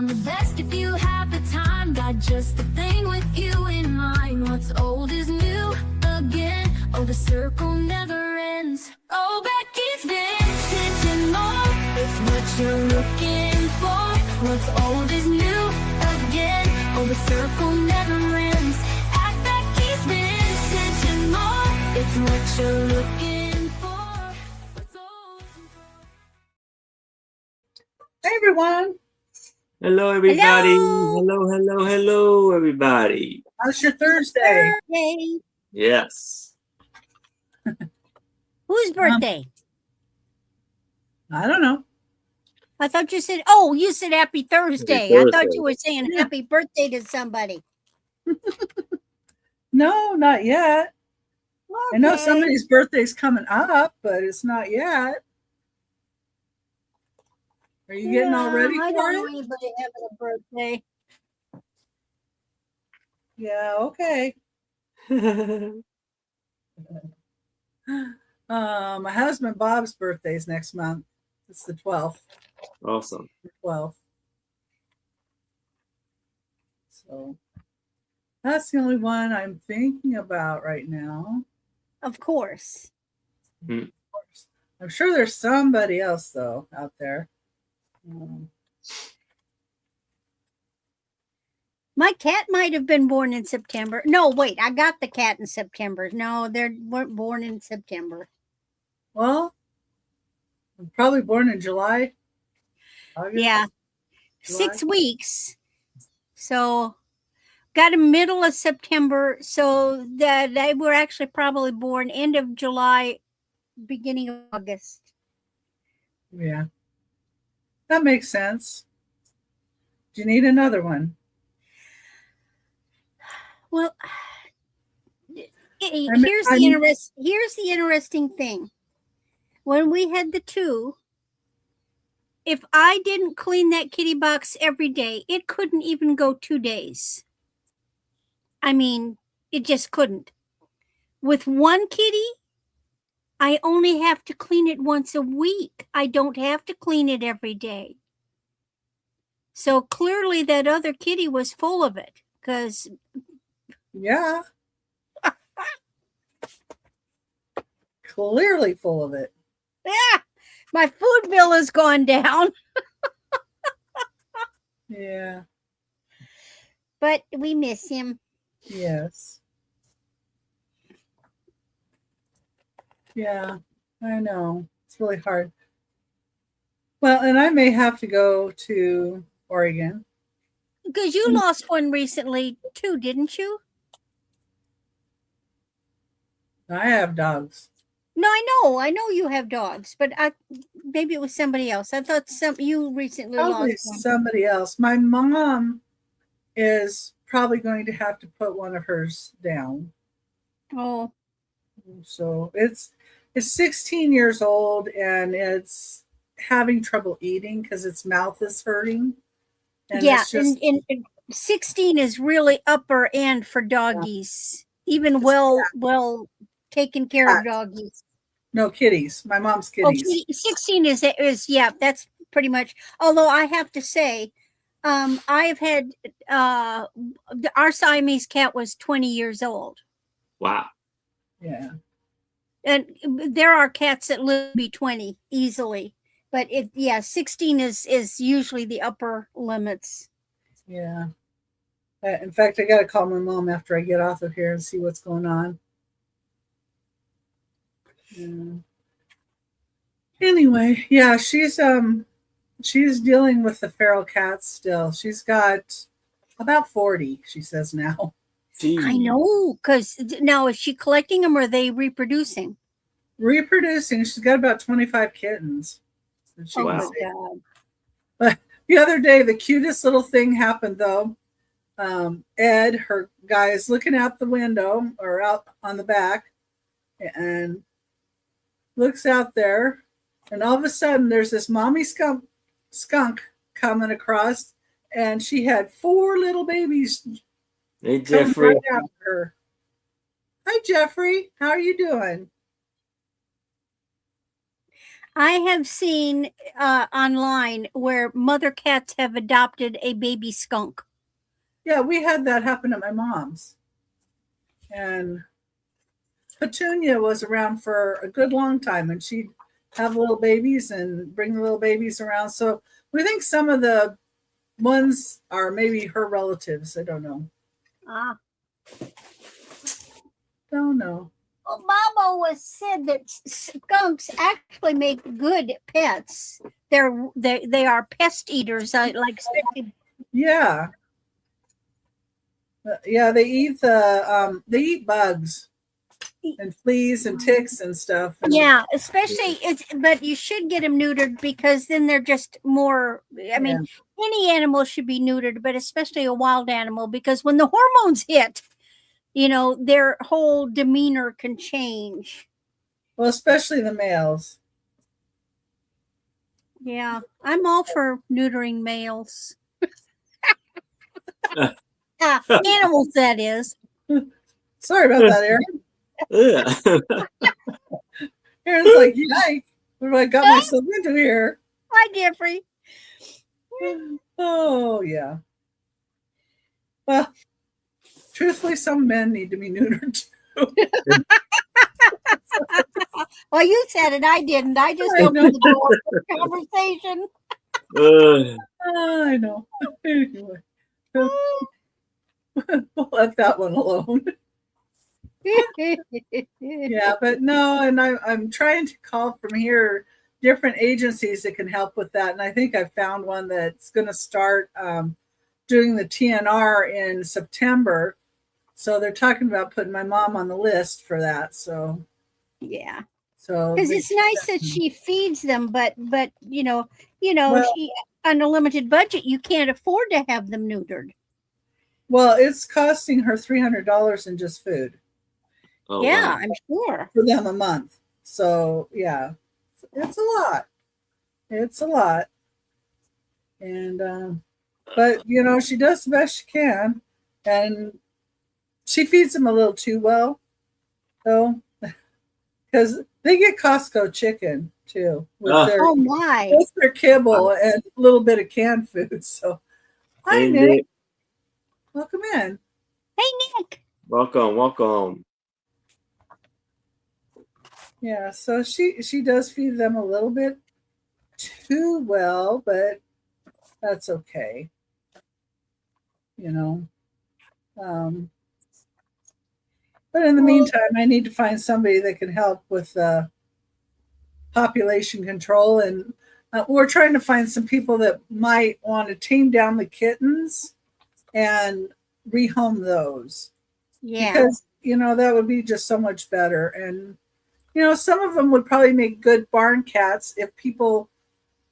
on the best if you have the time. Got just the thing with you in mind. What's old is new again. Oh, the circle never ends. Oh, Becky's vintage and more. It's what you're looking for. What's old is new again. Oh, the circle never ends. At Becky's vintage and more. It's what you're looking for. What's old and more. Hey everyone, Hello, everybody. Hello, everybody. how's your Thursday? Birthday. Yes. Whose birthday? I don't know. I thought you said, oh, you said happy Thursday. Happy I thought Thursday. you were saying Yeah. happy birthday to somebody. No, not yet. I know Okay. somebody's birthday's coming up, but it's not yet. Are you getting all ready I for don't know it? anybody having a birthday. Yeah, okay. My husband Bob's birthday is next month. It's the 12th. Awesome. 12th. So that's the only one I'm thinking about right now. Of course. I'm sure there's somebody else though out there. My cat might have been born in September. No, wait, I got the cat in September. No, they weren't born in September. Well, I'm probably born in July. August, Yeah, July. 6 weeks. So got a middle of September. So that they were actually probably born end of July, beginning of August. Yeah. That makes sense. Do you need another one? Well, I'm- here's the interesting thing. When we had the two, if I didn't clean that kitty box every day, it couldn't even go 2 days. I mean, it just couldn't. With one kitty, I only have to clean it once a week. I don't have to clean it every day. So clearly that other kitty was full of it because Yeah. Clearly full of it. my food bill has gone down. Yeah. But we miss him. Yes. Yeah, I know. It's really hard. Well, and I may have to go to Oregon. Because you lost one recently too, didn't you? I have dogs. No, I know you have dogs, but maybe it was somebody else. I thought you recently Probably lost one. somebody else. My mom is probably going to have to put one of hers down. Oh, So it's 16 years old and it's having trouble eating because its mouth is hurting. And yeah, it's just, and 16 is really upper end for doggies, even well taken care of doggies. no, kitties. My mom's Oh, kitties. 16 is yeah, that's pretty much. Although I have to say, I've had our Siamese cat was 20 years old. Wow. Yeah. And there are cats that live to be 20 easily, but 16 is usually the upper limits. Yeah. In fact, I got to call my mom after I get off of here and see what's going on. Yeah. Anyway, yeah, she's dealing with the feral cats still. She's got about 40, she says now. I know, because now is she collecting them or are they reproducing? Reproducing. She's got about 25 kittens. Oh my Wow. God. But the other day, the cutest little thing happened though. Ed, her guy, is looking out the window or out on the back and looks out there, and all of a sudden there's this mommy skunk coming across, and she had 4 little babies Hey, coming Jeffrey. right after her. Hi, Jeffrey. How are you doing? I have seen online where mother cats have adopted a baby skunk. Yeah, we had that happen at my mom's. And Petunia was around for a good long time, and she'd have little babies and bring the little babies around. So we think some of the ones are maybe her relatives. I don't know. Ah. Don't know. Well, Bob always said that skunks actually make good pets. They are pest eaters, like especially. Yeah. Yeah, they eat bugs and fleas and ticks and stuff. And Yeah, especially but you should get them neutered because then they're just more. I mean, any animal should be neutered, but especially a wild animal because when the hormones hit, their whole demeanor can change. well, especially the males. Yeah, I'm all for neutering males. Animals, that is. Sorry about that, Aaron. Yeah. Aaron's like, yike, what have I got myself into here? Hi, Jeffrey. Oh, yeah. Well, truthfully, some men need to be neutered too. Well, you said it. I didn't. I just opened the door for the conversation. I know. Anyway, we'll let that one alone. Yeah, but no, and I'm trying to call from here different agencies that can help with that, and I think I found one that's going to start doing the TNR in September. So they're talking about putting my mom on the list for that. So Yeah, so because it's nice that she feeds them, but Well- she, on a limited budget, you can't afford to have them neutered. well, it's costing her $300 in just food Oh, Yeah, wow. I'm sure. for them a month. So yeah, it's a lot. It's a lot. And but she does the best she can, and she feeds them a little too well, though, because they get Costco chicken too Oh my! with their kibble and a little bit of canned food. So, hi Hey, Nick, Nick. welcome in. Hey, Nick. Welcome. Yeah, so she does feed them a little bit too well, but that's okay. But in the meantime, I need to find somebody that can help with population control, and we're trying to find some people that might want to tame down the kittens and rehome those. Yeah. Because that would be just so much better. And some of them would probably make good barn cats if people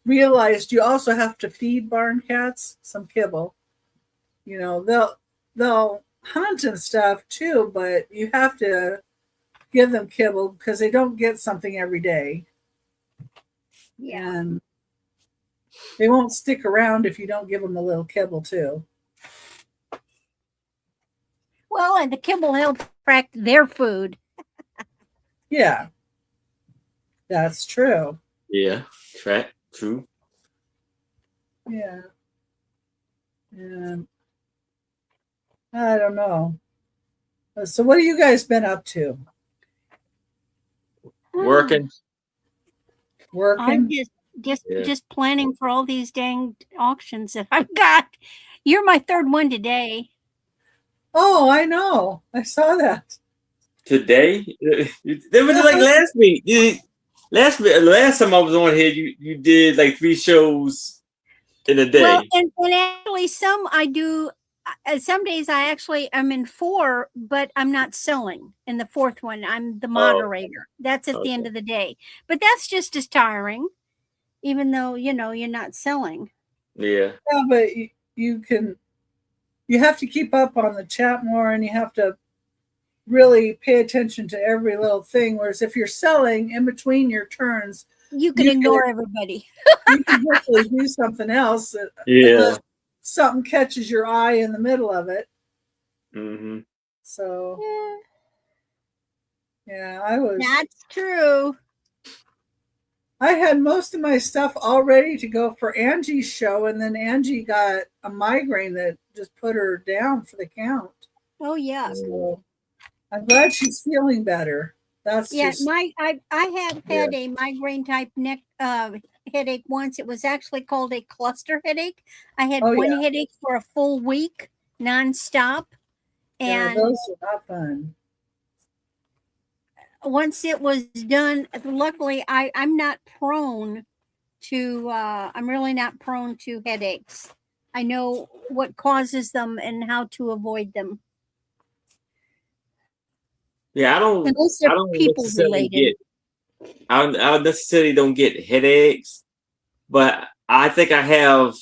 realized you also have to feed barn cats some kibble. They'll hunt and stuff too, but you have to give them kibble because they don't get something every day. Yeah. And they won't stick around if you don't give them a little kibble too. Well, and the kibble helps crack their food. Yeah, that's true. Yeah, true. Yeah. And I don't know. So what have you guys been up to? Working. I'm just planning for all these dang auctions that I've got. You're my third one today. Oh, I know. I saw that. Today? That was like last week. Last time I was on here, you did like 3 shows in a day. Well, and actually some I do. Some days I actually am in 4, but I'm not selling. In the 4th one, I'm the moderator. That's at the end of the day. But that's just as tiring, even though, you're not selling. Yeah. Yeah, but you have to keep up on the chat more, and you have to really pay attention to every little thing. Whereas if you're selling in between your turns, you can ignore everybody. You can hopefully do something else. Yeah. Something catches your eye in the middle of it. Mm-hmm. So, yeah, I was. That's true. I had most of my stuff all ready to go for Angie's show, and then Angie got a migraine that just put her down for the count. Oh yeah. So I'm glad she's feeling better. That's Yeah, just I have had a migraine type neck headache once. It was actually called a cluster headache. I had oh one yeah, headache for a full week nonstop, yeah, and those are not fun. once it was done, luckily I'm not prone to I'm really not prone to headaches. I know what causes them and how to avoid them. Yeah, Unless I they're don't people necessarily related. I necessarily don't get headaches, but I think I have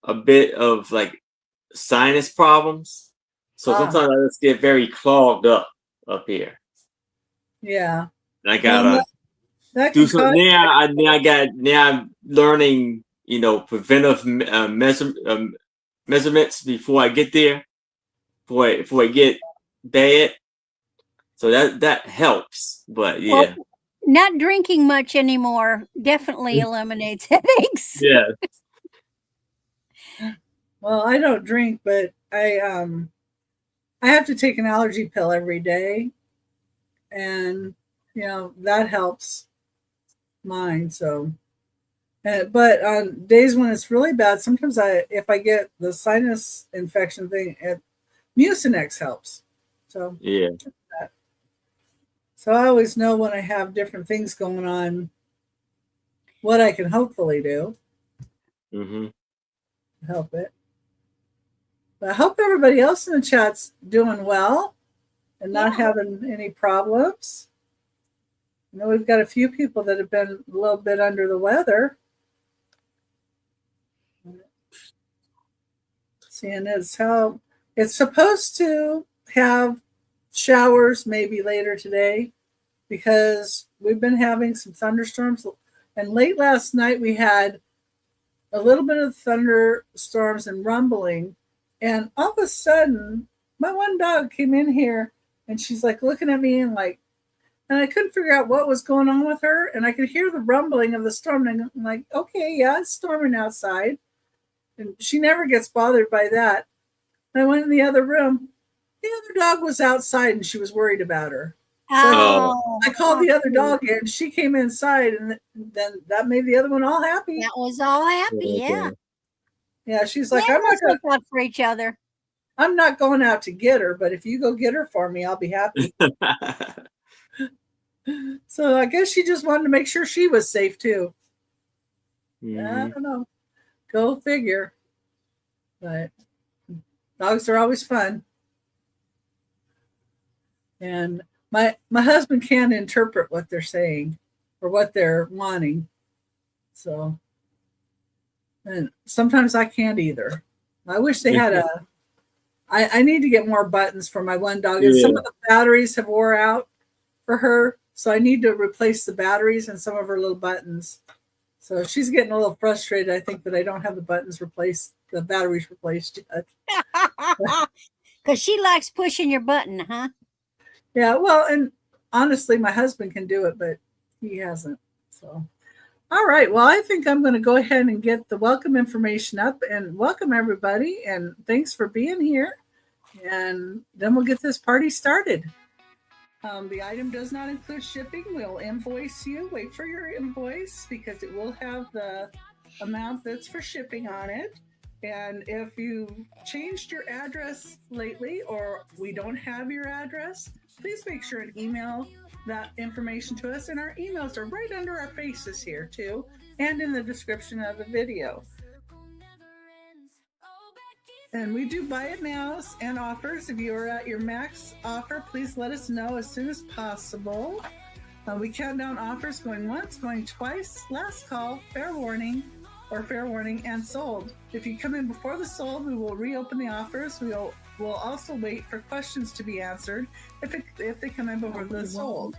a bit of like sinus problems. So Ah, sometimes I just get very clogged up here. yeah. And I Well, gotta that do can some cause. now I'm learning, preventive measurements before I get there, before I get bad. So that helps. But Well, yeah. not drinking much anymore definitely eliminates headaches. Yeah. Well, I don't drink, but I have to take an allergy pill every day, and that helps mine. So, but on days when it's really bad, sometimes if I get the sinus infection thing, Mucinex helps. So, Yeah. so I always know when I have different things going on, what I can hopefully do Mm-hmm. to help it. But I hope everybody else in the chat's doing well and not having any problems. I know we've got a few people that have been a little bit under the weather. Seeing as how it's supposed to have showers maybe later today, because we've been having some thunderstorms. And late last night we had a little bit of thunderstorms and rumbling. And all of a sudden, my one dog came in here and she's like looking at me and I couldn't figure out what was going on with her. And I could hear the rumbling of the storm. And I'm like, okay, yeah, it's storming outside. And she never gets bothered by that. And I went in the other room. The other dog was outside and she was worried about her. So Oh, I called the other dog in. She came inside, and then that made the other one all happy. that was all happy. Yeah. Yeah, she's like, Yeah, let's look out for each other. I'm not going out to get her, but if you go get her for me, I'll be happy. So I guess she just wanted to make sure she was safe too. Mm-hmm. I don't know. Go figure. But dogs are always fun. And my husband can't interpret what they're saying or what they're wanting. So, and sometimes I can't either. I wish they had I need to get more buttons for my one dog. And some of the batteries have wore out for her. So I need to replace the batteries and some of her little buttons. So she's getting a little frustrated, I think, that I don't have the batteries replaced yet. Because she likes pushing your button, huh? Yeah, well, and honestly, my husband can do it, but he hasn't. So, all right. Well, I think I'm going to go ahead and get the welcome information up and welcome everybody. And thanks for being here. And then we'll get this party started. The item does not include shipping. We'll invoice you. Wait for your invoice because it will have the amount that's for shipping on it. And if you changed your address lately or we don't have your address, please make sure and email that information to us. And our emails are right under our faces here too, and in the description of the video. And we do buy it nows and offers. If you are at your max offer, please let us know as soon as possible. We count down offers going once, going twice, last call, fair warning, and sold. If you come in before the sold, we will reopen the offers. We'll also wait for questions to be answered if they come in before the sold.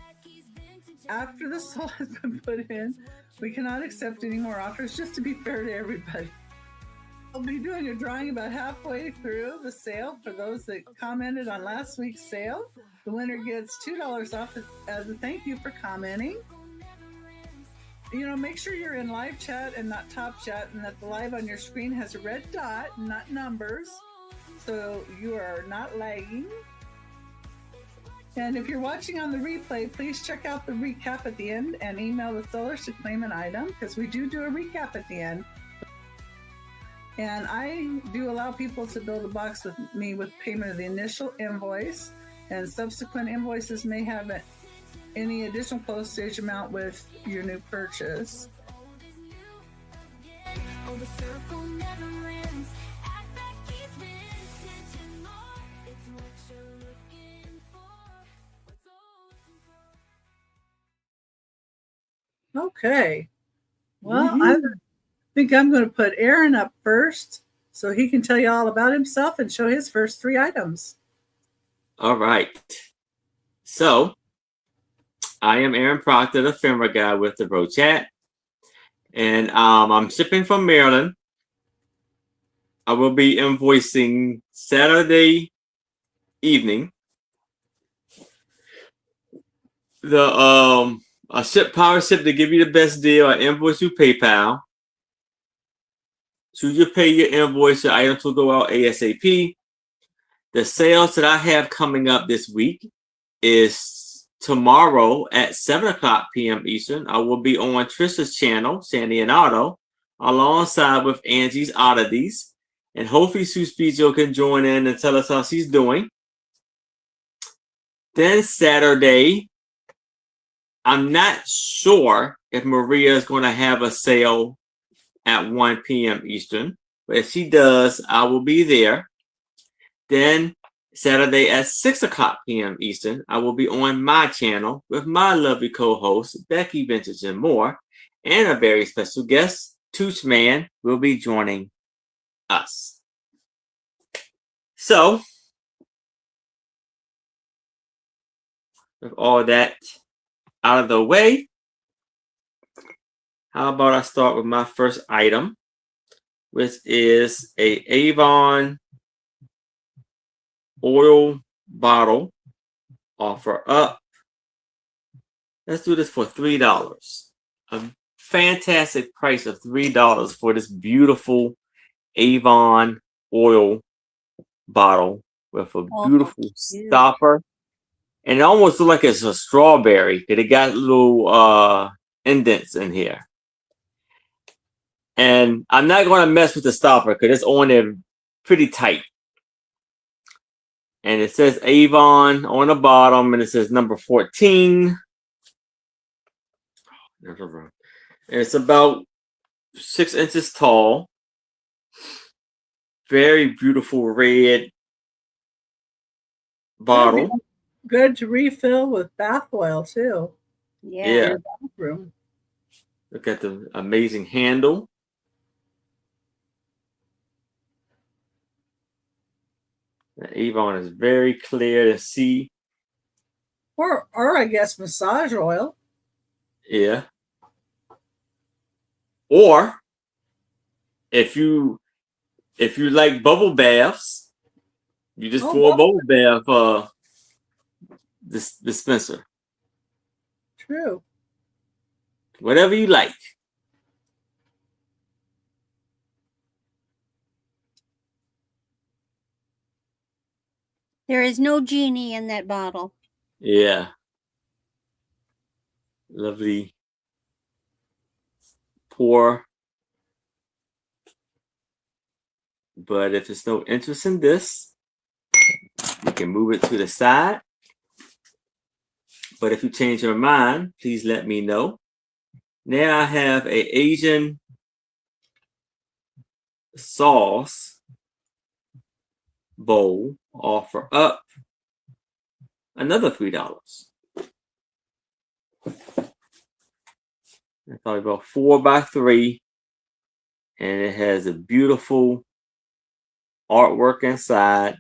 After the sold has been put in, we cannot accept any more offers, just to be fair to everybody. I'll be doing a drawing about halfway through the sale for those that commented on last week's sale. The winner gets $2 off as a thank you for commenting. make sure you're in live chat and not top chat, and that the live on your screen has a red dot, not numbers, so you are not lagging. And if you're watching on the replay, please check out the recap at the end and email the sellers to claim an item, because we do a recap at the end. And I do allow people to build a box with me with payment of the initial invoice, and subsequent invoices may have any additional postage amount with your new purchase. Oh, the circle never ends. Act like it's vintage and more. It's what you're looking for. What's all looking for? Okay. Well, I think I'm going to put Aaron up first so he can tell you all about himself and show his first 3 items. All right. So, I am Aaron Proctor, the Ephemera guy with the Bro Chat. And I'm shipping from Maryland. I will be invoicing Saturday evening. I ship power ship to give you the best deal. I invoice you PayPal. So you pay your invoice, your items will go out ASAP. The sales that I have coming up this week is tomorrow at 7:00 p.m. Eastern. I will be on Trisha's channel, Sandy and Otto, alongside with Angie's Oddities. And hopefully Sue Speedo can join in and tell us how she's doing. Then Saturday, I'm not sure if Maria is going to have a sale at 1 p.m. Eastern. But if she does, I will be there. Then Saturday at 6:00 p.m. Eastern, I will be on my channel with my lovely co-host, Becky Vintage and More, and a very special guest, Tooch Man, will be joining us. So, with all that out of the way, how about I start with my first item, which is a Avon oil bottle offer up. Let's do this for $3. A fantastic price of $3 for this beautiful Avon oil bottle with a beautiful stopper. And it almost looks like it's a strawberry, because it got little indents in here. And I'm not going to mess with the stopper because it's on there pretty tight. And it says Avon on the bottom, and it says number 14. And it's about 6 inches tall. Very beautiful red bottle. Good to refill with bath oil too. Yeah. Bathroom. Look at the amazing handle. The Avon is very clear to see. Or I guess massage oil. Yeah. Or if you like bubble baths, you just pour a bubble bath dispenser. True. Whatever you like. There is no genie in that bottle. Yeah. Lovely pour. But if there's no interest in this, you can move it to the side. But if you change your mind, please let me know. Now I have a Asian sauce bowl offer up another $3. It's probably about 4x3, and it has a beautiful artwork inside,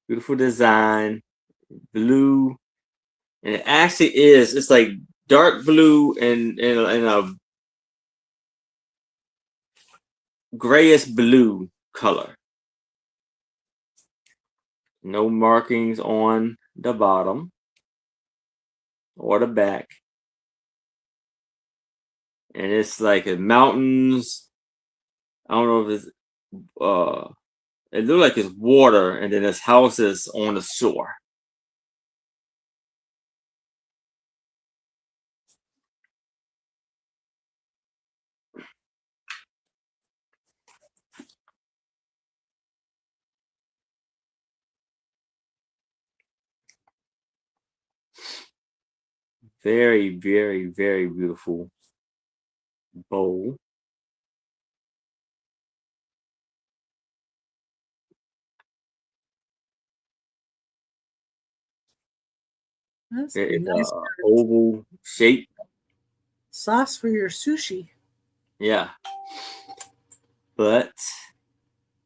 beautiful design, blue, and it actually is. It's like dark blue and a grayish blue color. No markings on the bottom or the back. and it's like in mountains. I don't know if it's it looks like it's water, and then there's houses on the shore. Very, very, very beautiful bowl. That's It be is nice a for oval shape. sauce for your sushi. Yeah. But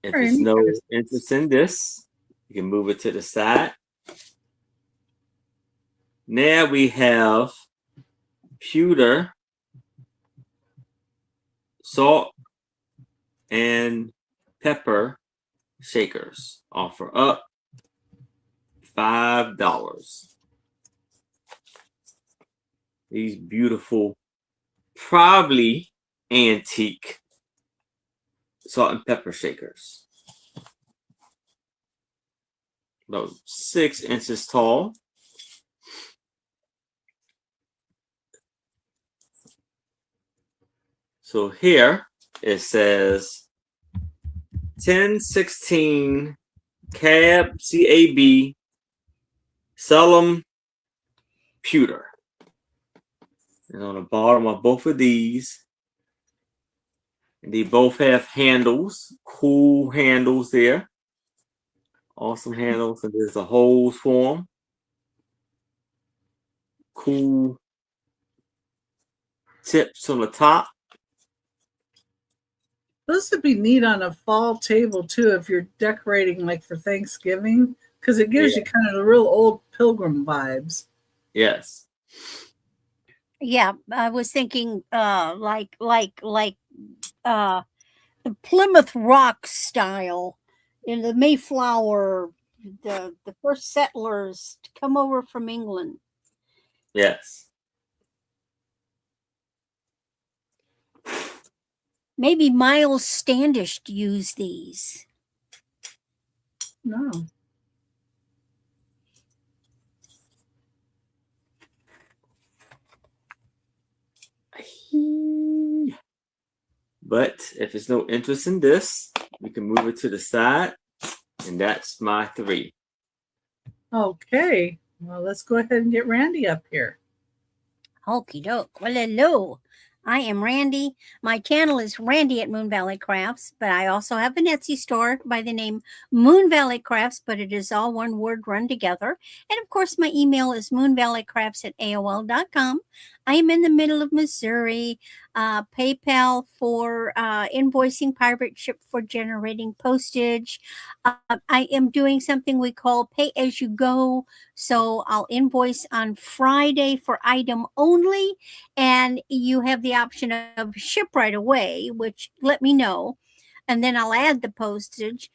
if Or it's any no kind of interest in this, you can move it to the side. Now we have pewter, salt, and pepper shakers. Offer up $5. These beautiful, probably antique salt and pepper shakers. About 6 inches tall. So here it says 1016 CAB Selim pewter. And on the bottom of both of these, they both have handles, cool handles there. Awesome handles, and there's a hose for them. Cool tips on the top. Those would be neat on a fall table too if you're decorating like for Thanksgiving, because it gives Yeah. you kind of the real old pilgrim vibes. Yes. Yeah, I was thinking uh the Plymouth Rock style in the Mayflower, the first settlers to come over from England. Yes. Maybe Miles Standish used these. No. But if there's no interest in this, we can move it to the side. And that's my 3. Okay. Well, let's go ahead and get Randy up here. Okie doke. Well, hello. I am Randy. My channel is Randy at Moon Valley Crafts, but I also have an Etsy store by the name Moon Valley Crafts, but it is all one word run together. And of course, my email is moonvalleycrafts@aol.com. I am in the middle of Missouri. PayPal for invoicing, pirate ship for generating postage. I am doing something we call pay as you go. So I'll invoice on Friday for item only, and you have the option of ship right away, which let me know, and then I'll add the postage,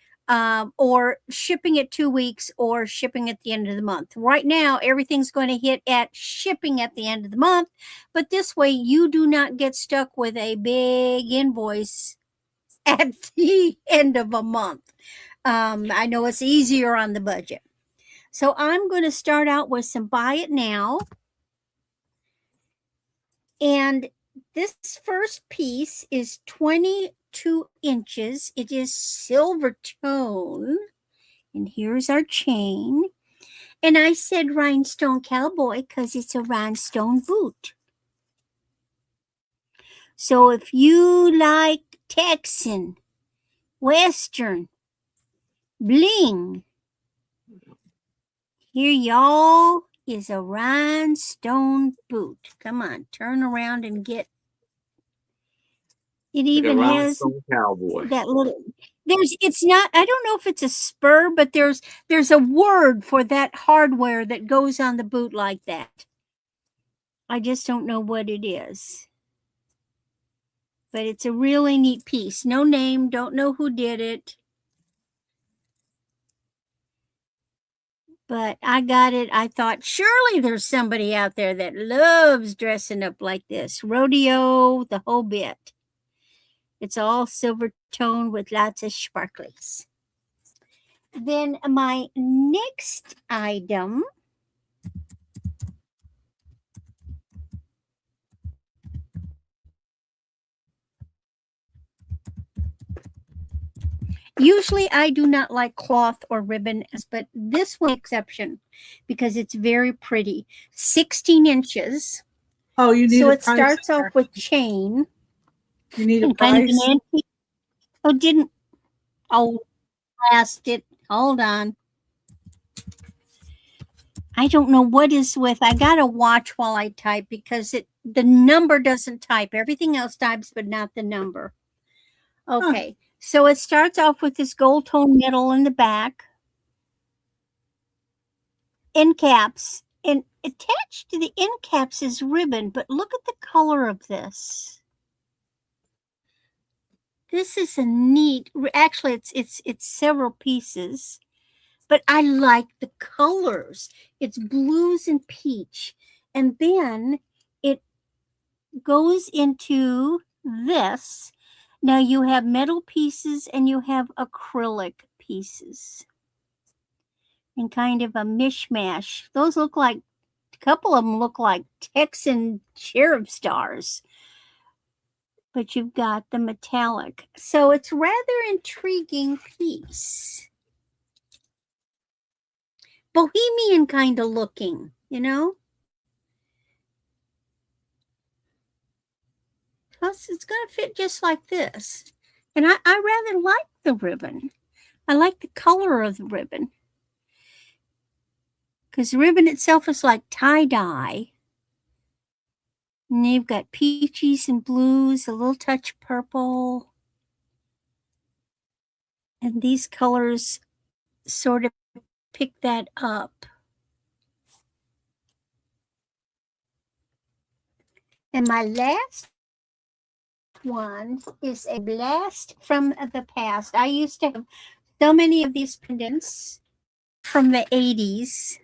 or shipping it 2 weeks or shipping at the end of the month. Right now, everything's going to hit at shipping at the end of the month, but this way you do not get stuck with a big invoice at the end of a month. I know it's easier on the budget. So I'm going to start out with some buy it now. And this first piece is 22 inches. It is silver tone. And here's our chain. And I said rhinestone cowboy because it's a rhinestone boot. So if you like Texan, Western, bling, here y'all is a rhinestone boot. Come on, turn around and get. It Like a even has rhinestone cowboy. that little. It's not. I don't know if it's a spur, but there's a word for that hardware that goes on the boot like that. I just don't know what it is, but it's a really neat piece. No name. Don't know who did it. But I got it. I thought, surely there's somebody out there that loves dressing up like this. Rodeo, the whole bit. It's all silver tone with lots of sparkles. Then my next item usually I do not like cloth or ribbon, but this one exception because it's very pretty. 16 inches. Oh, you need So a it price. starts off with chain You need a and kind of price. an antique. Oh, didn't. Oh, last it. Hold on. I don't know what is with. I gotta watch while I type because the number doesn't type. Everything else types, but not the number. Okay, so it starts off with this gold tone metal in the back, end caps, and attached to the end caps is ribbon. But look at the color of this. This is a neat. Actually, it's several pieces. But I like the colors. It's blues and peach. And then it goes into this. Now you have metal pieces and you have acrylic pieces. And kind of a mishmash. Those look like, a couple of them look like Texan cherub stars. But you've got the metallic. So it's rather intriguing piece. Bohemian kind of looking, you know? Plus, it's going to fit just like this. And I rather like the ribbon. I like the color of the ribbon. Because the ribbon itself is like tie-dye. And you've got peaches and blues, a little touch purple. And these colors sort of pick that up. And my last one is a blast from the past. I used to have so many of these pendants from the 80s.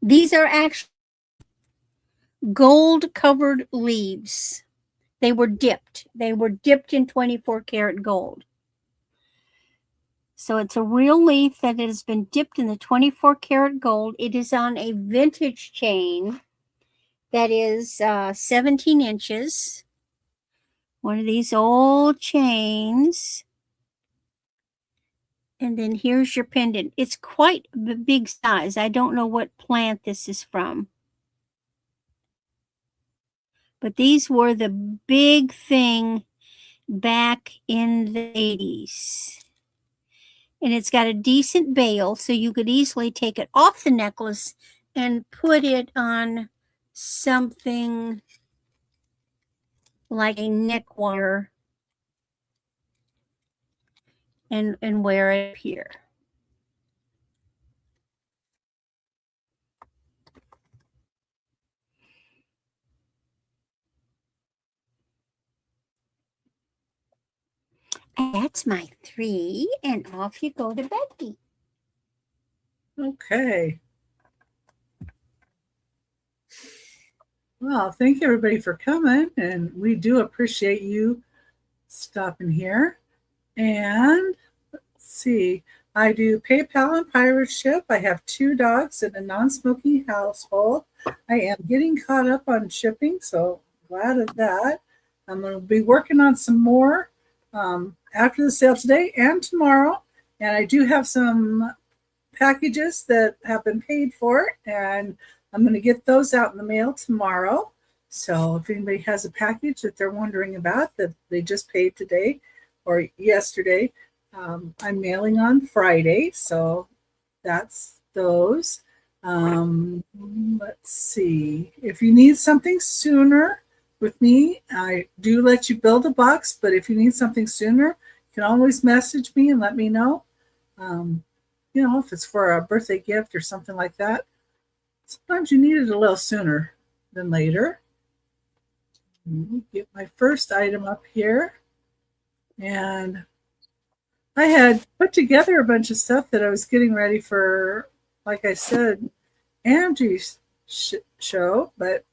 These are actually gold covered leaves. They were dipped. They were dipped in 24 karat gold. So it's a real leaf that has been dipped in the 24 karat gold. It is on a vintage chain that is 17 inches. One of these old chains. And then here's your pendant. It's quite a big size. I don't know what plant this is from. But these were the big thing back in the 80s. And it's got a decent bail, so you could easily take it off the necklace and put it on something like a neck wire and wear it here. That's my 3, and off you go to Becky. Okay. Well, thank you everybody for coming, and we do appreciate you stopping here. And let's see, I do PayPal and pirate ship. I have 2 dogs in a non-smoking household. I am getting caught up on shipping, so glad of that. I'm going to be working on some more after the sale today and tomorrow. And I do have some packages that have been paid for, and I'm going to get those out in the mail tomorrow. So if anybody has a package that they're wondering about that they just paid today or yesterday, I'm mailing on Friday. So that's those. Let's see. If you need something sooner with me, I do let you build a box, but if you need something sooner, you can always message me and let me know. You know, if it's for a birthday gift or something like that. Sometimes you need it a little sooner than later. Let me get my first item up here. And I had put together a bunch of stuff that I was getting ready for, like I said, Angie's show, but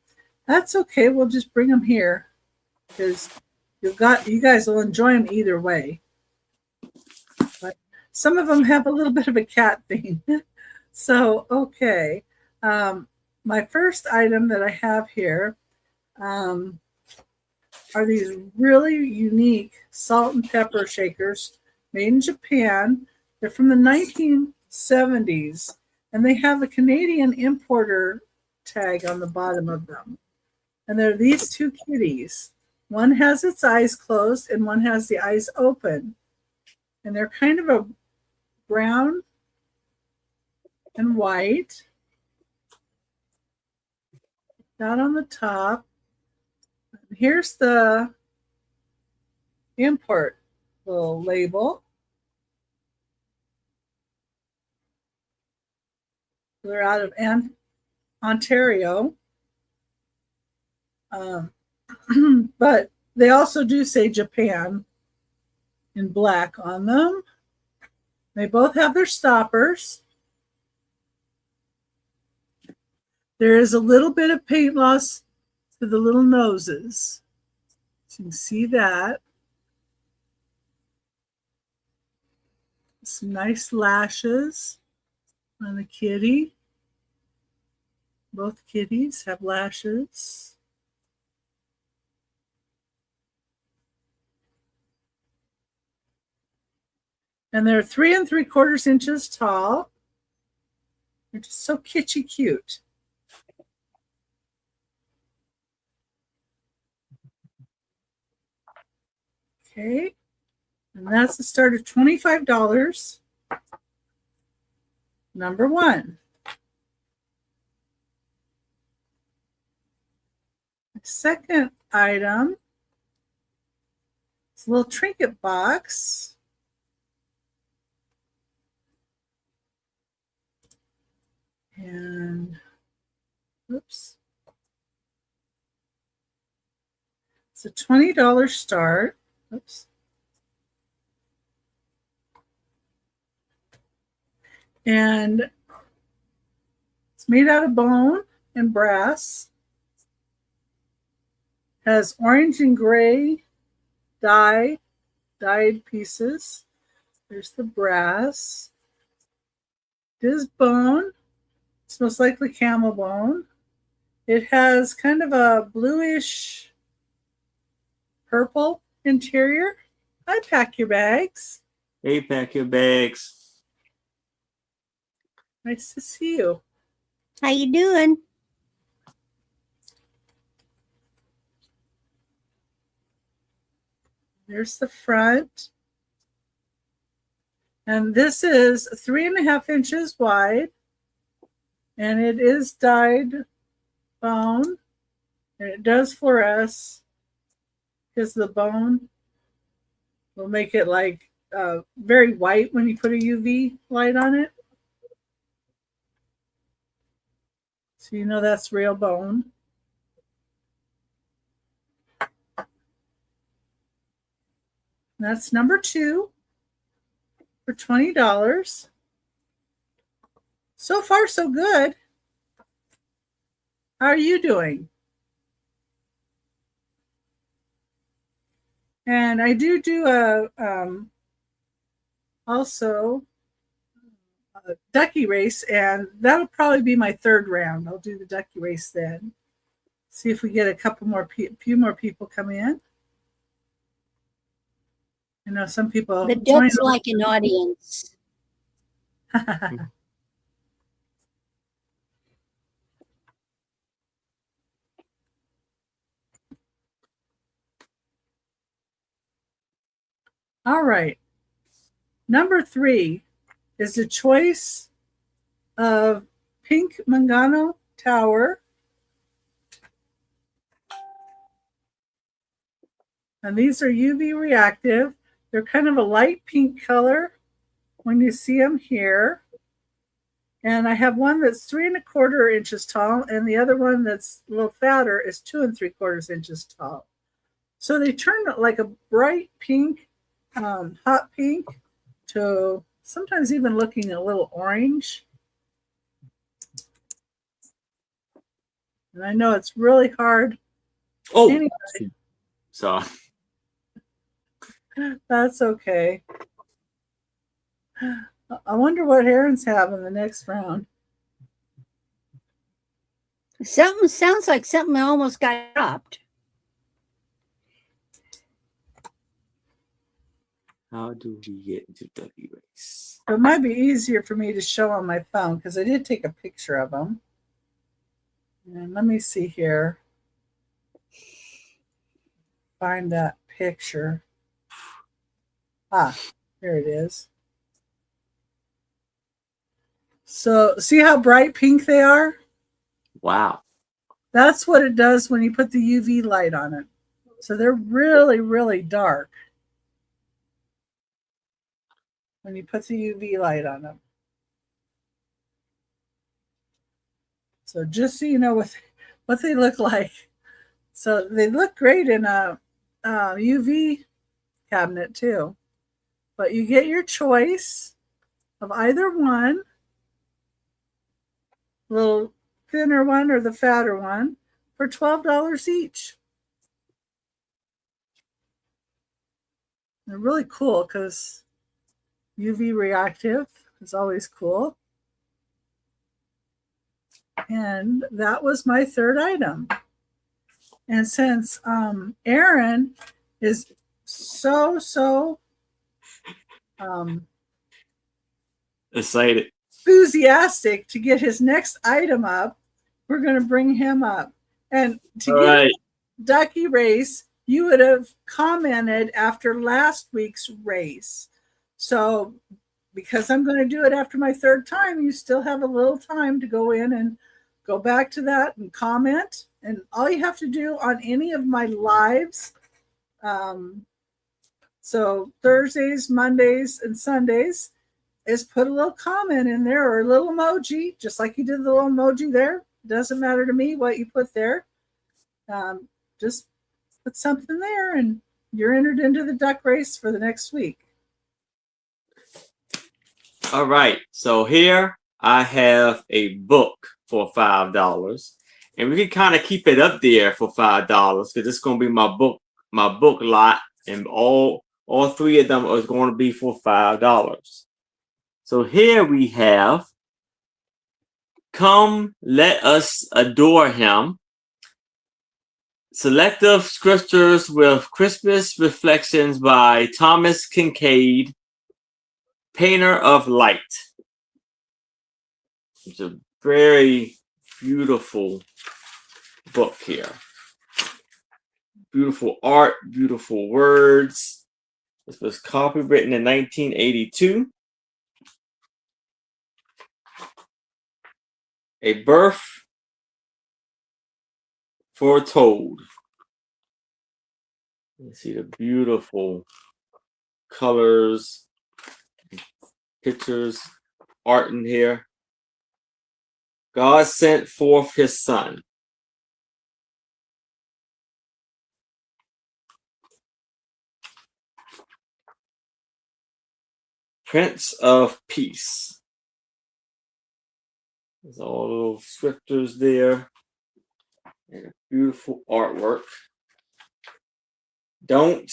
that's okay. We'll just bring them here because you guys will enjoy them either way. But some of them have a little bit of a cat theme. So, okay. My first item that I have here are these really unique salt and pepper shakers made in Japan. They're from the 1970s, and they have a Canadian importer tag on the bottom of them. And they're these two kitties. One has its eyes closed and one has the eyes open. And they're kind of a brown and white. Down on the top. Here's the import little label. They're out of Ontario. But they also do say Japan in black on them. They both have their stoppers. There is a little bit of paint loss to the little noses. So you can see that. Some nice lashes on the kitty. Both kitties have lashes. And they're 3 3/4 inches tall. They're just so kitschy cute. Okay. And that's the start of $25. Number one. The second item is a little trinket box. And oops. It's a $20 start. Oops. And it's made out of bone and brass. Has orange and gray dyed pieces. There's the brass. It is bone. It's most likely camel bone. It has kind of a bluish purple interior. I pack your bags. Hey, pack your bags. Nice to see you. How you doing? There's the front. And this is 3 1/2 inches wide. And it is dyed bone. And it does fluoresce because the bone will make it like very white when you put a UV light on it. So you know that's real bone. That's number 2 for $20. So far, so good. How are you doing? And I do also a ducky race, and that'll probably be my third round. I'll do the ducky race then. See if we get a few more people come in. I know some people. The ducks like an audience. All right. Number 3 is the choice of pink Mangano Tower. And these are UV reactive. They're kind of a light pink color when you see them here. And I have one that's 3¼ inches tall, and the other one that's a little fatter is 2¾ inches tall. So they turn like a bright pink, hot pink, to sometimes even looking a little orange. And I know it's really hard. Oh, Anyway, so that's okay. I wonder what herons have in the next round. Something sounds like something almost got dropped. how do we get into ducky race? It might be easier for me to show on my phone because I did take a picture of them. And let me see here. Find that picture. Ah, here it is. So see how bright pink they are? Wow. That's what it does when you put the UV light on it. So they're really, really dark when you put the UV light on them. So just so you know what they look like. So they look great in a UV cabinet too. But you get your choice of either one, little thinner one or the fatter one, for $12 each. They're really cool because UV reactive is always cool. And that was my third item. And since Aaron is so Excited. enthusiastic to get his next item up, we're going to bring him up. And to All get right. Ducky Race, you would have commented after last week's race. So because I'm going to do it after my third time, you still have a little time to go in and go back to that and comment. And all you have to do on any of my lives, so Thursdays, Mondays, and Sundays, is put a little comment in there or a little emoji, just like you did the little emoji there. Doesn't matter to me what you put there. Just put something there and you're entered into the duck race for the next week. All right. So here I have a book for $5. And we can kind of keep it up there for $5 because it's going to be my book lot, and all three of them are going to be for $5. So here we have Come Let Us Adore Him. Selective Scriptures with Christmas Reflections by Thomas Kincaid, Painter of Light. It's a very beautiful book here. Beautiful art, beautiful words. This was copywritten in 1982. A Birth Foretold. You see the beautiful colors, pictures, art in here. God sent forth his son. Prince of Peace. There's all little scriptures there. And a beautiful artwork. Do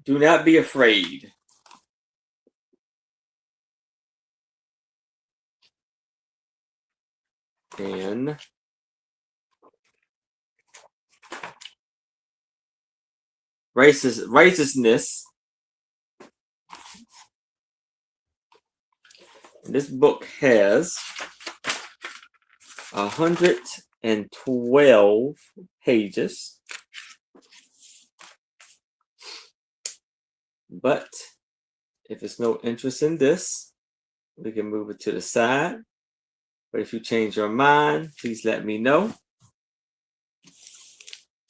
not be afraid. And righteousness. This book has 112 pages. But if it's no interest in this, we can move it to the side. But if you change your mind, please let me know.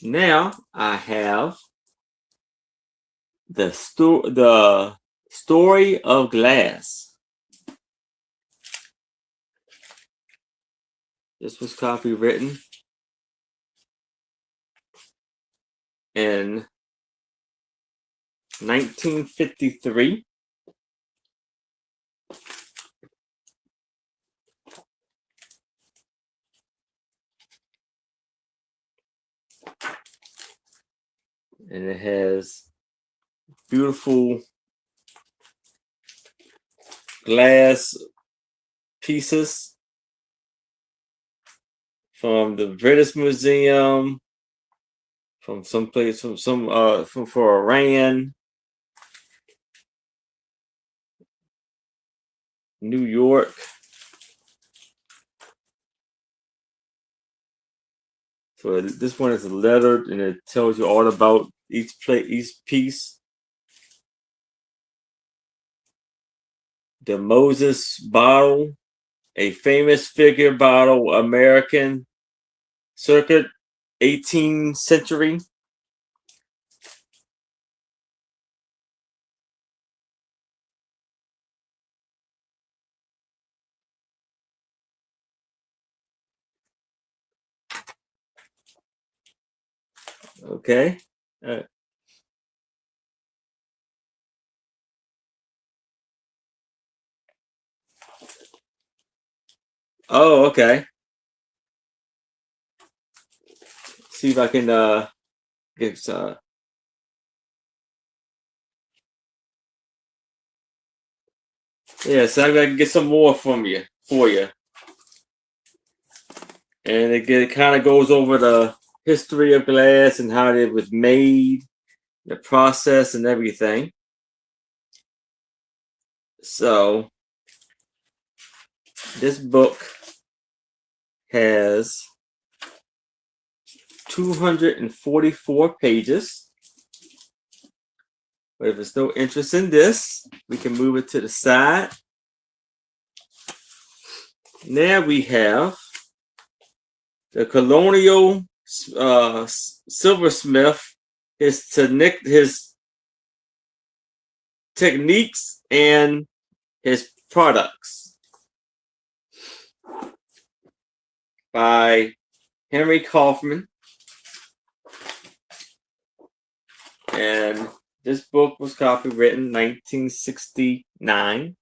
Now I have the Story of Glass. This was copywritten in 1953. And it has beautiful glass pieces from the British Museum, from someplace, from for Iran, New York. So this one is lettered, and it tells you all about each piece. The Moses bottle, a famous figure bottle, American circuit, 18th century. Okay. Oh, okay. See if I can get yeah, so I can get some more from you for you. And it kind of goes over the history of glass and how it was made, the process and everything. So this book has 244 pages. But if there's no interest in this, we can move it to the side. Now we have the colonial silversmith, his techniques and his products by Henry Kaufman. And this book was copywritten 1969.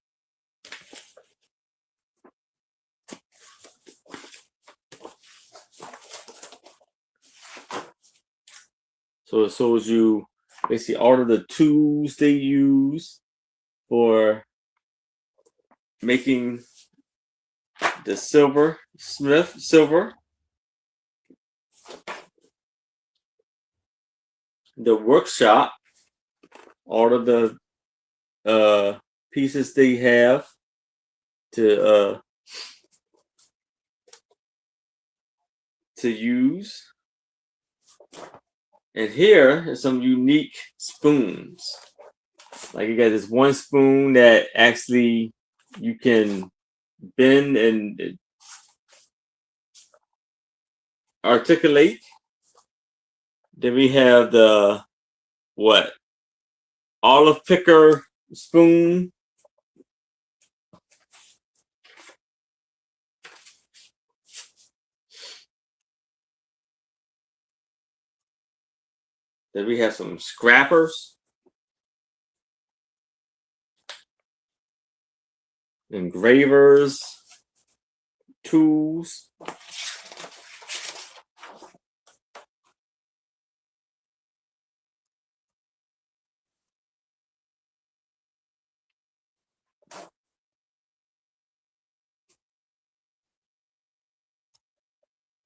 So it shows you basically all of the tools they use for making the silver, the workshop, all of the pieces they have to use. And here are some unique spoons. Like you got this one spoon that actually you can bend and articulate. Then we have the olive picker spoon. Then we have some scrappers. Engravers, tools.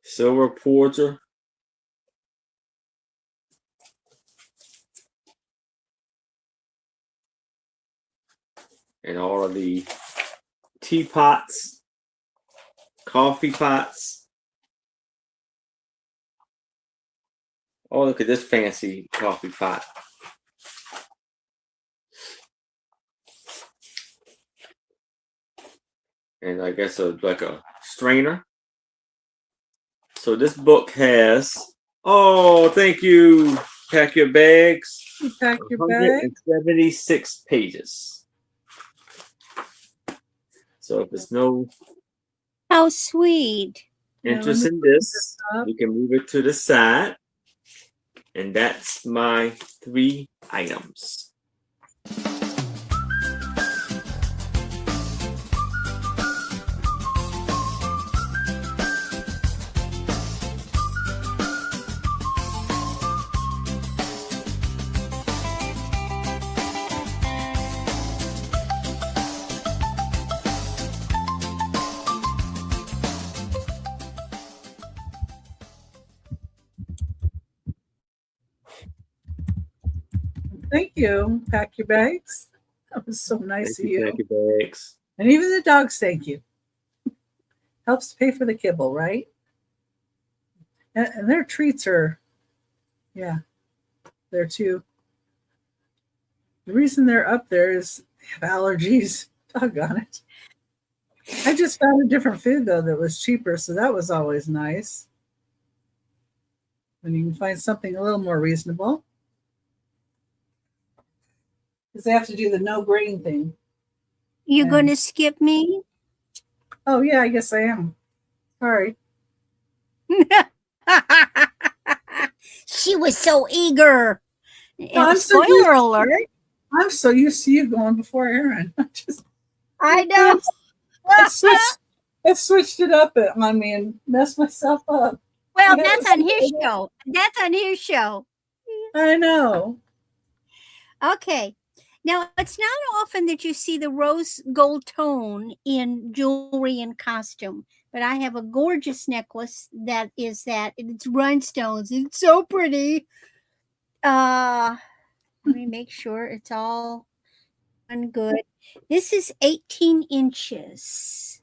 Silver porter. And all of the teapots, coffee pots. Oh, look at this fancy coffee pot. And I guess like a strainer. So this book has, oh, thank you. Pack your bags. You pack your bag. 176 pages. So if it's no. How sweet. interest in this, you can move it to the side. And that's my 3 items. Thank you. Pack your bags. That was so nice of you. Thank you, bags. And even the dogs thank you. Helps pay for the kibble, right? And their treats are, yeah, there too. The reason they're up there is they have allergies. Doggone it. I just found a different food, though, that was cheaper, so that was always nice. When you can find something a little more reasonable. Because they have to do the no grain thing. You going to skip me? Oh, yeah, I guess I am. Sorry. She was so eager. I'm so Spoiler alert. I'm so used to you going before Aaron. I know. It switched it up on me and messed myself up. Well, that's on his show. That's on his show. I know. Okay. Now, it's not often that you see the rose gold tone in jewelry and costume, but I have a gorgeous necklace that is that. It's rhinestones. It's so pretty. Let me make sure it's all done good. This is 18 inches.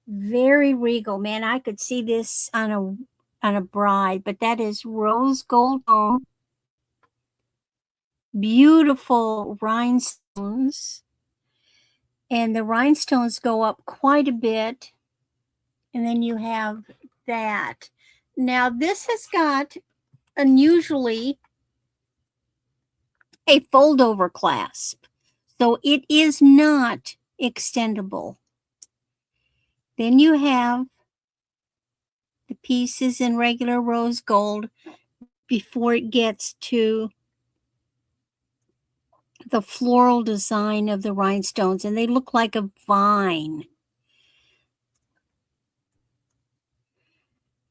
Very regal, man. I could see this on a bride, but that is rose gold tone. Beautiful rhinestones, and the rhinestones go up quite a bit, and then you have that. Now this has got unusually a fold over clasp, so it is not extendable. Then you have the pieces in regular rose gold before it gets to the floral design of the rhinestones, and they look like a vine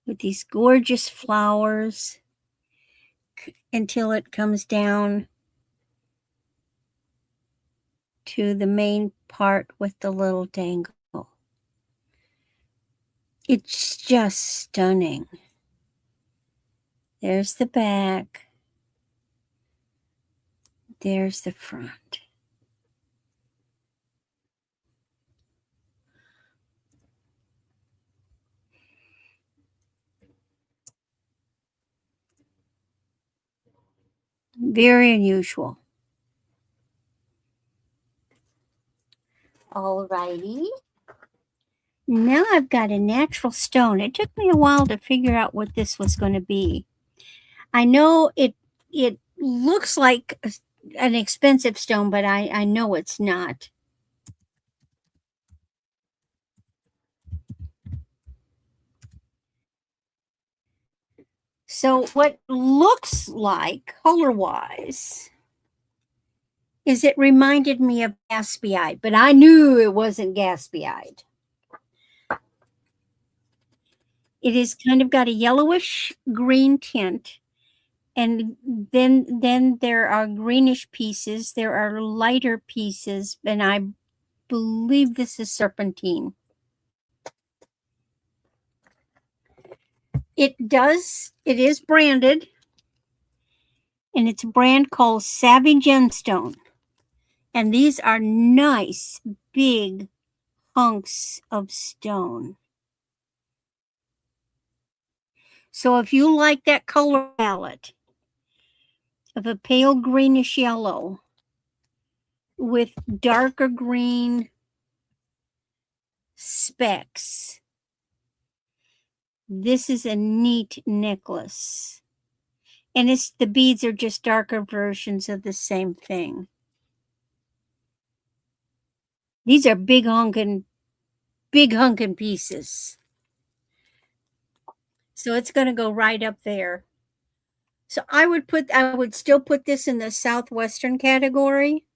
with these gorgeous flowers until it comes down to the main part with the little dangle. It's just stunning. There's the back. There's the front. Very unusual. All righty. Now I've got a natural stone. It took me a while to figure out what this was going to be. I know it looks like an expensive stone, but I know it's not. So what looks like color-wise is it reminded me of gaspiite, but I knew it wasn't gaspiite. It is kind of got a yellowish green tint, and then there are greenish pieces. There are lighter pieces, and I believe this is serpentine. It is branded, and it's a brand called Savvy Gemstone. And these are nice, big hunks of stone. So if you like that color palette of a pale greenish yellow with darker green specks, this is a neat necklace. And the beads are just darker versions of the same thing. These are big hunkin' pieces. So it's going to go right up there. So I would still put this in the southwestern category.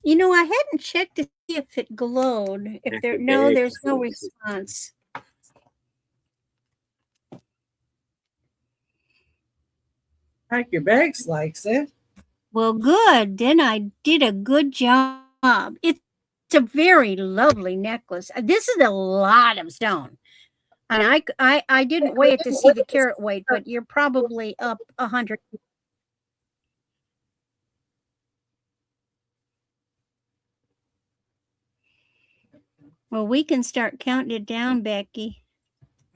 You know, I hadn't checked to see if it glowed. If there, no, there's no response. Pack Your Bags likes it. Well, good. Then I did a good job. It's a very lovely necklace. This is a lot of stone. And I didn't weigh it to see the carat weight, but you're probably up 100. Well, we can start counting it down, Becky.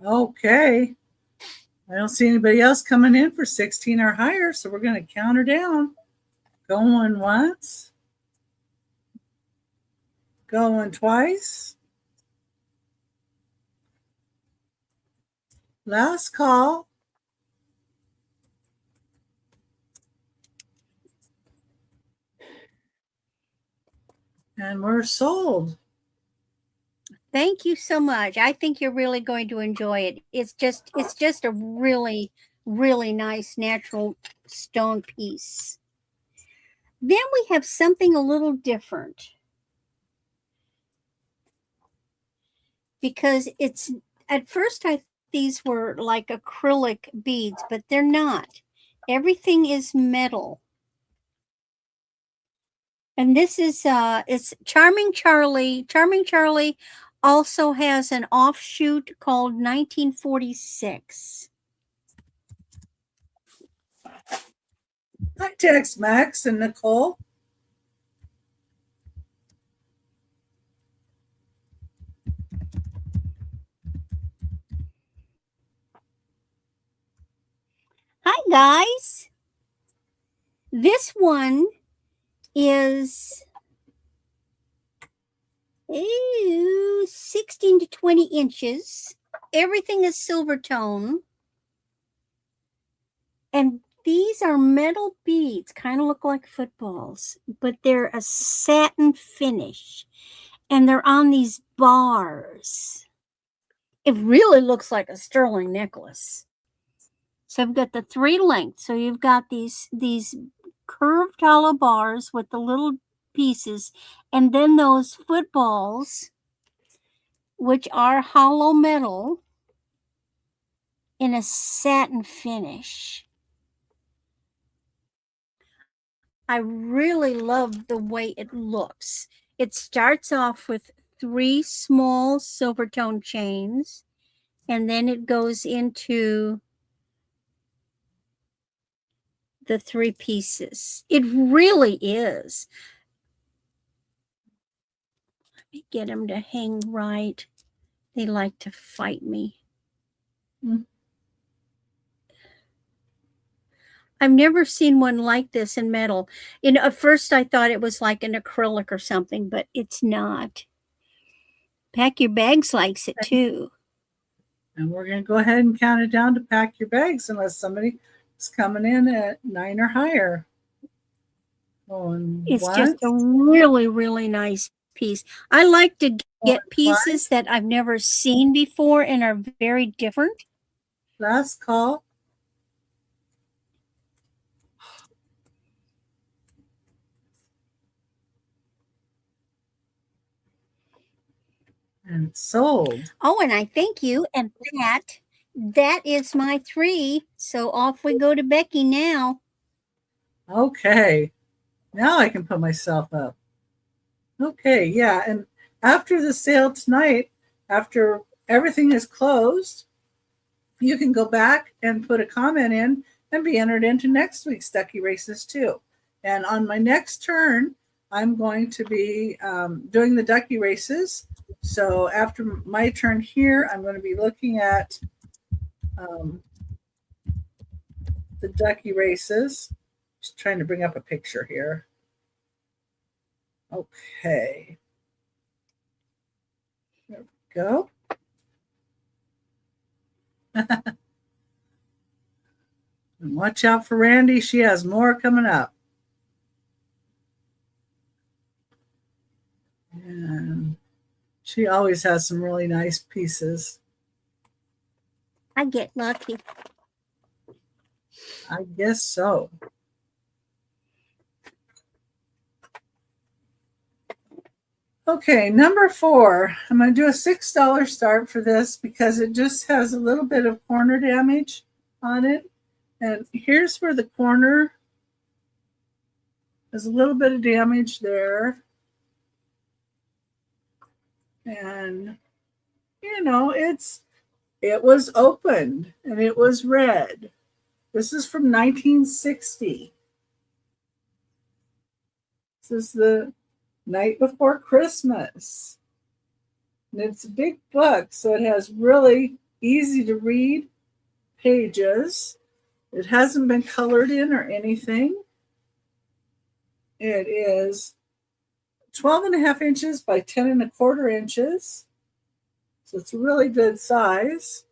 Okay. I don't see anybody else coming in for 16 or higher, so we're going to count her down. Going once. Going twice. Last call. And we're sold. Thank you so much. I think you're really going to enjoy it. It's just a really, really nice natural stone piece. Then we have something a little different. Because it's, at first I thought these were like acrylic beads, but they're not. Everything is metal. And this is it's Charming Charlie. Charming Charlie also has an offshoot called 1946. Hi, Tex Max and Nicole. Hi, guys. This one is 16 to 20 inches. Everything is silver tone. And these are metal beads, kind of look like footballs, but they're a satin finish. And they're on these bars. It really looks like a sterling necklace. So I've got the 3 lengths. So you've got these curved hollow bars with the little pieces, and then those footballs, which are hollow metal in a satin finish. I really love the way it looks. It starts off with 3 small silver tone chains, and then it goes into the 3 pieces. It really is. Let me get them to hang right. They like to fight me. I've never seen one like this in metal. You know, at first I thought it was like an acrylic or something, but it's not. Pack Your Bags likes it too. And we're going to go ahead and count it down to Pack Your Bags unless somebody is coming in at 9 or higher. It's just a really, really nice piece. I like to get pieces that I've never seen before and are very different. Last call. And sold. Oh, and I thank you. And that is my 3. So off we go to Becky now. Okay. Now I can put myself up. Okay, yeah. And after the sale tonight, after everything is closed, you can go back and put a comment in and be entered into next week's Ducky Races too. And on my next turn, I'm going to be doing the Ducky Races. So after my turn here, I'm going to be looking at the Ducky Races. Just trying to bring up a picture here. Okay. There we go. And watch out for Randy. She has more coming up. And She always has some really nice pieces. I get lucky. I guess so. Okay, number 4. I'm going to do a $6 start for this because it just has a little bit of corner damage on it. And here's where the corner, there's a little bit of damage there. And, you know, it was opened and it was red. This is from 1960. This is the night before Christmas. And it's a big book, so it has really easy to read pages. It hasn't been colored in or anything. It is 12.5 inches by 10.25 inches. So it's a really good size.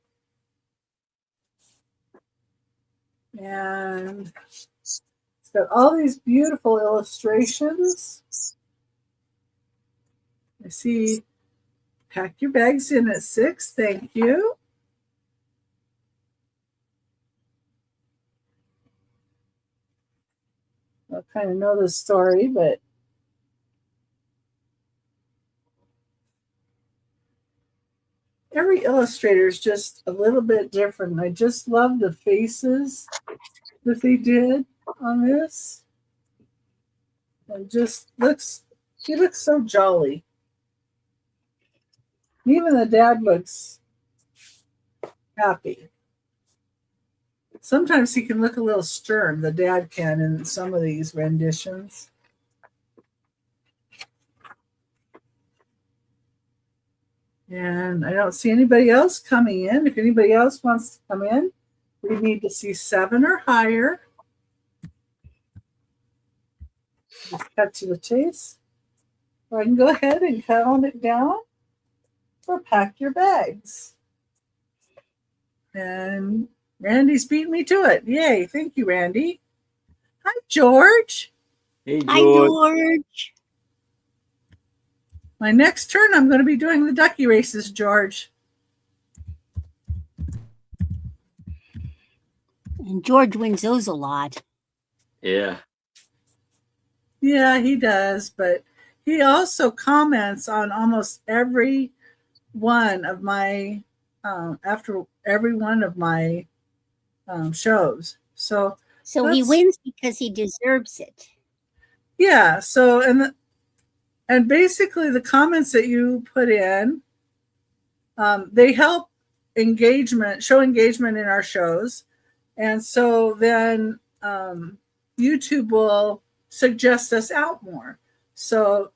And it's got all these beautiful illustrations. I see pack your bags in at 6. Thank you. I kind of know the story, but every illustrator is just a little bit different. I just love the faces that they did on this. And just he looks so jolly. Even the dad looks happy. Sometimes he can look a little stern, the dad can, in some of these renditions. And I don't see anybody else coming in. If anybody else wants to come in, we need to see 7 or higher. Just cut to the chase. Or I can go ahead and count it down or pack your bags. And Randy's beat me to it. Yay. Thank you, Randy. Hi, George. Hey, George. Hi, George. My next turn, I'm going to be doing the ducky races, George. And George wins those a lot. Yeah. Yeah, he does. But he also comments on almost every one of my, after every one of my shows. So he wins because he deserves it. Yeah. So, and basically the comments that you put in, they help show engagement in our shows. And so then YouTube will suggest us out more. So,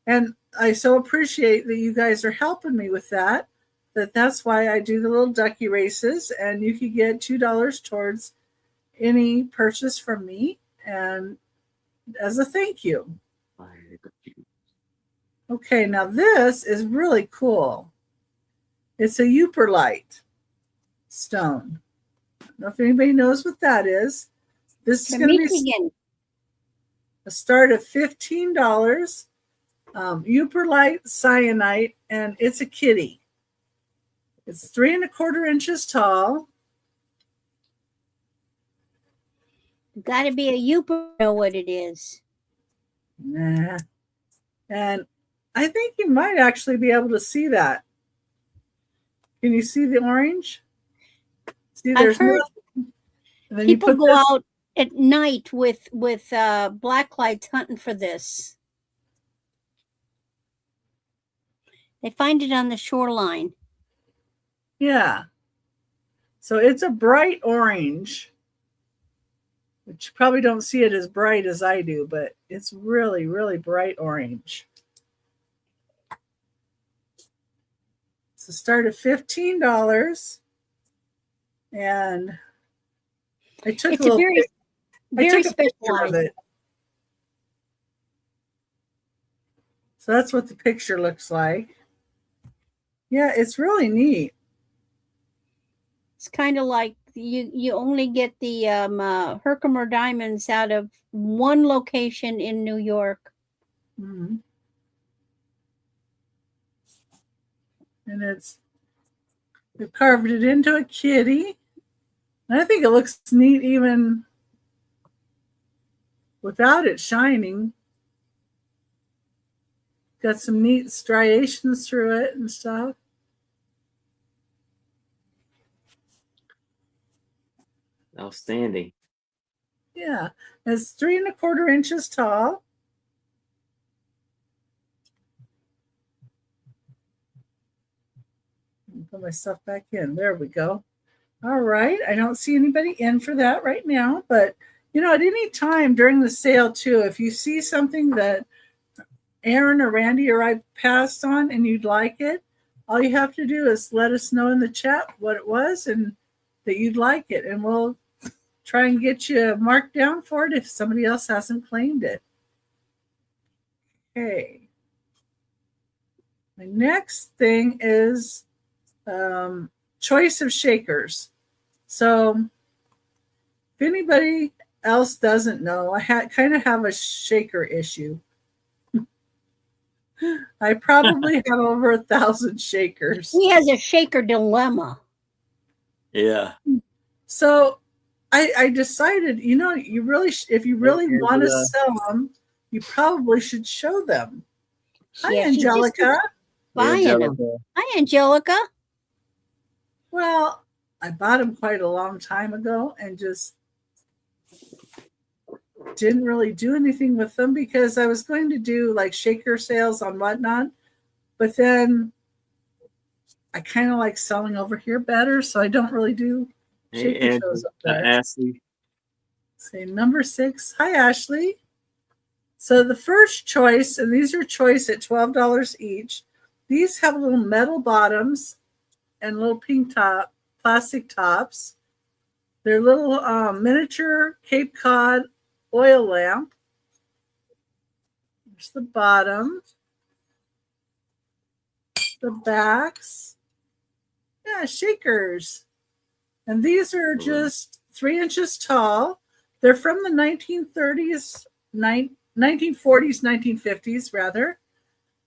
and I so appreciate that you guys are helping me with that. That's why I do the little ducky races, and you could get $2 towards any purchase from me, and as a thank you. Okay, now this is really cool. It's a Euperlite stone. I don't know if anybody knows what that is. This is going to be a start of $15. Euperlite cyanite, and it's a kitty. It's 3.25 inches tall. Got to be a Euper to know what it is. Nah. And I think you might actually be able to see that. Can you see the orange? See, there's I've heard people go out at night with black lights hunting for this. They find it on the shoreline. Yeah. So it's a bright orange, which you probably don't see it as bright as I do, but it's really, really bright orange. It's a start of $15. And I took it's a very picture of it. So that's what the picture looks like. Yeah, it's really neat. It's kind of like you only get the Herkimer diamonds out of one location in New York. Mm-hmm. And we've carved it into a kitty. And I think it looks neat even without it shining. Got some neat striations through it and stuff. Outstanding. Yeah, it's 3 1/4 inches tall. Put my stuff back in. There we go. All right. I don't see anybody in for that right now, but at any time during the sale too, if you see something that Aaron or Randy or I passed on and you'd like it, all you have to do is let us know in the chat what it was and that you'd like it, and we'll try and get you marked down for it if somebody else hasn't claimed it. Okay. My next thing is choice of shakers. So if anybody else doesn't know, I kind of have a shaker issue. I probably have over 1,000 shakers. He has a shaker dilemma. Yeah. So I decided, you really, if you really want to sell them, you probably should show them. Hi, Angelica. Buying them. Hi, Angelica. Well, I bought them quite a long time ago and just didn't really do anything with them because I was going to do like shaker sales on Whatnot, but then I kind of like selling over here better, so I don't really do shaker shows up there. Ashley. Say number 6. Hi, Ashley. So the first choice, and these are choice at $12 each. These have little metal bottoms and little pink plastic tops. They're little miniature Cape Cod oil lamp. There's the bottom. The backs. Yeah, shakers. And these are just 3 inches tall. They're from the 1930s, 1940s, 1950s, rather.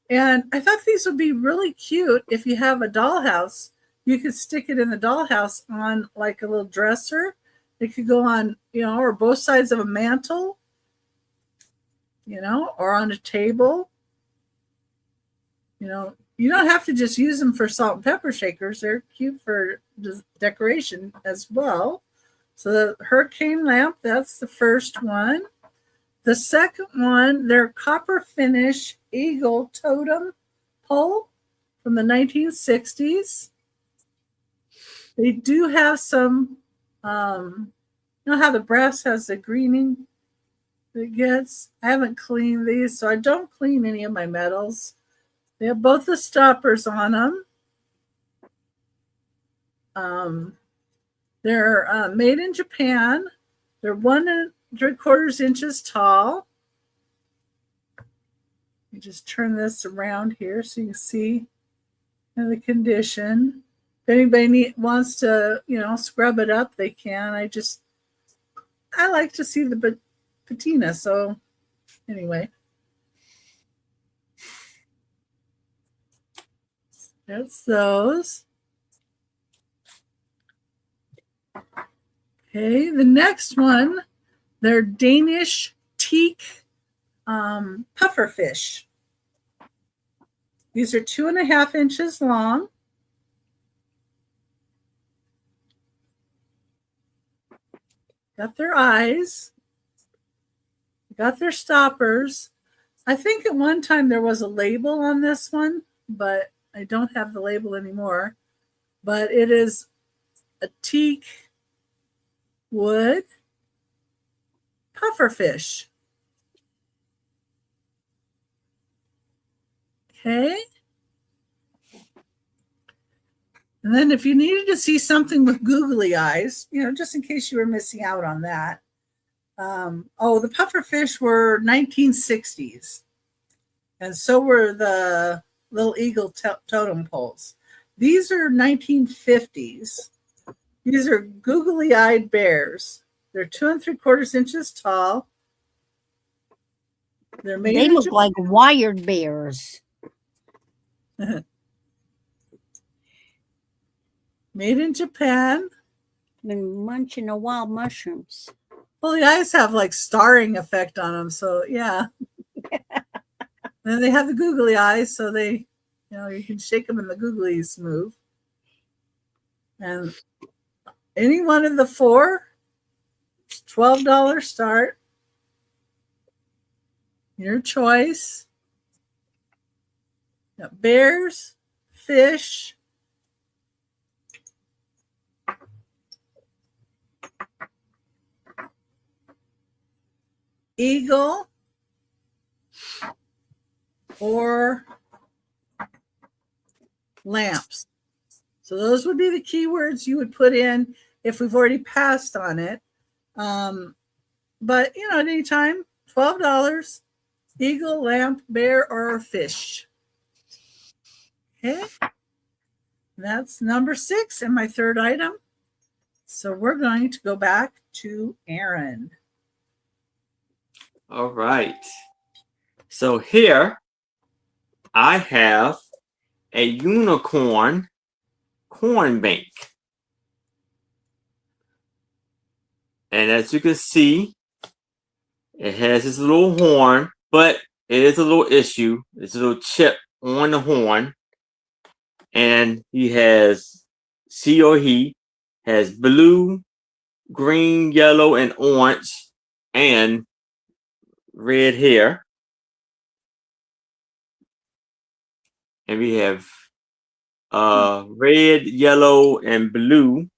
And I thought these would be really cute if you have a dollhouse. You could stick it in the dollhouse on like a little dresser. It could go on, or both sides of a mantle, or on a table. You don't have to just use them for salt and pepper shakers. They're cute for decoration as well. So the hurricane lamp, that's the first one. The second one, they're copper finish eagle totem pole from the 1960s. They do have some, you know how the brass has the greening it gets? I haven't cleaned these, so I don't clean any of my metals. They have both the stoppers on them. They're made in Japan. They're 1 3/4 inches tall. You just turn this around here so you can see the condition. If anybody wants to, scrub it up, they can. I like to see the patina. So anyway, that's those. Okay, the next one, they're Danish teak pufferfish. These are 2.5 inches long. Got their eyes. Got their stoppers. I think at one time there was a label on this one, but I don't have the label anymore. But it is a teak wood pufferfish. Okay. And then if you needed to see something with googly eyes, just in case you were missing out on that. The pufferfish were 1960s. And so were the little eagle totem poles. These are 1950s. These are googly-eyed bears. They're 2 3/4 inches tall. They look like wired bears. Made in Japan. Been munching the wild mushrooms. Well, the eyes have like starring effect on them, so yeah. Then they have the googly eyes, so they, you can shake them and the googlies move. And any one of the four, $12 start. Your choice. Got bears, fish, eagle, or lamps. So those would be the keywords you would put in if we've already passed on it. But, at any time, $12, eagle, lamp, bear, or fish. Okay. That's number 6 and my third item. So we're going to go back to Aaron. All right. So here I have a unicorn corn bank. And as you can see, it has this little horn, but it is a little issue. It's a little chip on the horn. And he has blue, green, yellow, and orange, and red hair. And we have red, yellow, and blue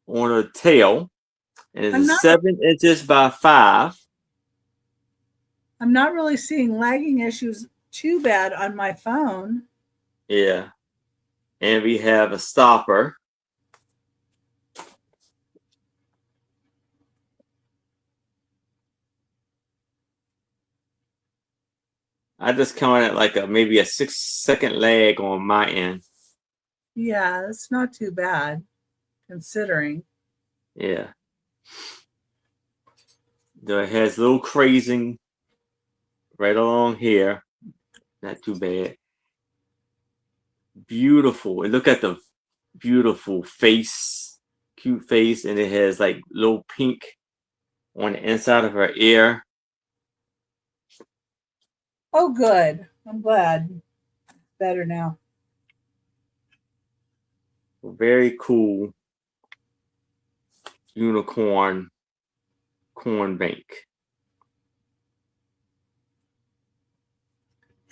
on the tail. And it's 7 inches by 5. I'm not really seeing lagging issues too bad on my phone. Yeah. And we have a stopper. I just counted like maybe a 6-second lag on my end. Yeah, it's not too bad considering. Yeah. So it has little crazing right along here. Not too bad. Beautiful. And look at the beautiful face. Cute face. And it has like little pink on the inside of her ear. Oh, good. I'm glad. Better now. Very cool unicorn corn bank.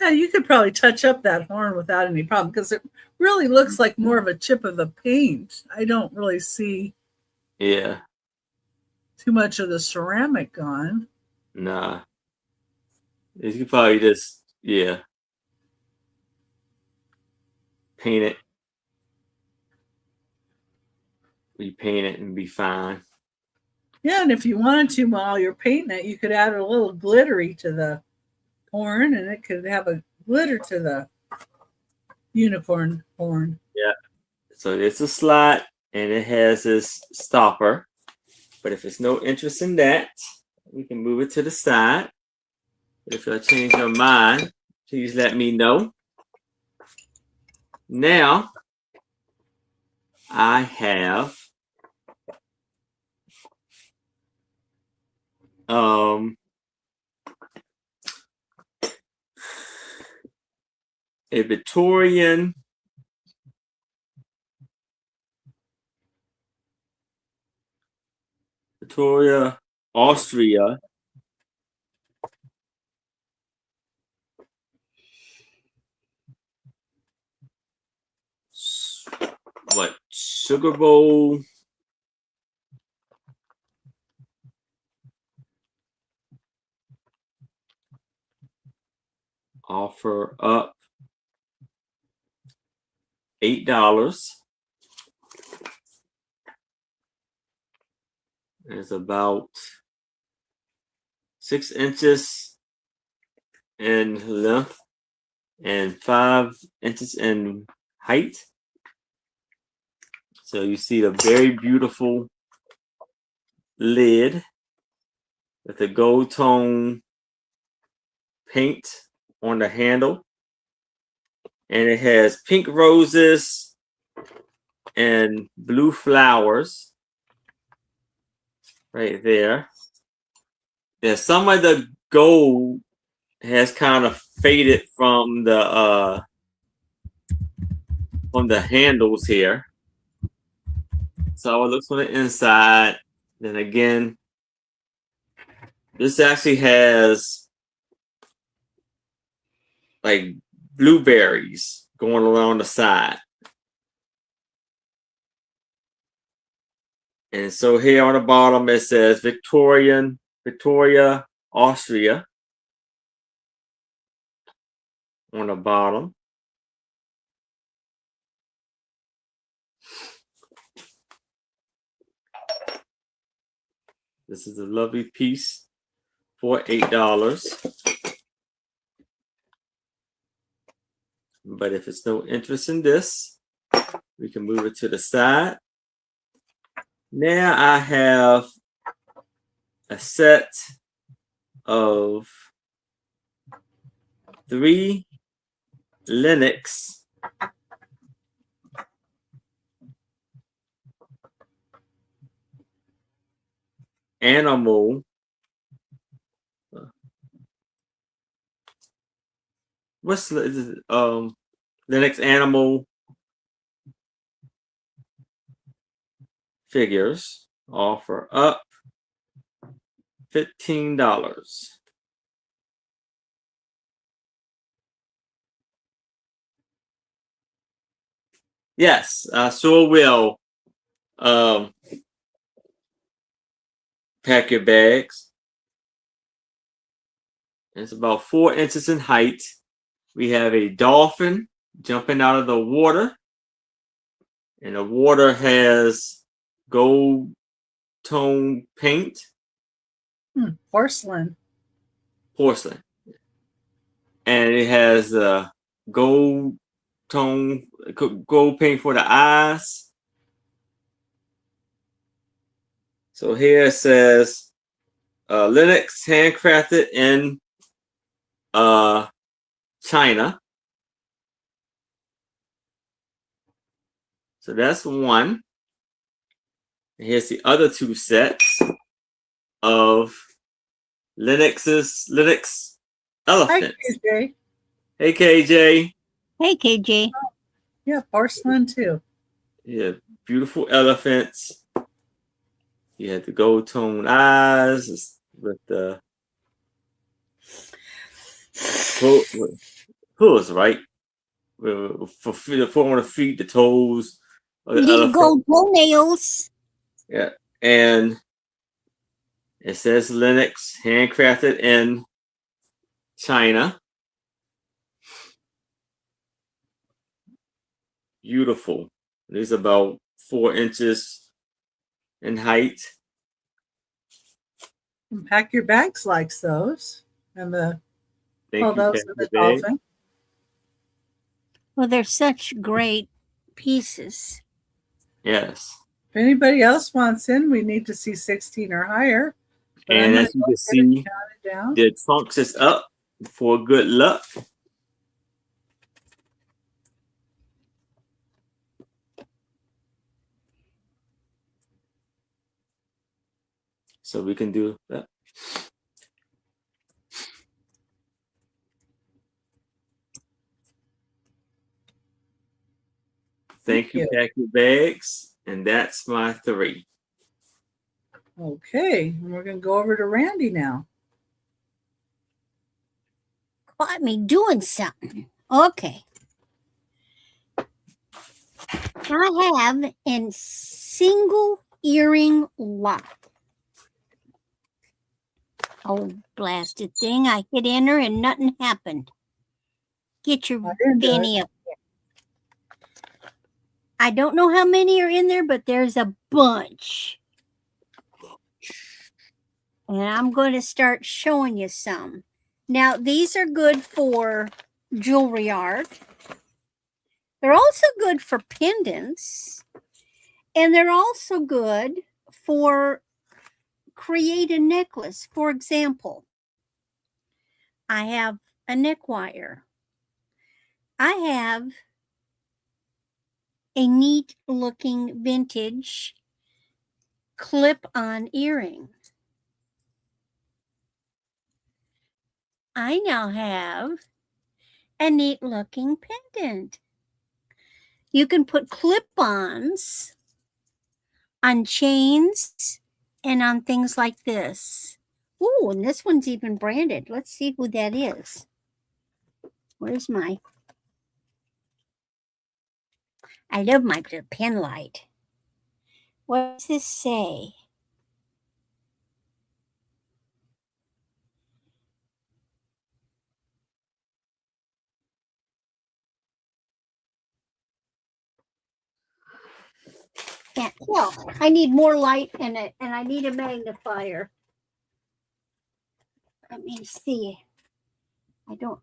Yeah, you could probably touch up that horn without any problem because it really looks like more of a chip of the paint. I don't really see too much of the ceramic on. Nah. You could probably just, paint it. Repaint it and be fine. Yeah, and if you wanted to, while you're painting it, you could add a little glittery to the horn, and it could have a glitter to the unicorn horn. Yeah. So it's a slot, and it has this stopper. But if it's no interest in that, we can move it to the side. If you'll change your mind, please let me know. Now, I have a Victoria, Austria sugar bowl offer up $8. It's about 6 inches in length and 5 inches in height. So you see the very beautiful lid with the gold tone paint on the handle. And it has pink roses and blue flowers right there. Yeah, some of the gold has kind of faded from the handles here. So it looks on the inside. Then again, this actually has like blueberries going along the side. And so here on the bottom it says Victoria, Austria on the bottom. This is a lovely piece for $8. But if it's no interest in this, we can move it to the side. Now I have a set of 3 Linux animal Linux animal figures, offer up $15. Yes, I sure will pack your bags. It's about 4 inches in height. We have a dolphin jumping out of the water. And the water has gold tone paint. Porcelain. And it has gold tone, gold paint for the eyes. So here it says Linux handcrafted in China. So that's one. And here's the other 2 sets of Linux elephants. Hi, KJ. Hey, KJ. Hey, KJ. Yeah, porcelain too. Yeah, beautiful elephants. You had the gold tone eyes with the hooves, right? For on the feet, the toes of the Little elephant. gold toenails. Yeah, and it says Linux, handcrafted in China. Beautiful. These are about 4 inches in height. Pack your bags like those. And the Thank you, those Pack are the Your Bag. dolphin. Well, they're such great pieces. Yes. If anybody else wants in, we need to see 16 or higher. But And as you can see, down. the trunks is up for good luck. So we can do that. Thank you, Pack Your Bags. And that's my 3. Okay, and we're going to go over to Randy now. Caught me doing something. Okay. I have a single earring lock. Oh, blasted thing. I hit enter and nothing happened. Get your fanny up there. I don't know how many are in there, but there's a bunch. And I'm going to start showing you some. Now, these are good for jewelry art. They're also good for pendants. And they're also good for create a necklace. For example, I have a neck wire. I have a neat looking vintage clip-on earring. I now have a neat looking pendant. You can put clip-ons on chains and on things like this. Ooh, and this one's even branded. Let's see who that is. Where's my... I love my little pen light. What does this say? Can't tell. I need more light in it, and I need a magnifier. Let me see. I don't.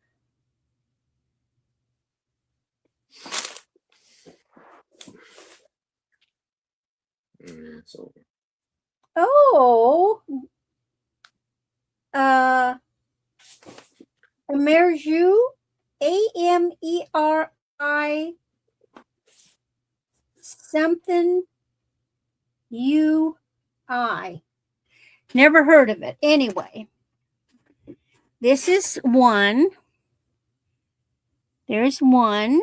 It's over. Oh, Amerju, AMERI something UI. Never heard of it. Anyway, this is one. There's one.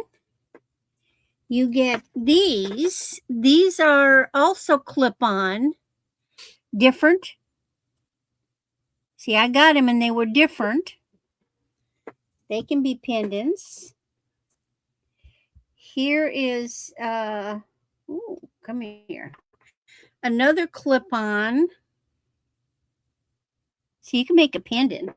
You get these. These are also clip-on, different. See, I got them and they were different. They can be pendants. Here is, ooh, come here. Another clip-on. So you can make a pendant.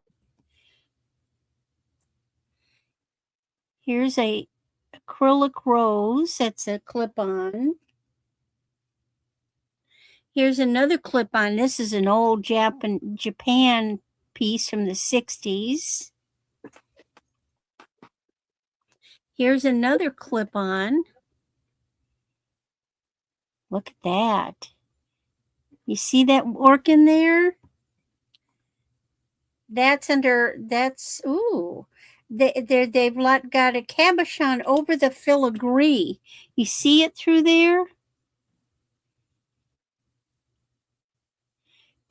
Here's a acrylic rose. That's a clip-on. Here's another clip-on. This is an old Japan piece from the 60s. Here's another clip-on. Look at that. You see that work in there? That's under, that's, ooh. They've got a cabochon over the filigree. You see it through there?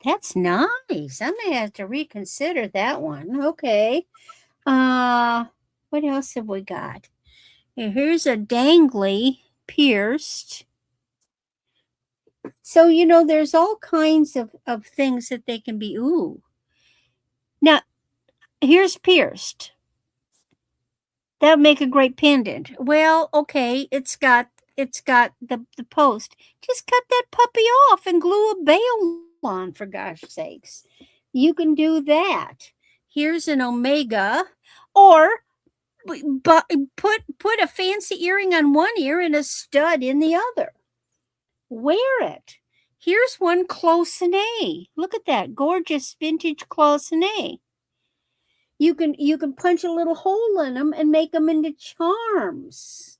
That's nice. I may have to reconsider that one. Okay. What else have we got? Here's a dangly pierced. So, you know, there's all kinds of things that they can be. Ooh. Now, here's pierced. That would make a great pendant. Well, okay, it's got the post. Just cut that puppy off and glue a bail on, for gosh sakes. You can do that. Here's an omega, or but put a fancy earring on one ear and a stud in the other. Wear it. Here's one closine. Look at that gorgeous vintage closine. You can punch a little hole in them and make them into charms.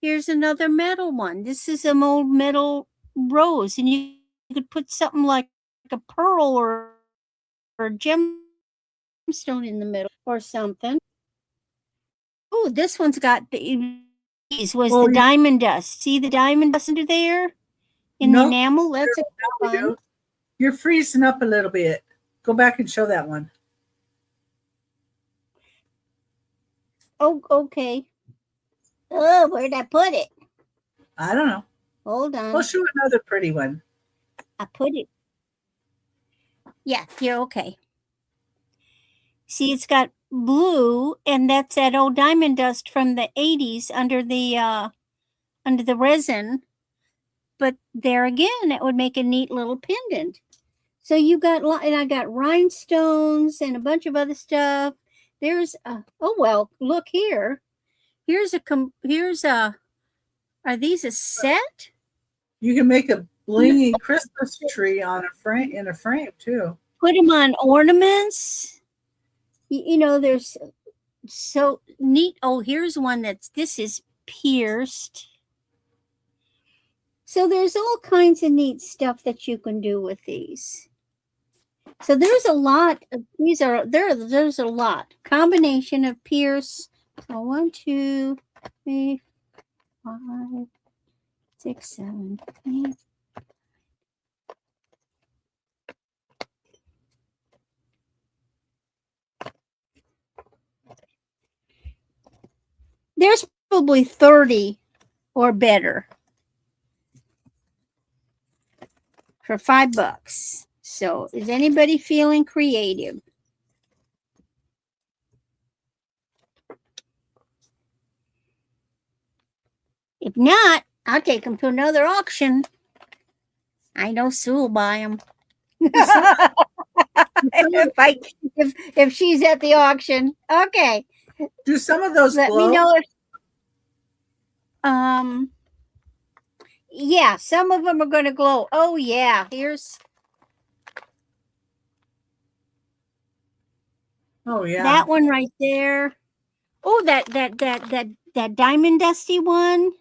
Here's another metal one. This is an old metal rose, and you could put something like a pearl or a gemstone in the middle or something. Oh, this one's got these was the diamond dust. See the diamond dust under there in the enamel? That's fun. You're freezing up a little bit. Go back and show that one. Oh, okay. Oh, where'd I put it? I don't know. Hold on. We'll show another pretty one. I put it. Yeah, you're okay. See, it's got blue, and that's that old diamond dust from the 80s under the resin. But there again, that would make a neat little pendant. So you got, and I got rhinestones and a bunch of other stuff. There's oh well, look here. Here's a are these a set? You can make a blingy Christmas tree on a frame in a frame too. Put them on ornaments. You know, there's so neat. Oh, here's one this is pierced. So there's all kinds of neat stuff that you can do with these. So there's a lot of these are there's a lot combination of pierce. So 1, 2, 3, 5, 6, 7, 8. There's probably 30 or better for $5. So is anybody feeling creative? If not, I'll take them to another auction. I know Sue will buy them. if she's at the auction. Okay. Do some of those Let glow? me know if yeah, some of them are going to glow. Oh yeah, here's Oh yeah. that one right there. Oh, that diamond dusty one.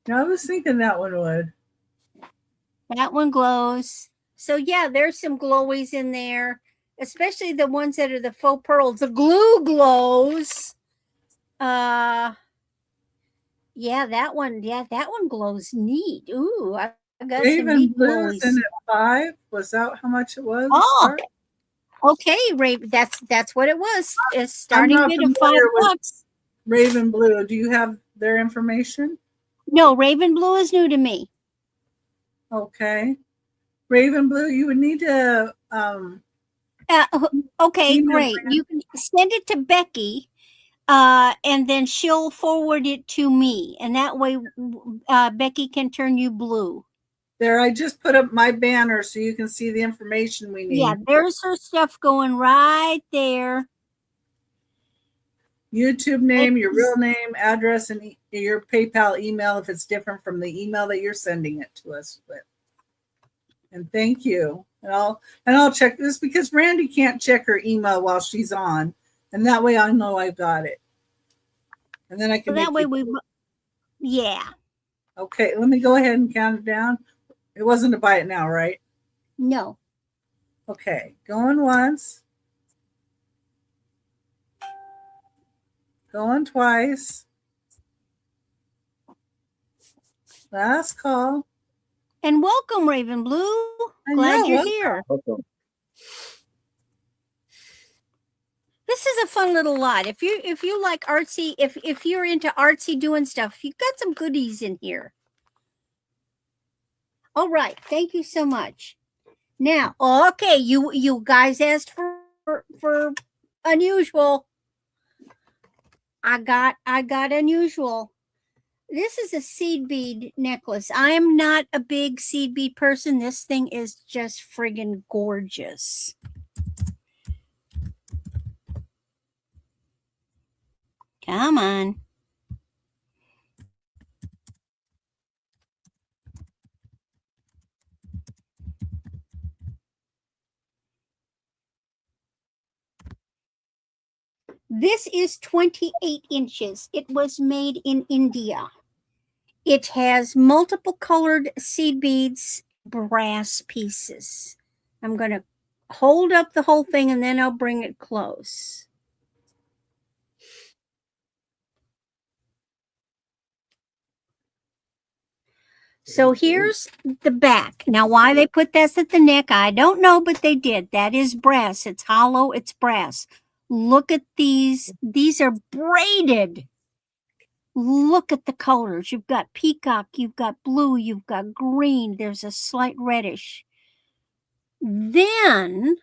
Yeah, I was thinking that one would. That one glows. So yeah, there's some glowies in there, especially the ones that are the faux pearls. The glue glows. Yeah, that one glows neat. Ooh, I got some Raven neat Blue's glowies. in at 5. Was that how much it was? Oh, okay, Raven. That's what it was. It's starting bid of $5. Raven Blue. Do you have their information? No, Raven Blue is new to me. Okay. Raven Blue, you would need to Okay, email great. Brand. You can send it to Becky, and then she'll forward it to me, and that way Becky can turn you blue. There, I just put up my banner so you can see the information we need. Yeah, there's her stuff going right there. YouTube name, your real name, address, and your PayPal email if it's different from the email that you're sending it to us with. And thank you. And I'll check this because Randy can't check her email while she's on, and that way I know I got it. And then I can. So that way yeah. Okay, let me go ahead and count it down. It wasn't to buy it now, right? No. Okay, going once. Going twice. Last call. And welcome, Raven Blue. Glad you're here. Okay. This is a fun little lot. If you like artsy, if you're into artsy doing stuff, you've got some goodies in here. All right, thank you so much. Now, okay, you guys asked for unusual. I got unusual. This is a seed bead necklace. I am not a big seed bead person. This thing is just friggin' gorgeous. Come on. This is 28 inches. It was made in India. It has multiple colored seed beads, brass pieces. I'm going to hold up the whole thing and then I'll bring it close. So here's the back. Now, why they put this at the neck, I don't know, but they did. That is brass. It's hollow. It's brass. Look at these. These are braided. Look at the colors. You've got peacock. You've got blue. You've got green. There's a slight reddish. Then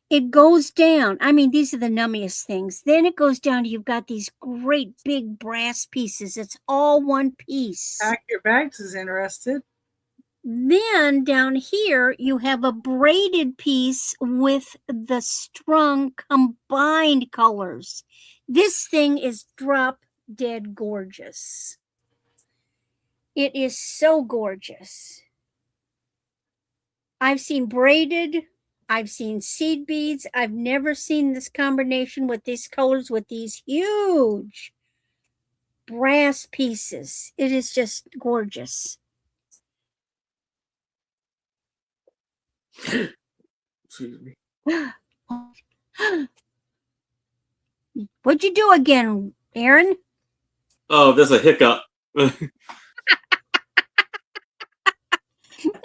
it goes down. I mean, these are the nummiest things. Then it goes down. You've got these great big brass pieces. It's all one piece. Pack Your Bags is interested. Then down here, you have a braided piece with the strung combined colors. This thing is drop dead gorgeous. It is so gorgeous. I've seen braided. I've seen seed beads. I've never seen this combination with these colors with these huge brass pieces. It is just gorgeous. Excuse me. What'd you do again, Aaron? Oh, there's a hiccup.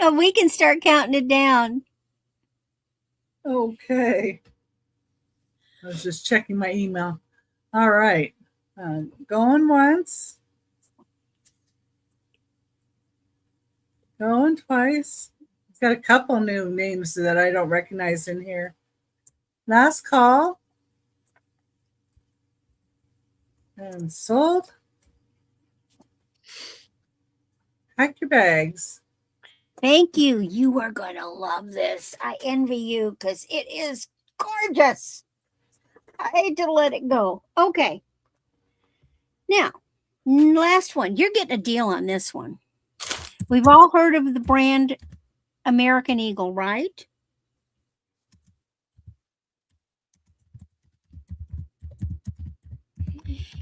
Oh, we can start counting it down. Okay. I was just checking my email. All right. Going once. Going twice. It's got a couple new names that I don't recognize in here. Last call. And sold. Pack your bags. Thank you. You are going to love this. I envy you because it is gorgeous. I hate to let it go. Okay. Now, last one. You're getting a deal on this one. We've all heard of the brand American Eagle, right?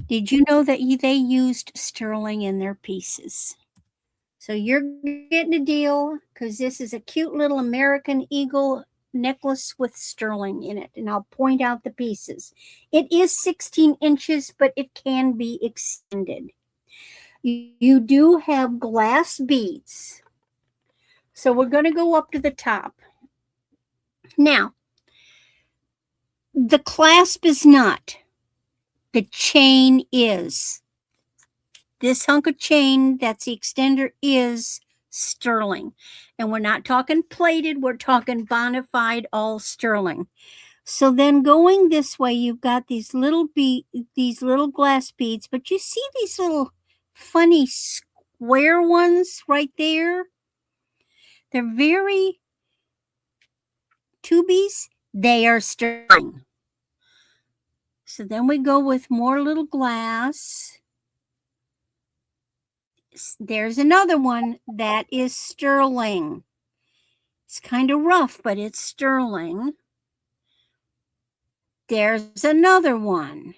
Did you know that they used sterling in their pieces? So you're getting a deal because this is a cute little American Eagle necklace with sterling in it. And I'll point out the pieces. It is 16 inches, but it can be extended. You do have glass beads. So we're going to go up to the top. Now, the clasp is not. The chain is. This hunk of chain, that's the extender, is sterling. And we're not talking plated, we're talking bona fide all sterling. So then going this way, you've got these little glass beads, but you see these little funny square ones right there? They're very tubies. They are sterling. So then we go with more little glass. There's another one that is sterling. It's kind of rough, but it's sterling. There's another one.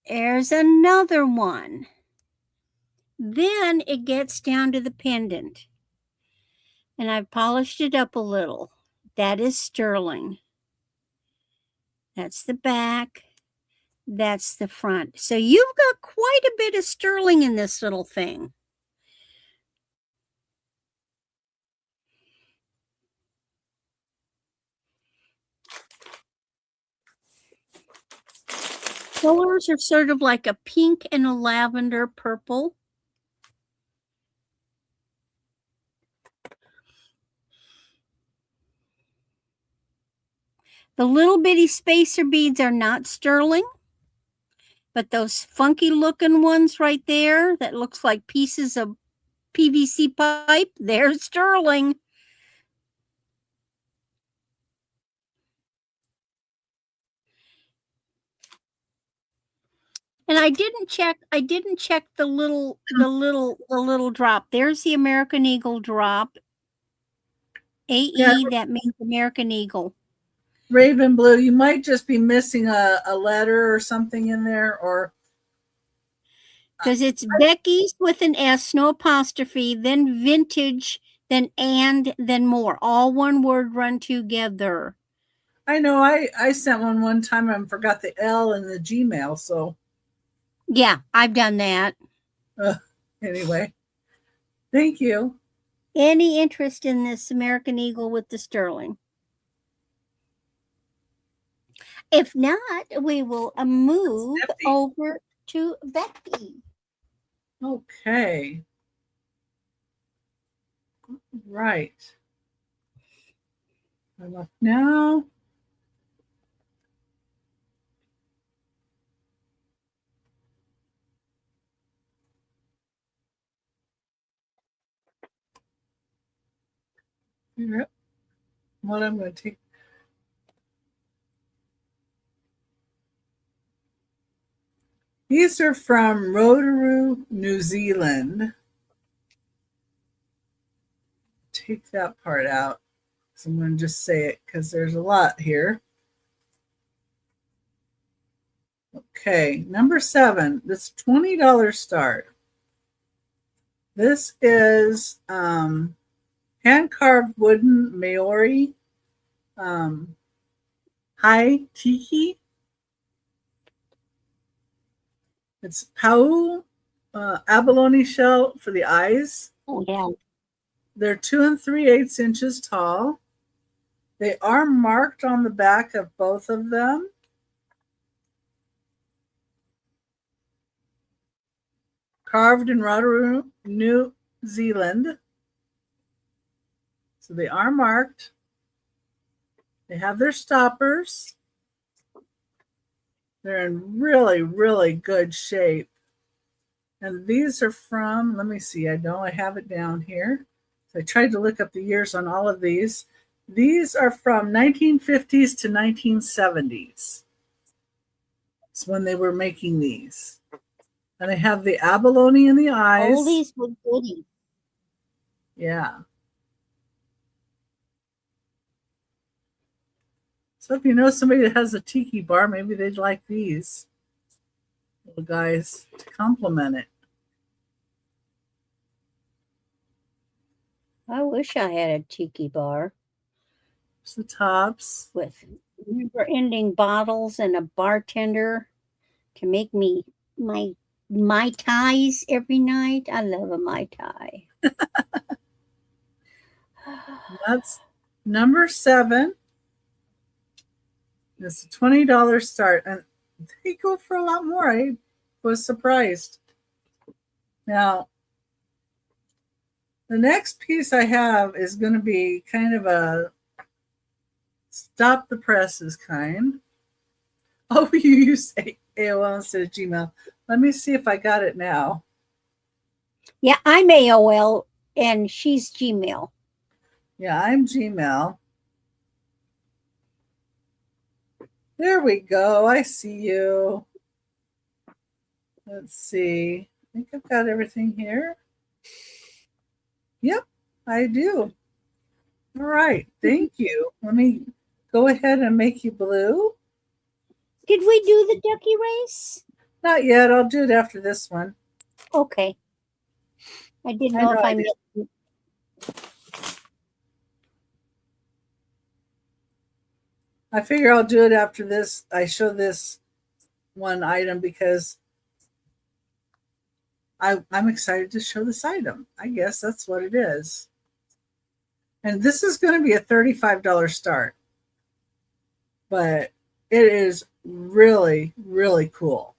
There's another one. Then it gets down to the pendant. And I've polished it up a little. That is sterling. That's the back. That's the front. So you've got quite a bit of sterling in this little thing. Colors are sort of like a pink and a lavender purple. The little bitty spacer beads are not sterling, but those funky looking ones right there that looks like pieces of PVC pipe, they're sterling. And I didn't check the little drop. There's the American Eagle drop. AE, Yeah. that means American Eagle. Raven Blue, you might just be missing a letter or something in there, or Because it's Becky's with an S, no apostrophe, then vintage, then and, then more. All one word run together. I know I sent one time and forgot the L in the Gmail. So Yeah, I've done that. anyway, thank you. Any interest in this American Eagle with the sterling? If not, we will move over to Becky. Okay. Right. I look now. Yep. What I'm going to take. These are from Rotorua, New Zealand. Take that part out. So I'm going to just say it because there's a lot here. Okay, number 7. This $20 start. This is hand-carved wooden Maori high tiki. It's Pau abalone shell for the eyes. Oh, yeah. They're 2 3/8 inches tall. They are marked on the back of both of them. Carved in Rotorua, New Zealand. So they are marked. They have their stoppers. They're in really, really good shape. And these are from, let me see, I know I have it down here. So I tried to look up the years on all of these. These are from 1950s to 1970s. It's when they were making these. And they have the abalone in the eyes. Oldies but goodies. Yeah. So if you know somebody that has a tiki bar, maybe they'd like these little guys to complement it. I wish I had a tiki bar There's the tops. with never-ending bottles and a bartender to make me my Mai Tais every night. I love a Mai Tai. That's number 7. It's a $20 start. And they go for a lot more. I was surprised. Now, the next piece I have is going to be kind of a stop the presses kind. Oh, you use AOL instead of Gmail. Let me see if I got it now. Yeah, I'm AOL and she's Gmail. Yeah, I'm Gmail. There we go. I see you. Let's see. I think I've got everything here. Yep, I do. All right. Thank you. Let me go ahead and make you blue. Did we do the ducky race? Not yet. I'll do it after this one. Okay. I didn't I know know if I I did. missed. I figure I'll do it after this. I show this one item because I'm excited to show this item. I guess that's what it is. And this is going to be a $35 start. But it is really, really cool.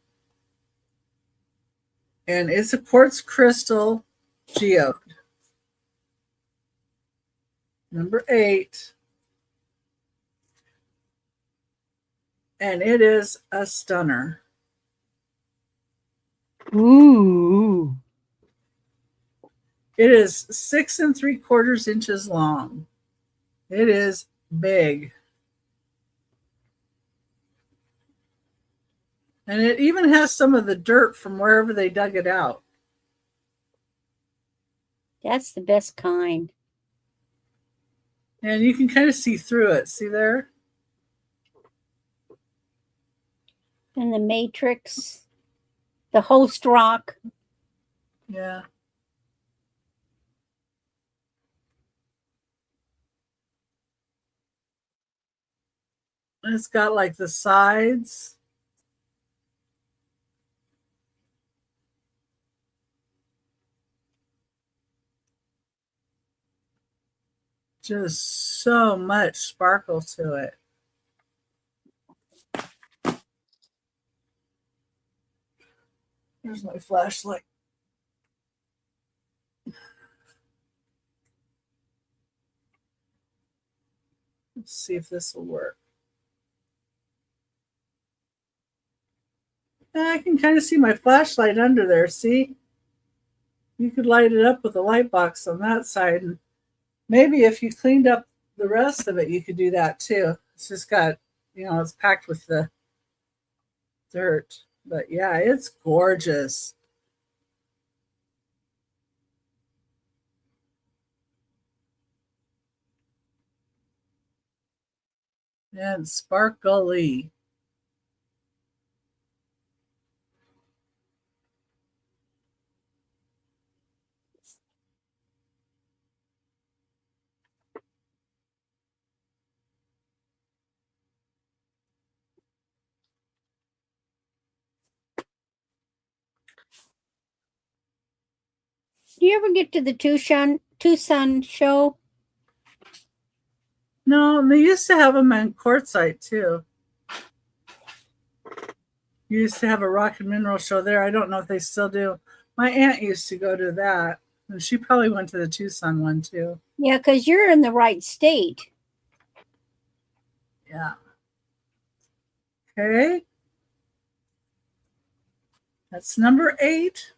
And it's a quartz crystal geode. Number 8. And it is a stunner. Ooh. It is 6 3/4 inches long. It is big. And it even has some of the dirt from wherever they dug it out. That's the best kind. And you can kind of see through it. See there? And the matrix, the host rock. Yeah. And it's got like the sides. Just so much sparkle to it. Here's my flashlight. Let's see if this will work. And I can kind of see my flashlight under there. See? You could light it up with a light box on that side. And maybe if you cleaned up the rest of it, you could do that too. It's just got, it's packed with the dirt. But yeah, it's gorgeous. And sparkly. Do you ever get to the Tucson show? No, and they used to have them on Quartzsite too. You used to have a rock and mineral show there. I don't know if they still do. My aunt used to go to that, and she probably went to the Tucson one too. Yeah, because you're in the right state. Yeah. Okay. That's number 8.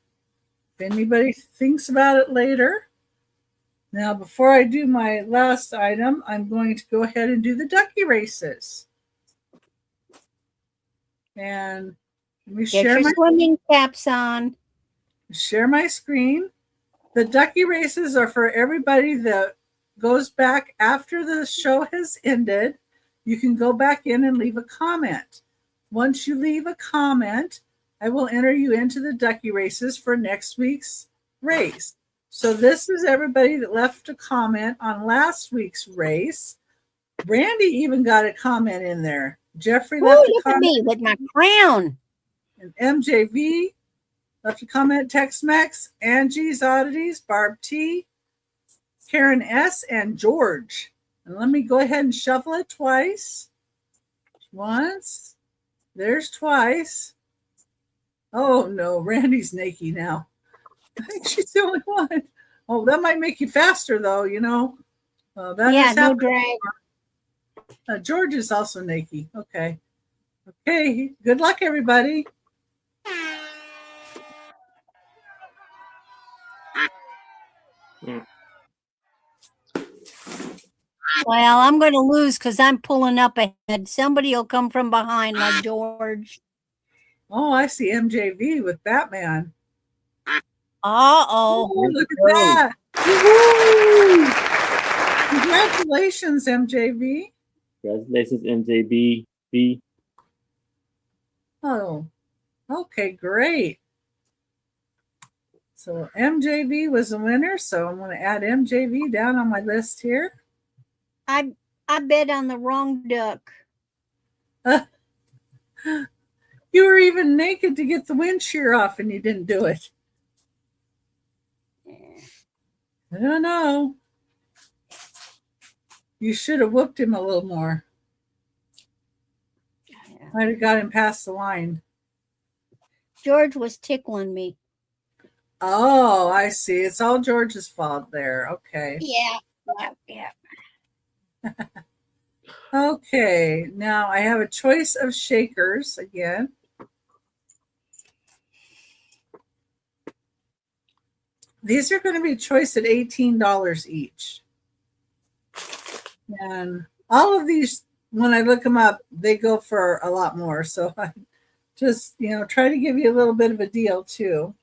If anybody thinks about it later. Now, before I do my last item, I'm going to go ahead and do the ducky races. And let me Get your swimming caps on. Share my screen. The ducky races are for everybody that goes back after the show has ended. You can go back in and leave a comment. Once you leave a comment, I will enter you into the ducky races for next week's race. So this is everybody that left a comment on last week's race. Randy even got a comment in there. Jeffrey left a Look comment. at me with my crown. And MJV left a comment. Tex-Mex, Angie's Oddities, Barb T, Karen S, and George. And let me go ahead and shuffle it twice. Once. There's twice. Oh no, Randy's naked now. I think she's the only one. Oh, that might make you faster though, you know. Yeah, no drag. George is also naked. Okay. Okay. Good luck, everybody. Well, I'm going to lose because I'm pulling up ahead. Somebody will come from behind like George. Oh, I see MJV with Batman. Uh-oh. Oh, look at that. Woo-hoo! Congratulations, MJV. Congratulations, MJB. Oh, okay, great. So MJV was the winner, so I'm going to add MJV down on my list here. I bet on the wrong duck. You were even naked to get the wind shear off and you didn't do it. I don't know. You should have whooped him a little more. Might have got him past the line. George was tickling me. Oh, I see. It's all George's fault there. Okay. Yeah. Okay. Now I have a choice of shakers again. These are going to be choice at $18 each. And all of these, when I look them up, they go for a lot more. So I just, try to give you a little bit of a deal too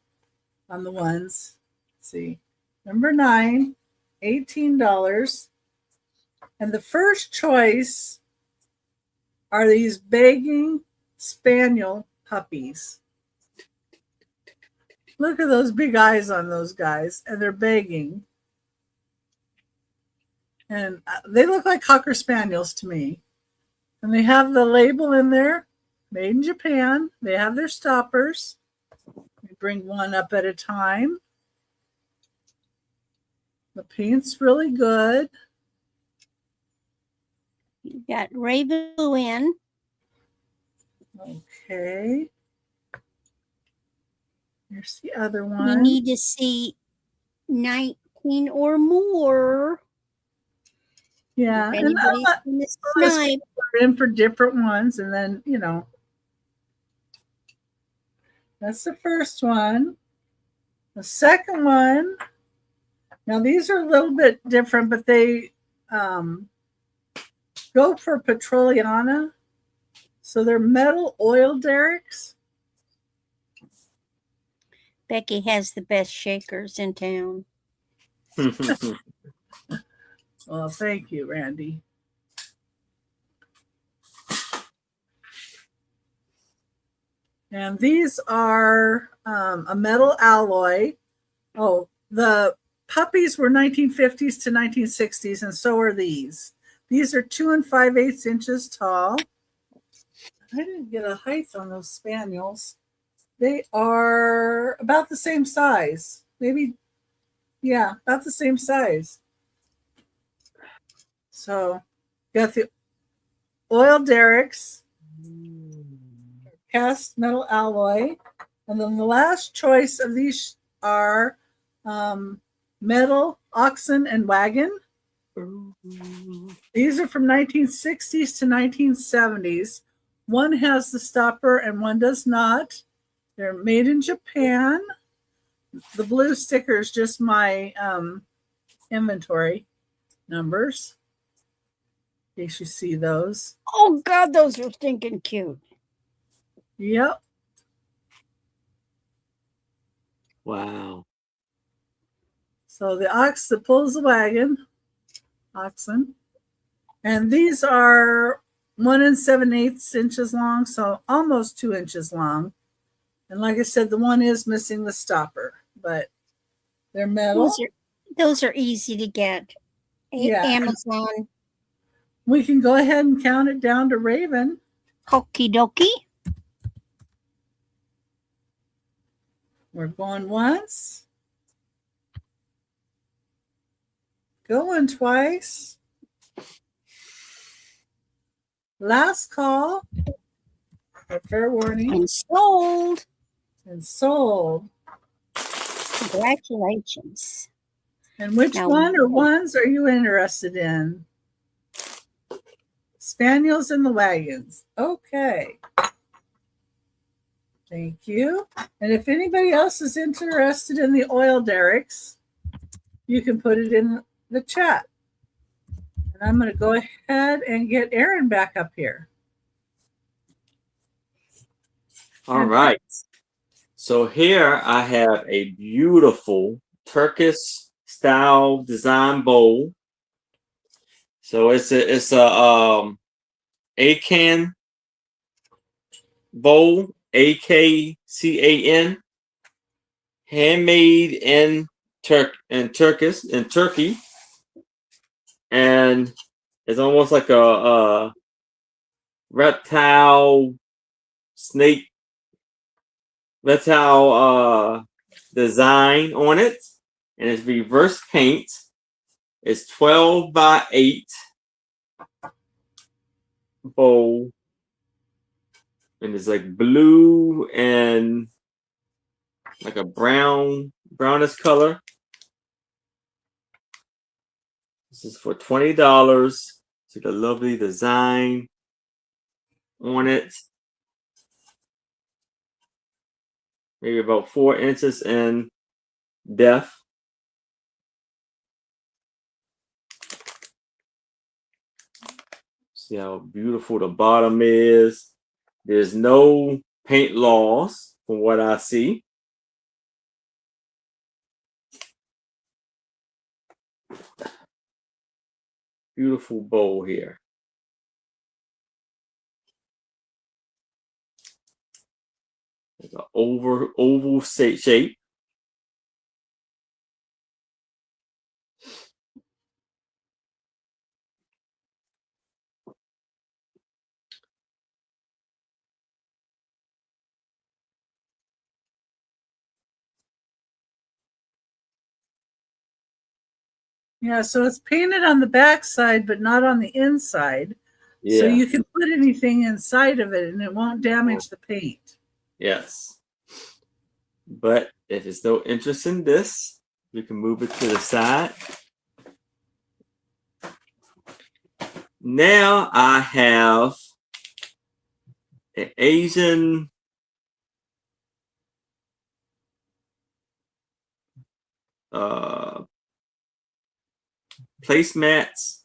on the ones. Let's see. Number 9, $18. And the first choice are these begging spaniel puppies. Look at those big eyes on those guys, and they're begging. And they look like Cocker Spaniels to me. And they have the label in there, made in Japan. They have their stoppers. We bring one up at a time. The paint's really good. You got Raven in. Okay. Here's the other You one. need to see 19 or more. Yeah. If And anybody's in the snipe. we're in for different ones. And then, that's the first one. The second one. Now, these are a little bit different, but they go for Petroliana. So they're metal oil derricks. Becky has the best shakers in town. Well, thank you, Randy. And these are a metal alloy. Oh, the puppies were 1950s to 1960s, and so are these. These are 2 5/8 inches tall. I didn't get a height on those spaniels. They are about the same size, maybe Yeah, about the same size. So got the oil derricks, cast metal alloy, and then the last choice of these are metal oxen and wagon. These are from 1960s to 1970s. One has the stopper and one does not. They're made in Japan. The blue sticker is just my inventory numbers, in case you see those. Oh God, those are stinking cute. Yep. Wow. So the ox that pulls the wagon, oxen. And these are 1 7/8 inches long, so almost 2 inches long. And like I said, the one is missing the stopper, but they're metal. Those are easy to get. Yeah. Amazon. We can go ahead and count it down to Raven. Okie dokie. We're going once. Going twice. Last call. A fair warning. And sold. And sold. Congratulations. And which Now, one or ones are you interested in? Spaniels and the wagons. Okay. Thank you. And if anybody else is interested in the oil derricks, you can put it in the chat. And I'm going to go ahead and get Aaron back up here. All right. So here I have a beautiful Turkish style design bowl. So it's a Akan bowl, AKCAN, handmade in Turkey, and it's almost like a reptile design on it, and it's reverse paint. It's 12 by 8 bowl, and it's like blue and like a brownish color. This is for $20. It's like a lovely design on it. Maybe about 4 inches in depth. See how beautiful the bottom is. There's no paint loss from what I see. Beautiful bowl here. It's an oval shape. Yeah, so it's painted on the back side, but not on the inside. Yeah. So you can put anything inside of it and it won't damage the paint. Yes. But if it's no interest in this, we can move it to the side. Now I have an Asian placemats.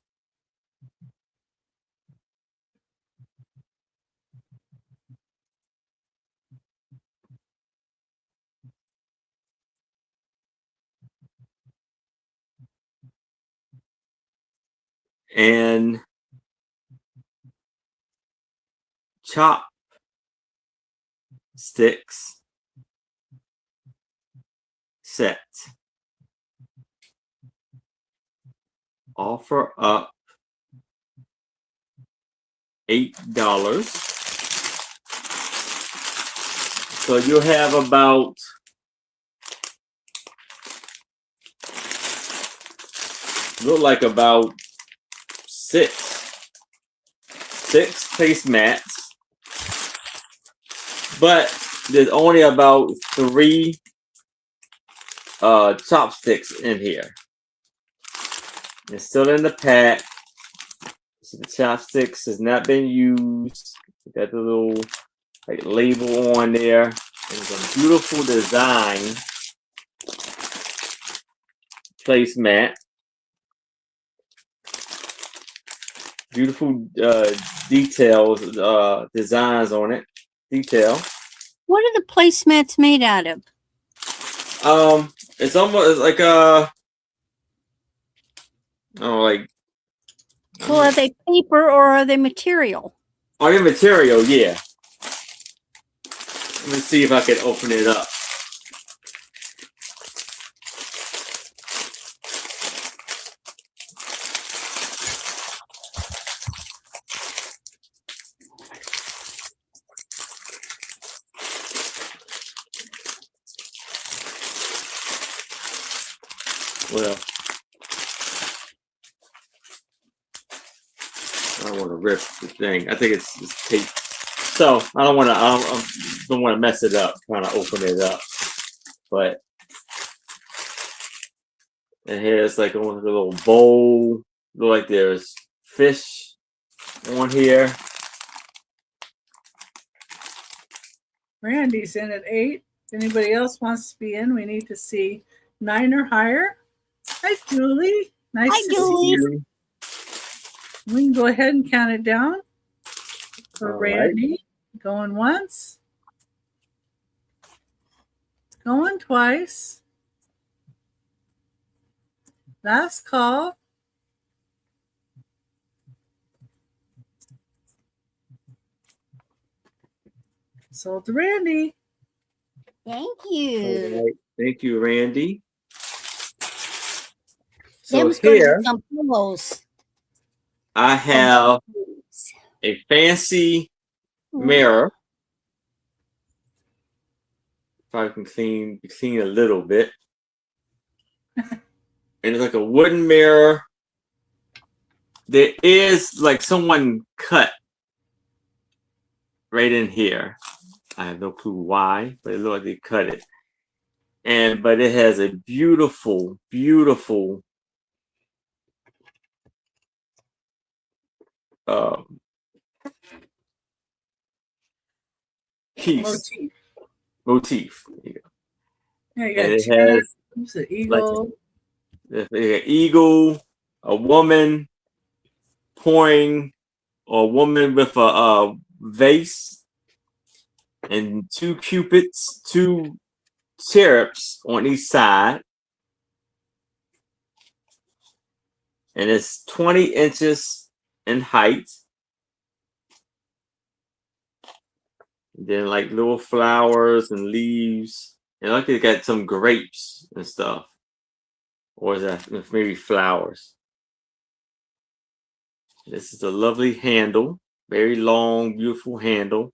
And chop sticks set. Offer up $8. So you have about look like about six placemats, but there's only about 3 chopsticks in here. It's still in the pack. So the chopsticks has not been used. We got the little like label on there. And it's a beautiful design placemat. Beautiful details, designs on it. Detail. What are the placemats made out of? It's almost like like. Well, are they paper or are they material? Oh, the material, yeah. Let me see if I can open it up. Well, I don't want to rip the thing. I think it's tape. So I don't want to. I don't want to mess it up. Trying to open it up, but and here's like a little bowl. Look like there's fish on here. Randy's in at 8. If anybody else wants to be in, we need to see 9 or higher. Hi, Julie. Nice Hi, to Julie. see you. We can go ahead and count it down for All Randy. right. Going once. Going twice. Last call. Sold to Randy. Thank All you. right. Thank you, Randy. So Sam's gonna here get some pillows. I have a fancy mirror. If I can clean a little bit. And it's like a wooden mirror. There is like someone cut right in here. I have no clue why, but it looks like they cut it. But it has a beautiful, beautiful piece. Motif. There you go. Yeah, you And got it has an eagle. like an eagle, a woman pouring, or a woman with a vase, and 2 cupids, 2 cherubs on each side. And it's 20 inches in height. And then like little flowers and leaves. And like they got some grapes and stuff. Or is that maybe flowers? This is a lovely handle. Very long, beautiful handle.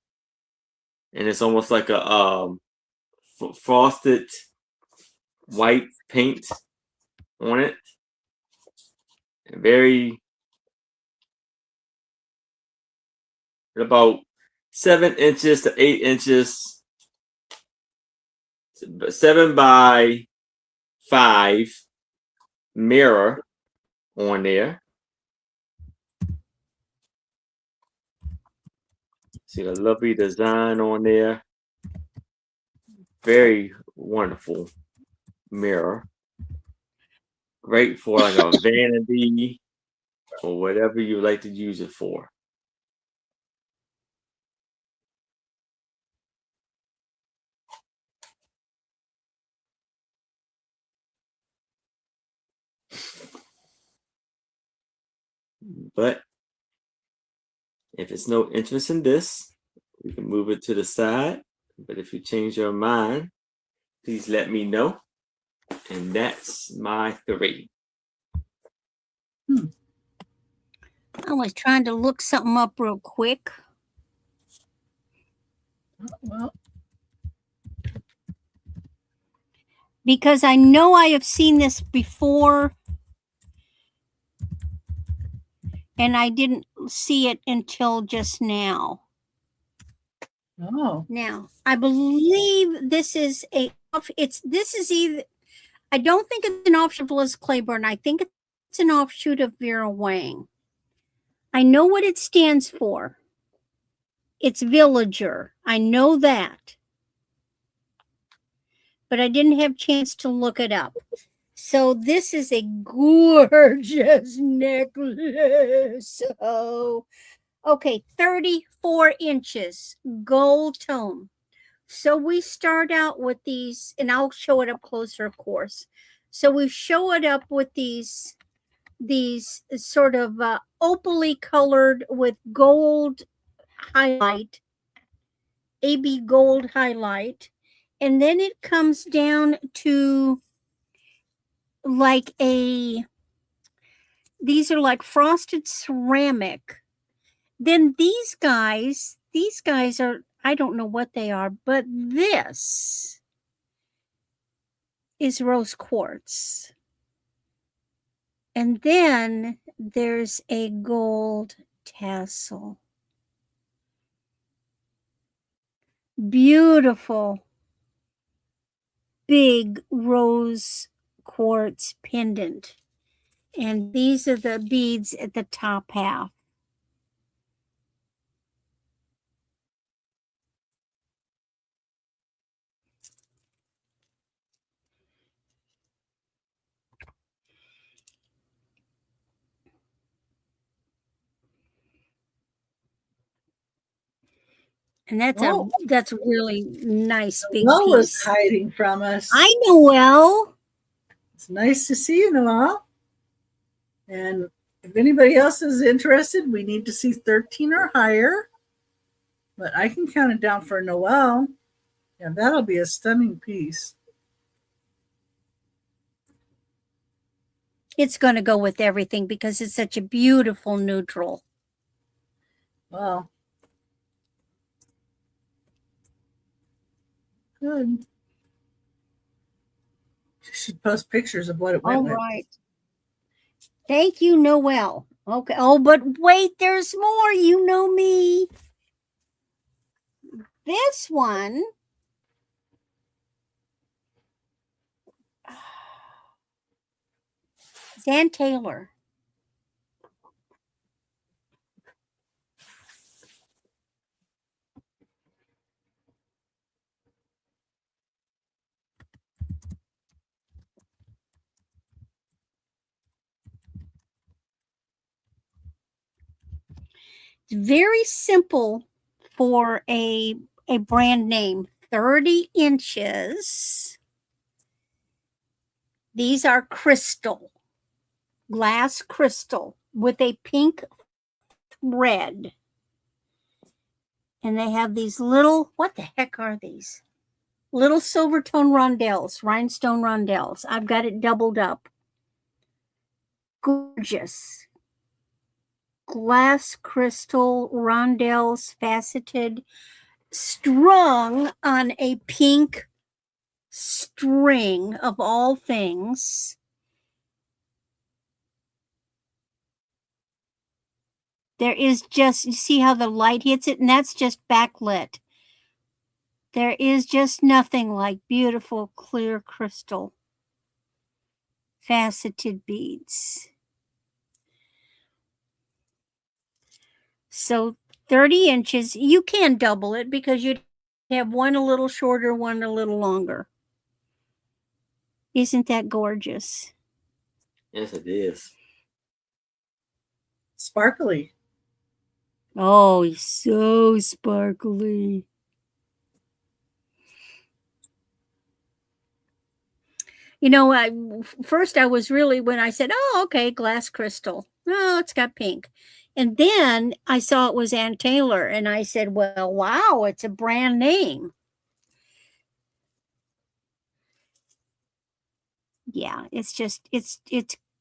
And it's almost like a frosted white paint on it. Very about 7 inches to 8 inches, 7 by 5 mirror on there. See the lovely design on there. Very wonderful mirror. Great for like a vanity or whatever you like to use it for. But if it's no interest in this, we can move it to the side. But if you change your mind, please let me know. And that's my 3. I was trying to look something up real quick. Well, Because I know I have seen this before and I didn't see it until just now. Oh, Now, I believe this is either, I don't think it's an offshoot of Liz Claiborne. I think it's an offshoot of Vera Wang. I know what it stands for. It's villager. I know that. But I didn't have a chance to look it up. So this is a gorgeous necklace. Oh, okay, 34 inches, gold tone. So we start out with these, and I'll show it up closer, of course. So we show it up with these sort of opally colored with gold highlight, AB gold highlight. And then it comes down to like these are like frosted ceramic. Then these guys are, I don't know what they are, but this is rose quartz. And then there's a gold tassel. Beautiful big rose quartz pendant. And these are the beads at the top half. And that's a really nice big Noelle was piece. hiding from us. Hi, Noelle. It's nice to see you, Noelle. And if anybody else is interested, we need to see 13 or higher. But I can count it down for Noelle. Yeah, that'll be a stunning piece. It's going to go with everything because it's such a beautiful neutral. Wow. Good. You should post pictures of what it went All with. right. Thank you, Noelle. Okay. Oh, but wait, there's more. You know me. This one. Zan Taylor. It's very simple for a brand name. 30 inches. These are crystal, glass crystal with a pink thread. And they have these little, what the heck are these? Little silver tone rondelles, rhinestone rondelles. I've got it doubled up. Gorgeous. Glass crystal rondelles, faceted, strung on a pink string of all things. There is just, you see how the light hits it? And that's just backlit. There is just nothing like beautiful, clear crystal. Faceted beads. So 30 inches, you can double it because you'd have one a little shorter, one a little longer. Isn't that gorgeous? Yes, it is. Sparkly. Oh, he's so sparkly. You know, first I was really, when I said, oh, okay, glass crystal. Oh, it's got pink. And then I saw it was Ann Taylor, and I said, well, wow, it's a brand name. Yeah, it's just, it's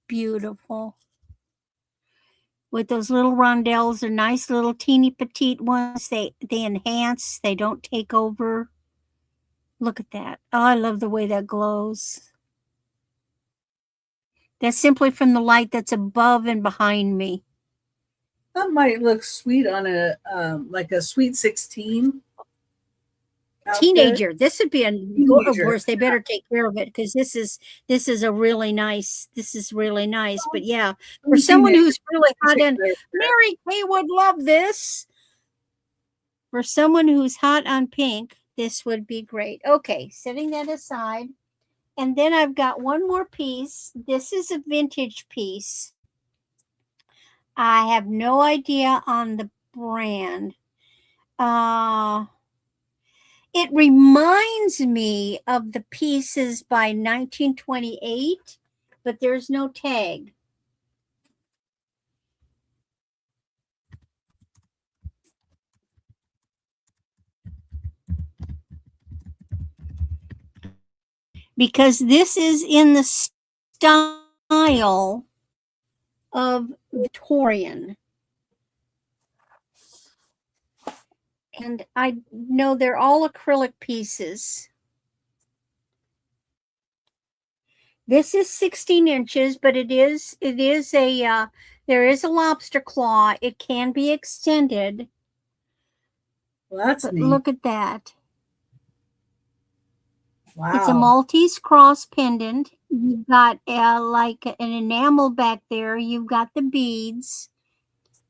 beautiful. With those little rondelles, they're nice little teeny petite ones. They enhance, they don't take over. Look at that. Oh, I love the way that glows. That's simply from the light that's above and behind me. That might look sweet on a like a sweet 16 outfit. Teenager. This would be a, of Teenager. course, they better take care of it because this is a really nice, this is really nice. But yeah, for someone who's really hot, and Mary Kay would love this. For someone who's hot on pink, this would be great. Okay, setting that aside. And then I've got one more piece. This is a vintage piece. I have no idea on the brand. It reminds me of the pieces by 1928, but there's no tag. Because this is in the style of Victorian. And I know they're all acrylic pieces. This is 16 inches, but it is a, there is a lobster claw. It can be extended. Well, that's neat. Look at that. Wow. It's a Maltese cross pendant. You've got like an enamel back there. You've got the beads.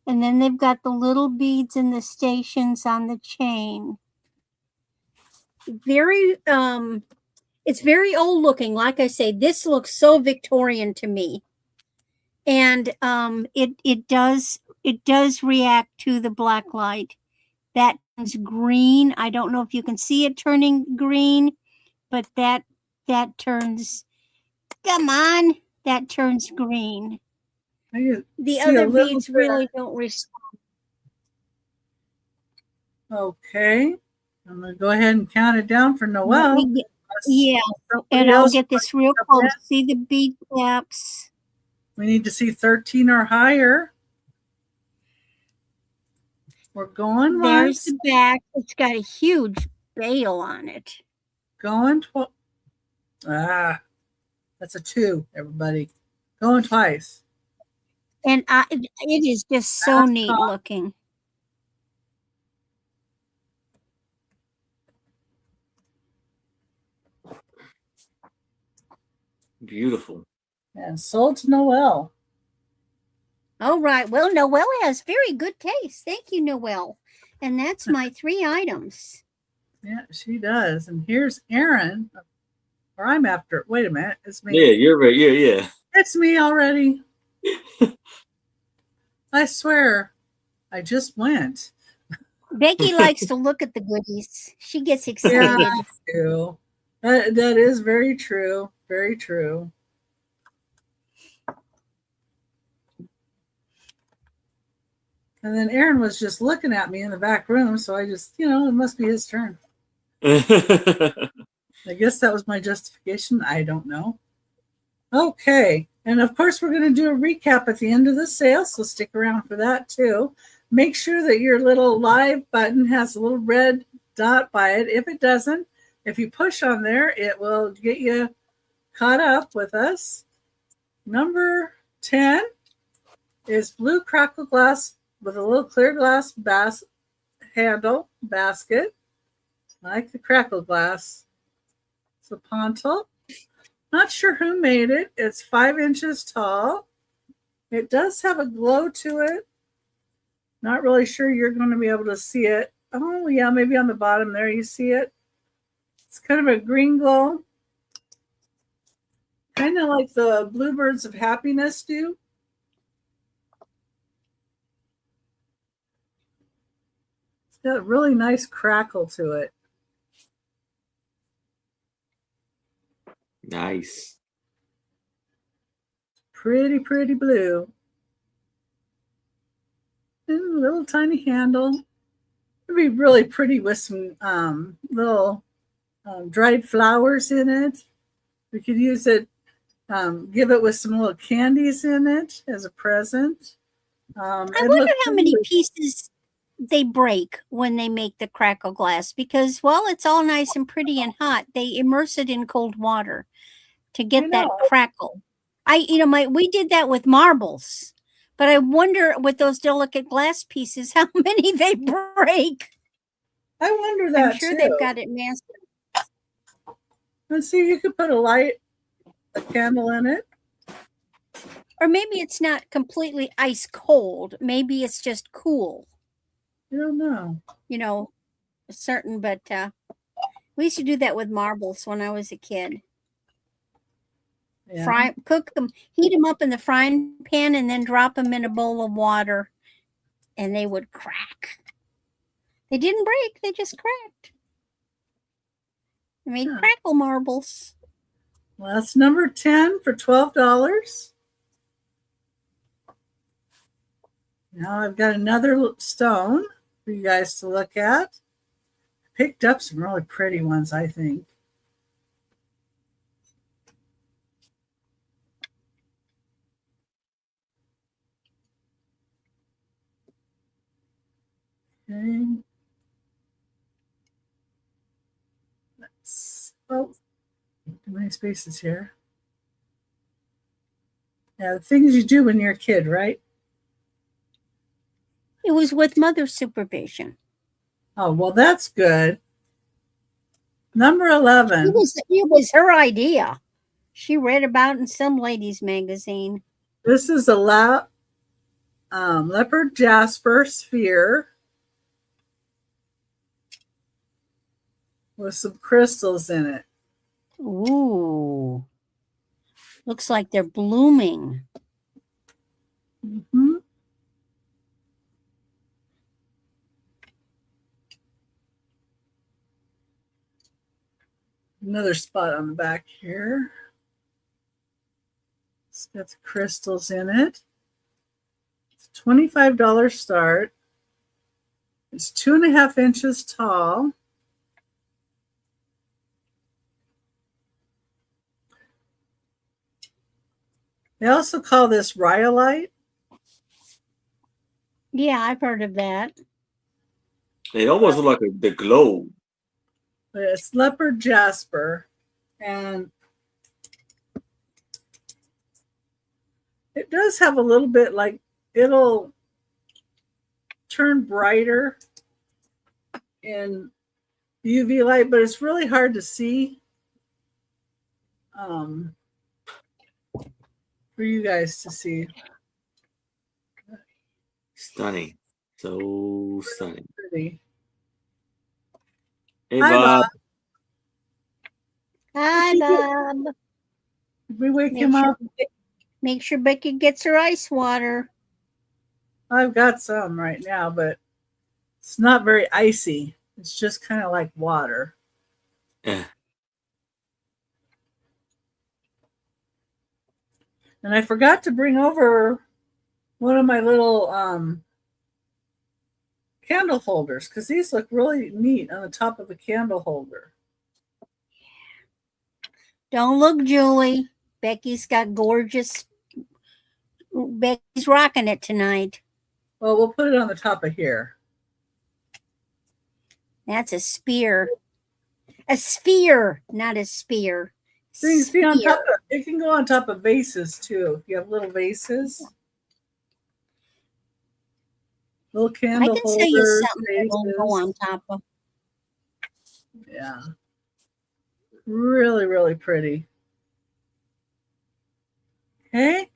And then they've got the little beads in the stations on the chain. Very, it's very old looking. Like I say, this looks so Victorian to me. And it does react to the black light. That turns green. I don't know if you can see it turning green, but that turns, come on, that turns green. The other beads really don't respond. Okay. I'm going to go ahead and count it down for Noelle. Yeah, and I'll get this real close. See the bead caps. We need to see 13 or higher. We're going There's once. the back. It's got a huge bail on it. Going twice. Ah, that's a 2, everybody. Going twice. And it is just so neat looking. Beautiful. And sold to Noelle. All right. Well, Noelle has very good taste. Thank you, Noelle. And that's my 3 items. Yeah, she does. And here's Erin. Or I'm after. Wait a minute. It's me. Yeah, you're right. Yeah. It's me already. I swear. I just went. Becky likes to look at the goodies. She gets excited. Yeah, I do. That is very true. Very true. And then Aaron was just looking at me in the back room, so I just, it must be his turn. I guess that was my justification. I don't know. Okay. And of course, we're going to do a recap at the end of the sale, so stick around for that too. Make sure that your little live button has a little red dot by it. If it doesn't, if you push on there, it will get you caught up with us. Number 10 is blue crackle glass with a little clear glass handle basket, like the crackle glass. It's a pontal. Not sure who made it. It's 5 inches tall. It does have a glow to it. Not really sure you're going to be able to see it. Oh, yeah, maybe on the bottom there you see it. It's kind of a green glow. Kind of like the bluebirds of happiness do. It's got a really nice crackle to it. Nice. Pretty, pretty blue. And a little tiny handle. It'd be really pretty with some little dried flowers in it. We could use it, give it with some little candies in it as a present. I wonder how many pieces they break when they make the crackle glass, because while it's all nice and pretty and hot, they immerse it in cold water to get that crackle. We did that with marbles. But I wonder with those delicate glass pieces how many they break. I wonder that I'm sure too. they've got it mastered. Let's see, you could put a candle in it. Or maybe it's not completely ice cold. Maybe it's just cool. I don't know. You know, certain, but we used to do that with marbles when I was a kid. Yeah. Cook them, heat them up in the frying pan, and then drop them in a bowl of water, and they would crack. They didn't break; they just cracked. I made crackle marbles. Well, that's number 10 for $12. Now I've got another stone for you guys to look at. Picked up some really pretty ones, I think. Okay. Oh, too many spaces here. Yeah, the things you do when you're a kid, right? It was with mother's supervision. Oh, well, that's good. Number 11. It was her idea. She read about in some ladies' magazine. This is a leopard jasper sphere with some crystals in it. Ooh. Looks like they're blooming. Mm-hmm. Another spot on the back here. It's got the crystals in it. It's a $25 start. It's 2.5 inches tall. They also call this rhyolite. Yeah, I've heard of that. They almost look like the globe. But it's leopard jasper. And it does have a little bit like it'll turn brighter in UV light, but it's really hard to see for you guys to see. Stunning. So stunning. Pretty. Hey, Hi, Bob. Bob. Hi, Bob. Did we wake him up? Make sure Becky gets her ice water. I've got some right now, but it's not very icy. It's just kind of like water. Yeah. And I forgot to bring over one of my little candle holders because these look really neat on the top of a candle holder. Don't look, Julie. Becky's got gorgeous. Becky's rocking it tonight. Well, we'll put it on the top of here. That's a spear. A sphere, not a spear. So you can see on top of it can go on top of vases too. If you have little vases. Little candle I can holders. say you something that'll go on top of. Yeah. Really, really pretty. Okay.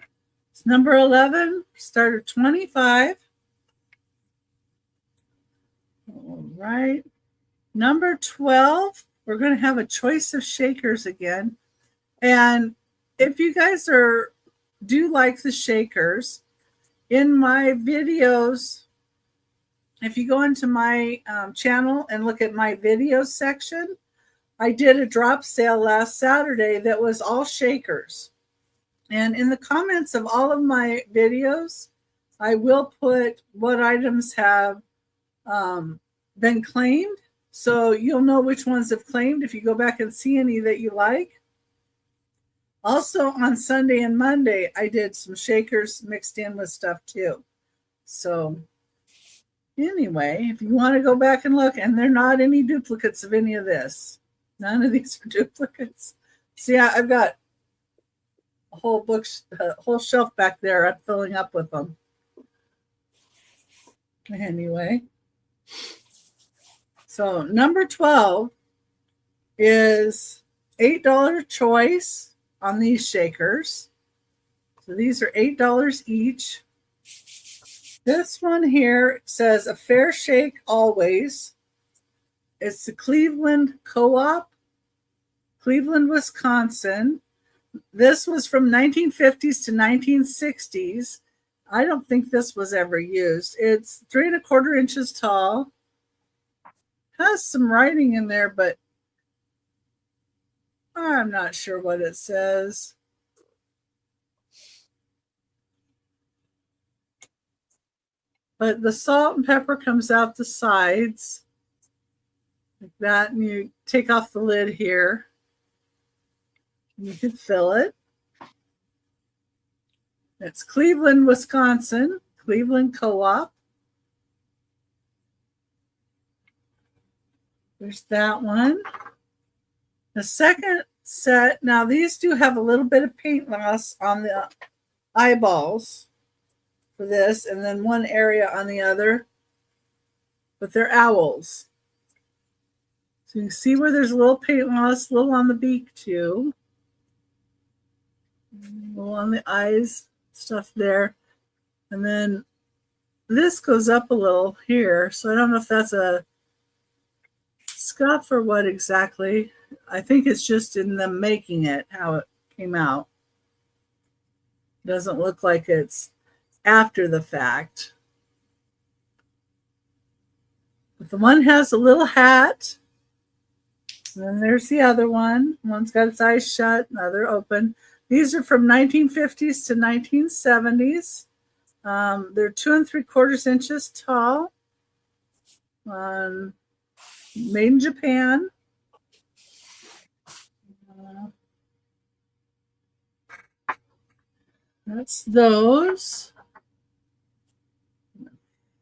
It's number 11. Start at 25. All right. Number 12. We're going to have a choice of shakers again. And if you guys do like the shakers, in my videos, if you go into my channel and look at my videos section, I did a drop sale last Saturday that was all shakers. And in the comments of all of my videos, I will put what items have been claimed. So you'll know which ones have claimed if you go back and see any that you like. Also on Sunday and Monday, I did some shakers mixed in with stuff too. So anyway, if you want to go back and look, and they're not any duplicates of any of this. None of these are duplicates. See, I've got a whole shelf back there. I'm filling up with them. Anyway, so number 12 is $8 choice on these shakers. So these are $8 each. This one here says a fair shake always. It's the Cleveland Co-op, Cleveland, Wisconsin. This was from 1950s to 1960s. I don't think this was ever used. It's 3¼ inches tall. Has some writing in there, but I'm not sure what it says. But the salt and pepper comes out the sides like that, and you take off the lid here. You can fill it. It's Cleveland, Wisconsin, Cleveland Co-op. There's that one. The second set, now these do have a little bit of paint loss on the eyeballs for this, and then one area on the other, but they're owls. So you can see where there's a little paint loss, a little on the beak too, a little on the eyes, stuff there. And then this goes up a little here, so I don't know if that's a scuff or what exactly. I think it's just in them making it, how it came out. Doesn't look like it's after the fact. But the one has a little hat. And then there's the other one. One's got its eyes shut, another open. These are from 1950s to 1970s. They're 2¾ inches tall. Made in Japan. That's those.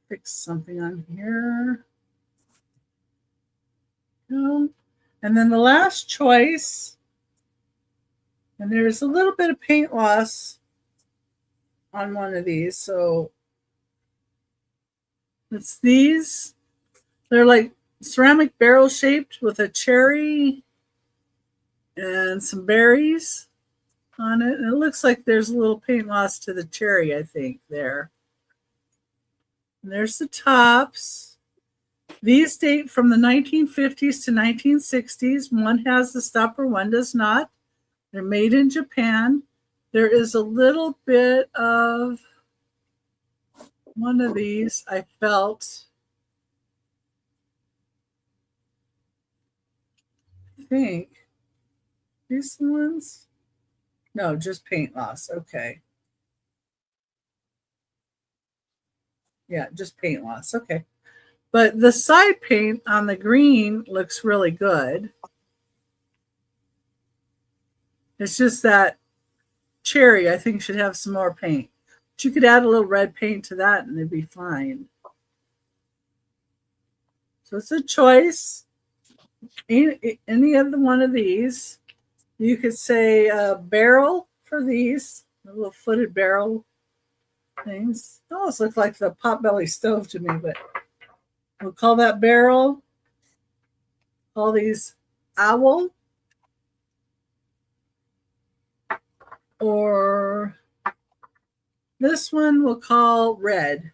Fix something on here. And then the last choice, and there's a little bit of paint loss on one of these. So it's these. They're like ceramic barrel shaped with a cherry and some berries on it. And it looks like there's a little paint loss to the cherry, I think, there. And there's the tops. These date from the 1950s to 1960s. One has the stopper, one does not. They're made in Japan. There is a little bit of one of these I felt. I think these ones. No, just paint loss. Okay. Yeah, just paint loss. Okay. But the side paint on the green looks really good. It's just that cherry, I think, should have some more paint. But you could add a little red paint to that and it'd be fine. So it's a choice. Any of the one of these. You could say a barrel for these, a little footed barrel things. They almost look like the potbelly stove to me, but we'll call that barrel. Call these owl. Or this one we'll call red.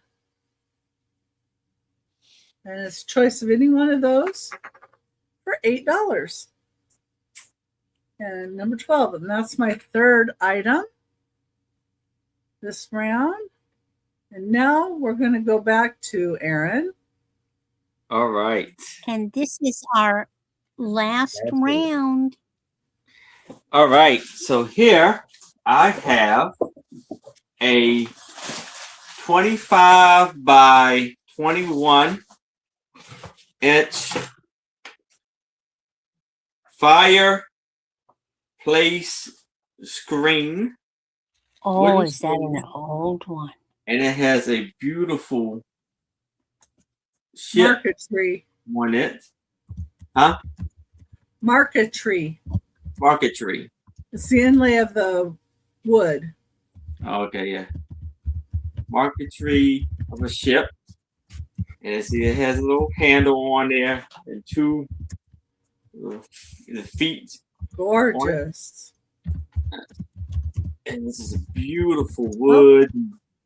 And it's a choice of any one of those for $8. And number 12, and that's my third item this round. And now we're going to go back to Aaron. All right. And this is our last round. All right. So here I have a 25 by 21 inch fireplace screen. Oh, is that an old one? And it has a beautiful ship Marquetry. on it. Huh? Marquetry. Marquetry. It's the inlay of the wood. Oh, okay, yeah. Marquetry of a ship. And see, it has a little handle on there and two the feet on it. Gorgeous. And this is a beautiful Oh, wood.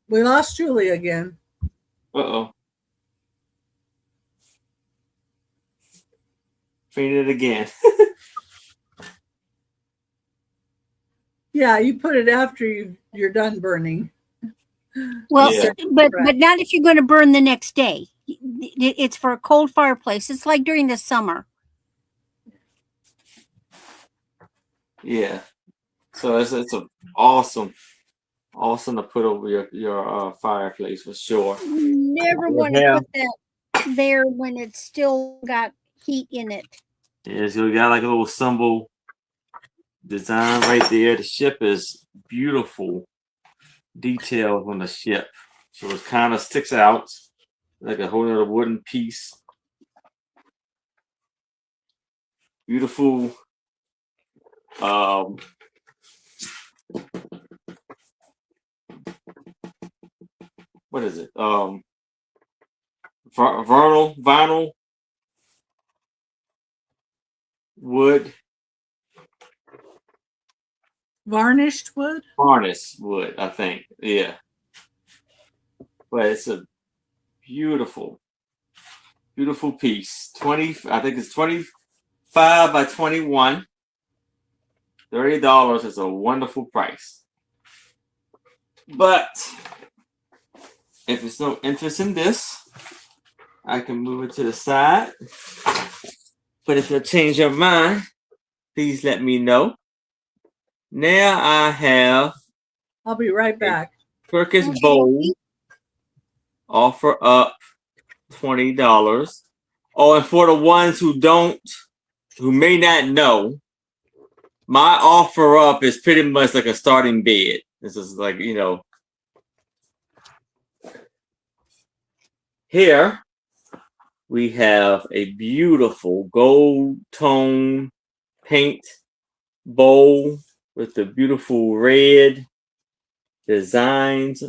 we lost Julie again. Uh-oh. Fainted again. Yeah, you put it after you're done burning. Well, Yeah. but Right. not if you're going to burn the next day. It's for a cold fireplace. It's like during the summer. Yeah. So it's a awesome to put over your fireplace for sure. Never want to put that there when it's still got heat in it. Yeah, so we got like a little symbol design right there. The ship is beautiful details on the ship. So it kind of sticks out like a whole other wooden piece. Beautiful what is it? Vinyl wood. Varnished wood? Harness wood, I think. Yeah. But it's a beautiful piece. I think it's 25 by 21. $30 is a wonderful price. But if there's no interest in this, I can move it to the side. But if you change your mind, please let me know. Now I have I'll be right back. Turkish Okay. bowl. Offer up $20. Oh, and for the ones who may not know, my offer up is pretty much like a starting bed. This is like, here we have a beautiful gold tone paint bowl with the beautiful red designs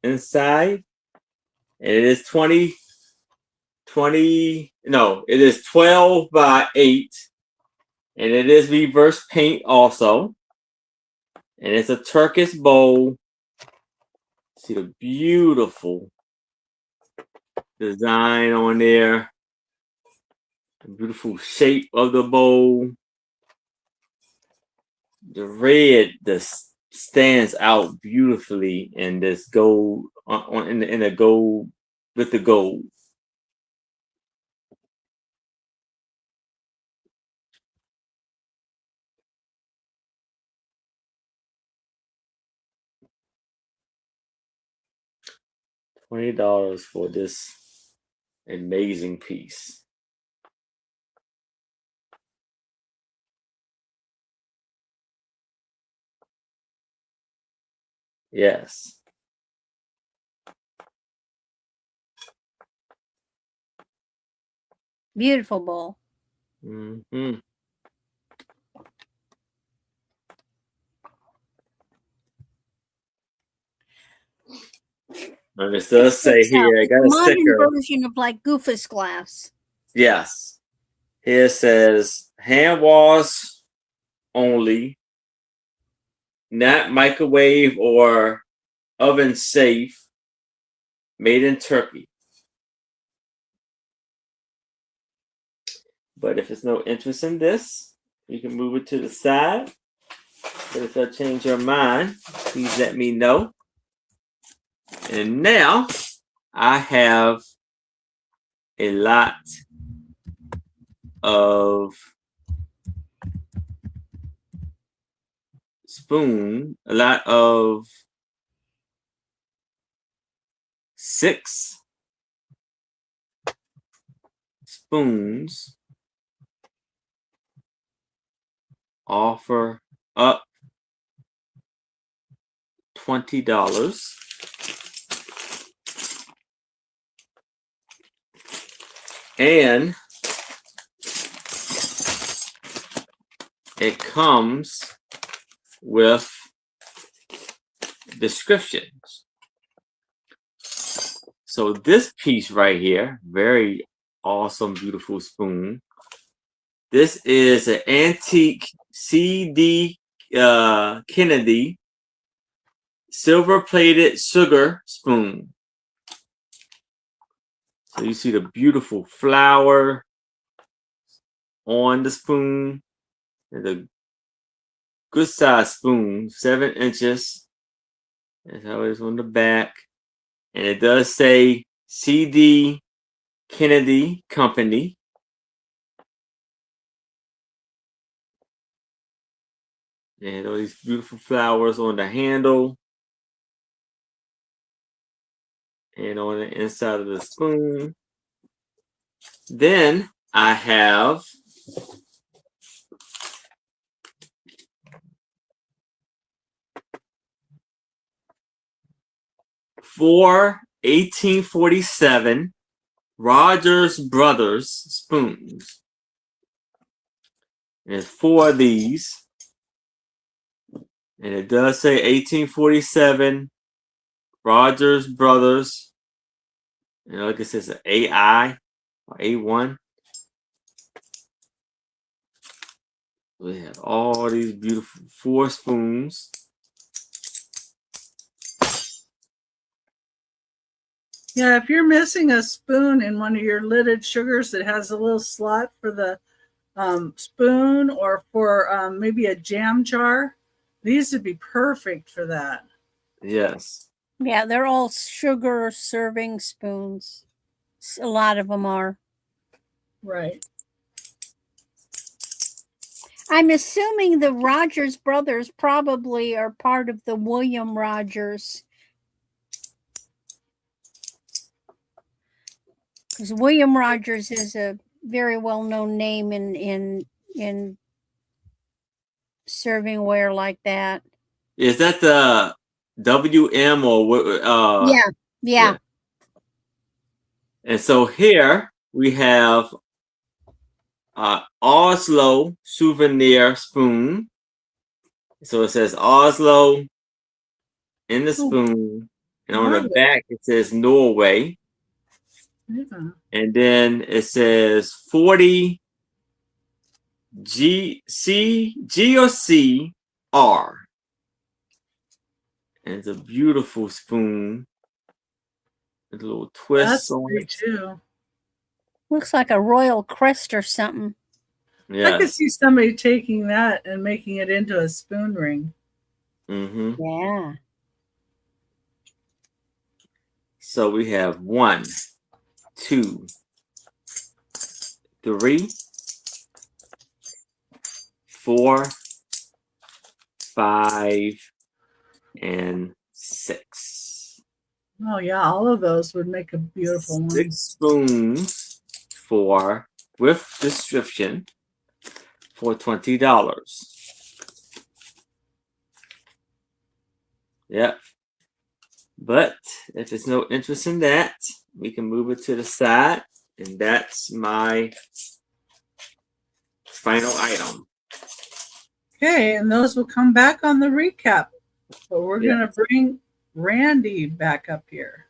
inside. And it is 12 by 8. And it is reverse paint also. And it's a Turkish bowl. See the beautiful design on there. The beautiful shape of the bowl. The red stands out beautifully in this gold in the gold with the gold. $20 for this amazing piece. Yes. Beautiful bowl. Mm-hmm. And it does say here, I got a modern sticker. version of like Goofus glass. Yes. Here it says hand wash only, not microwave or oven safe, made in Turkey. But if there's no interest in this, you can move it to the side. But if I change your mind, please let me know. And now I have a lot of a lot of 6 spoons. Offer up $20. And it comes with descriptions. So this piece right here, very awesome, beautiful spoon. This is an antique C.D. Kennedy silver-plated sugar spoon. So you see the beautiful flower on the spoon. It's a good size spoon, 7 inches. That's how it is on the back. And it does say C.D. Kennedy Company. And all these beautiful flowers on the handle. And on the inside of the spoon. Then I have four 1847 Rogers Brothers spoons. There's 4 of these. And it does say 1847 Rogers Brothers. And like it says, AI or A1. We have all these beautiful 4 spoons. Yeah, if you're missing a spoon in one of your lidded sugars that has a little slot for the spoon or for maybe a jam jar, these would be perfect for that. Yes. Yeah, they're all sugar serving spoons. A lot of them are. Right. I'm assuming the Rogers brothers probably are part of the William Rogers. Because William Rogers is a very well-known name in serving ware like that. Is that the WM or what? Yeah. And so here we have Oslo souvenir spoon. So it says Oslo in the spoon, and on the back it says Norway. Yeah. And then it says 40 G or C R. And it's a beautiful spoon. With a little twist That's on great it. too. Looks like a royal crest or something. I could Yes. see somebody taking that and making it into a spoon ring. Mm-hmm. Yeah. So we have 1, 2, 3, 4, 5, and 6. Oh yeah, all of those would make a beautiful one. 6 spoons for with description for $20. Yep. But if there's no interest in that, we can move it to the side, and that's my final item. Okay, and those will come back on the recap. But we're Yeah. gonna bring Randy back up here.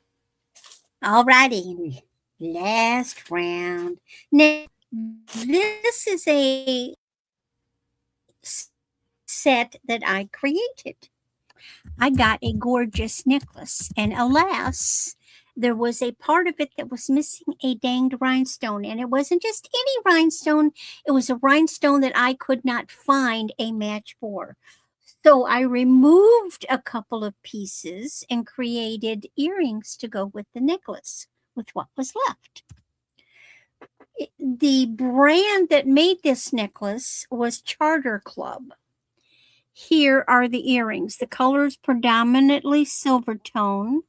All righty. Last round. Now, this is a set that I created. I got a gorgeous necklace, and alas, there was a part of it that was missing a danged rhinestone. And it wasn't just any rhinestone, it was a rhinestone that I could not find a match for. So I removed a couple of pieces and created earrings to go with the necklace with what was left. The brand that made this necklace was Charter Club. Here are the earrings. The color is predominantly silver tone,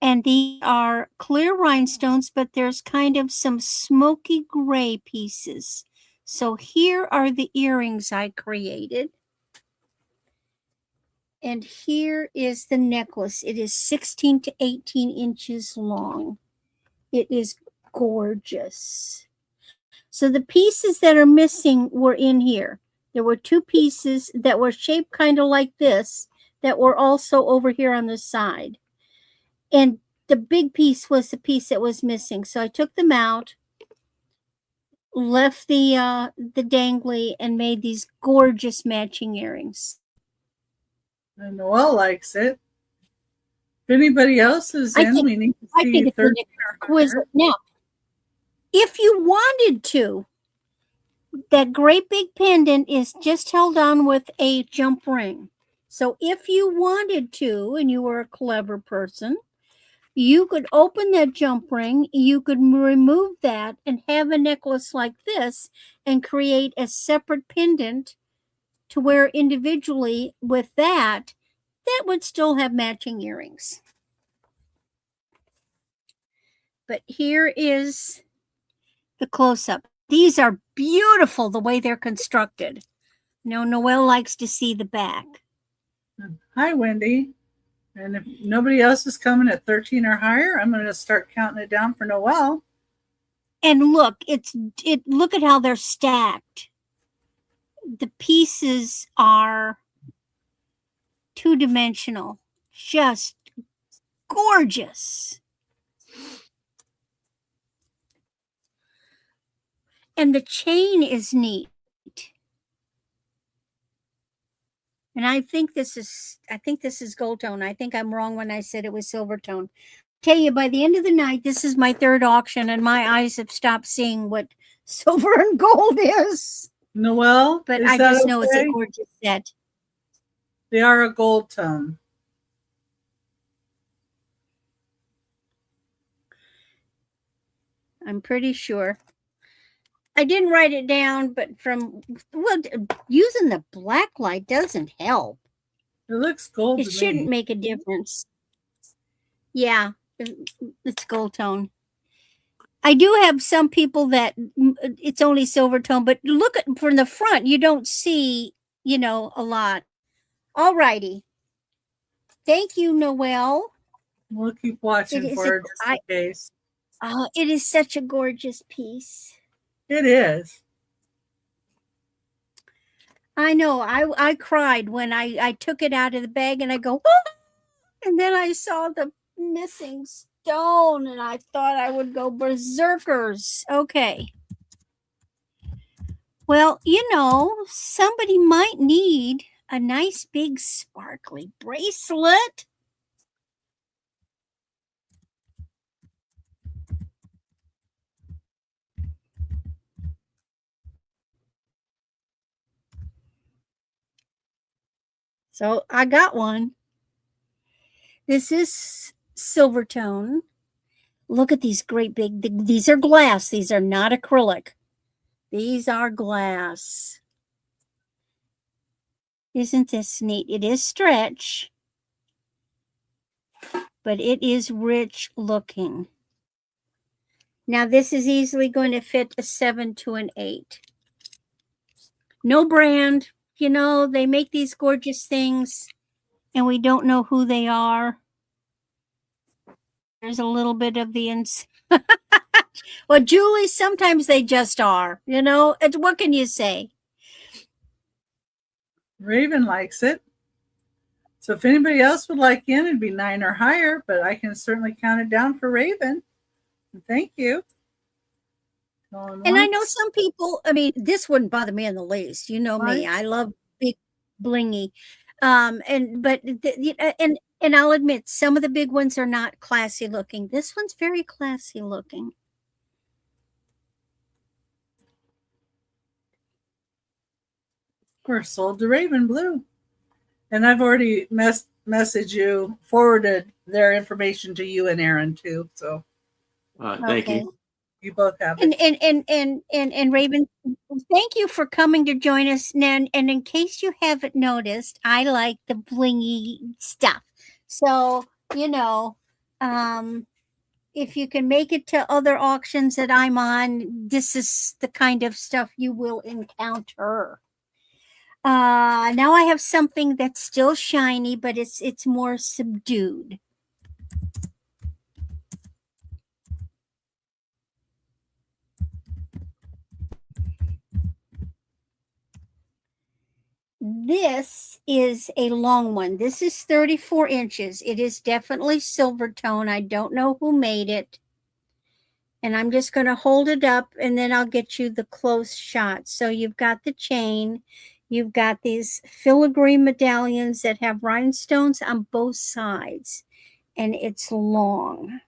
and these are clear rhinestones, but there's kind of some smoky gray pieces. So here are the earrings I created. And here is the necklace. It is 16 to 18 inches long. It is gorgeous. So the pieces that are missing were in here. There were 2 pieces that were shaped kind of like this that were also over here on the side. And the big piece was the piece that was missing. So I took them out, left the dangly, and made these gorgeous matching earrings. And Noelle likes it. If anybody else is I in, think we need to I see think it's an 13 or higher. exquisite. Now, if you wanted to, that great big pendant is just held on with a jump ring. So if you wanted to, and you were a clever person, you could open that jump ring, you could remove that and have a necklace like this and create a separate pendant to wear individually with that would still have matching earrings. But here is the close-up. These are beautiful the way they're constructed. No, Noelle likes to see the back. Hi, Wendy. And if nobody else is coming at 13 or higher, I'm going to start counting it down for Noelle. And look, look at how they're stacked. The pieces are two-dimensional, just gorgeous. And the chain is neat. And I think this is gold tone. I think I'm wrong when I said it was silver tone. Tell you, by the end of the night, this is my third auction, and my eyes have stopped seeing what silver and gold is. Noelle, But is I that just know it's a okay? gorgeous set. They are a gold tone. I'm pretty sure. I didn't write it down, but using the black light doesn't help. It looks gold It to shouldn't me. make a difference. Yeah, it's gold tone. I do have some people that it's only silver tone, but look at from the front, you don't see, a lot. All righty. Thank you, Noelle. We'll keep watching for her just in case. It is such a gorgeous piece. It is. I know. I cried when I took it out of the bag and I go, oh! And then I saw the missing stone and I thought I would go berserkers. Okay. Well, somebody might need a nice big sparkly bracelet. So I got one. This is silver tone. Look at these great big, these are glass. These are not acrylic. These are glass. Isn't this neat? It is stretch, but it is rich looking. Now this is easily going to fit a 7 to an 8. No brand. They make these gorgeous things and we don't know who they are. There's a little bit of the well, Julie, sometimes they just are, what can you say? Raven likes it. So if anybody else would like in, it'd be 9 or higher, but I can certainly count it down for Raven. Thank you. And I know some people, this wouldn't bother me in the least. You know me. I love big blingy. And I'll admit some of the big ones are not classy looking. This one's very classy looking. Of course, sold to Raven Blue. And I've already messaged you, forwarded their information to you and Aaron too. So thank you. You both have it. And Raven, thank you for coming to join us. And in case you haven't noticed, I like the blingy stuff. So, if you can make it to other auctions that I'm on, this is the kind of stuff you will encounter. Now I have something that's still shiny, but it's more subdued. This is a long one. This is 34 inches. It is definitely silver tone. I don't know who made it. And I'm just going to hold it up and then I'll get you the close shot. So you've got the chain. You've got these filigree medallions that have rhinestones on both sides. And it's long.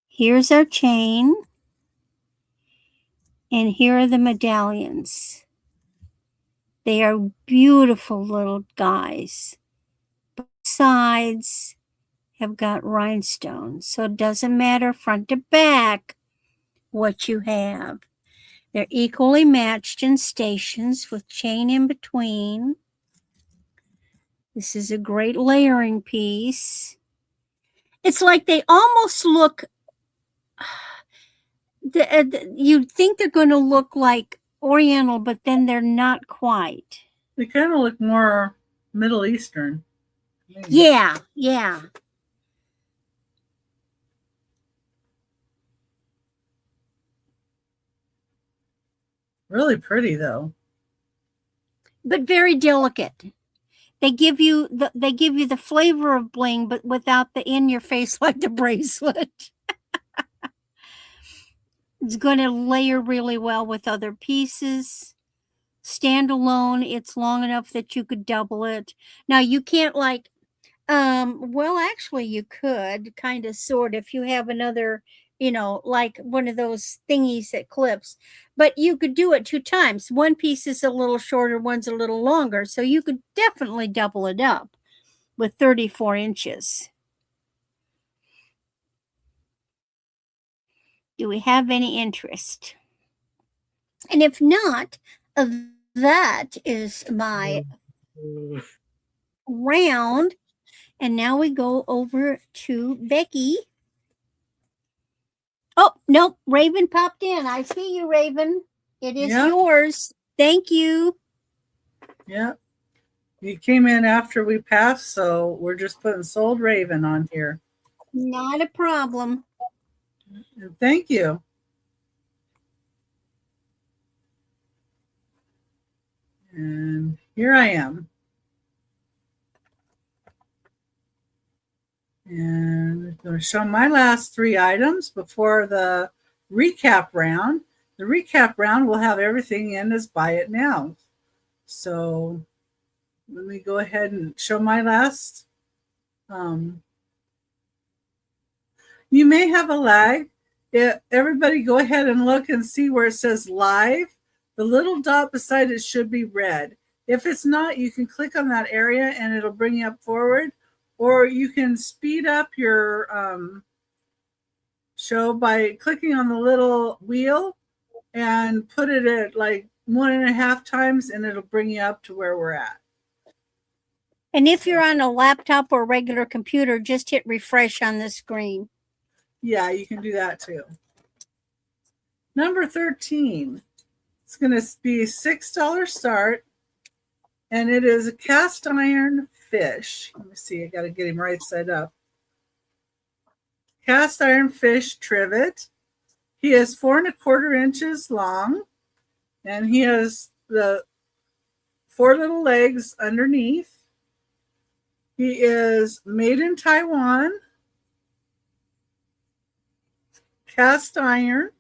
Here's our chain. And here are the medallions. They are beautiful little guys. Both sides have got rhinestones. So it doesn't matter front to back what you have. They're equally matched in stations with chain in between. This is a great layering piece. It's like they almost look, you'd think they're going to look like Oriental, but then they're not quite. They kind of look more Middle Eastern. Yeah, yeah. Really pretty though. But very delicate. They give you the flavor of bling, but without the in your face like the bracelet. It's going to layer really well with other pieces. Standalone, it's long enough that you could double it. Now you can't like, well, actually you could kind of sort if you have another, like one of those thingies that clips, but you could do it 2 times. One piece is a little shorter, one's a little longer. So you could definitely double it up with 34 inches. Do we have any interest? And if not, that is my round. And now we go over to Becky. Oh, nope. Raven popped in. I see you, Raven. It is yours. Thank you. Yeah. You came in after we passed, so we're just putting Sold Raven on here. Not a problem. And thank you. And here I am. And I'm going to show my last 3 items before the recap round. The recap round will have everything in as buy it now. So let me go ahead and show my last. You may have a lag. Everybody go ahead and look and see where it says live. The little dot beside it should be red. If it's not, you can click on that area and it'll bring you up forward. Or you can speed up your show by clicking on the little wheel and put it at like 1.5 times and it'll bring you up to where we're at. And if you're on a laptop or regular computer, just hit refresh on the screen. Yeah, you can do that too. Number 13. It's going to be $6 start. And it is a cast iron fish. Let me see. I got to get him right side up. Cast iron fish trivet. He is 4 1/4 inches long. And he has the 4 little legs underneath. He is made in Taiwan. Cast iron.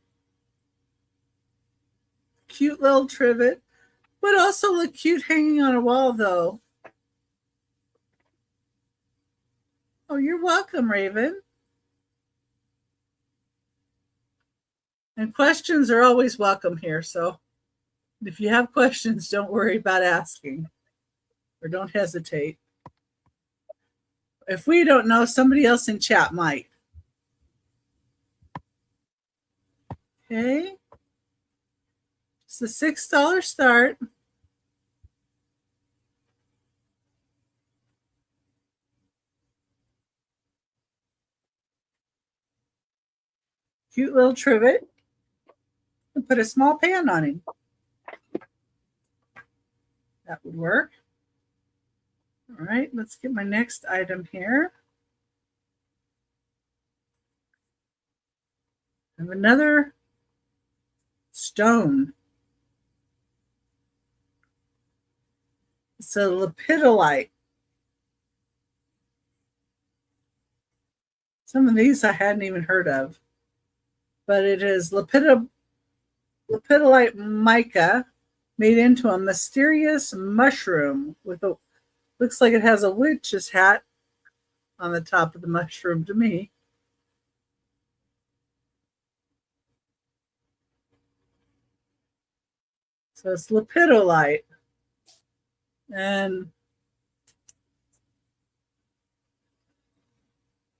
Cute little trivet. Would also look cute hanging on a wall, though. Oh, you're welcome, Raven. And questions are always welcome here. So if you have questions, don't worry about asking or don't hesitate. If we don't know, somebody else in chat might. Okay. It's a $6 start. Cute little trivet. And put a small pan on him. That would work. All right, let's get my next item here. I have another stone. It's a lepidolite. Some of these I hadn't even heard of, but it is lepidolite mica made into a mysterious mushroom with a, looks like it has a witch's hat on the top of the mushroom to me. So it's lepidolite. And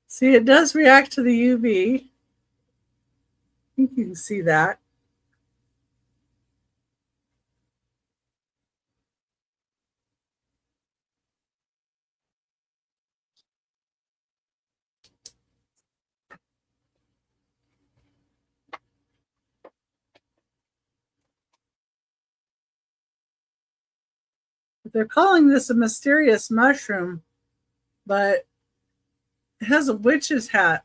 see, it does react to the UV. I think you can see that. They're calling this a mysterious mushroom, but it has a witch's hat.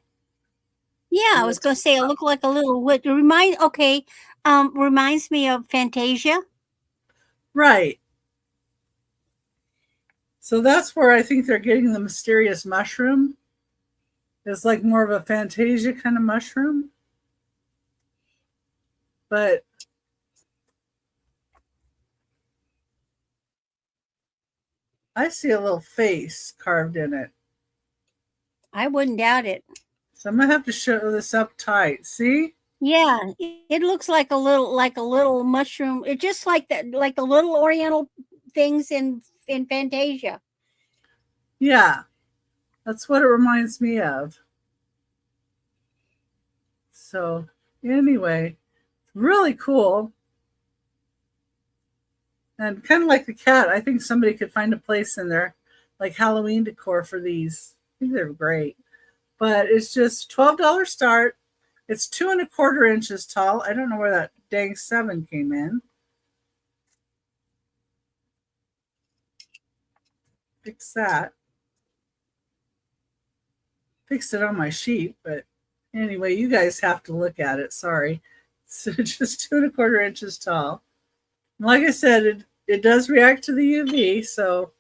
Yeah, I was going to say it looked like a little witch. Reminds me of Fantasia. Right. So that's where I think they're getting the mysterious mushroom. It's like more of a Fantasia kind of mushroom. But I see a little face carved in it. I wouldn't doubt it. So I'm gonna have to show this up tight. See? Yeah, it looks like a little mushroom. It's just like the little Oriental things in Fantasia. Yeah, that's what it reminds me of. So anyway, really cool. And kind of like the cat, I think somebody could find a place in there, like Halloween decor for these. I think they're great. But it's just $12 start. It's 2 1/4 inches tall. I don't know where that dang 7 came in. Fix that. Fixed it on my sheet, but anyway, you guys have to look at it. Sorry. It's just 2 1/4 inches tall. Like I said, it does react to the UV, so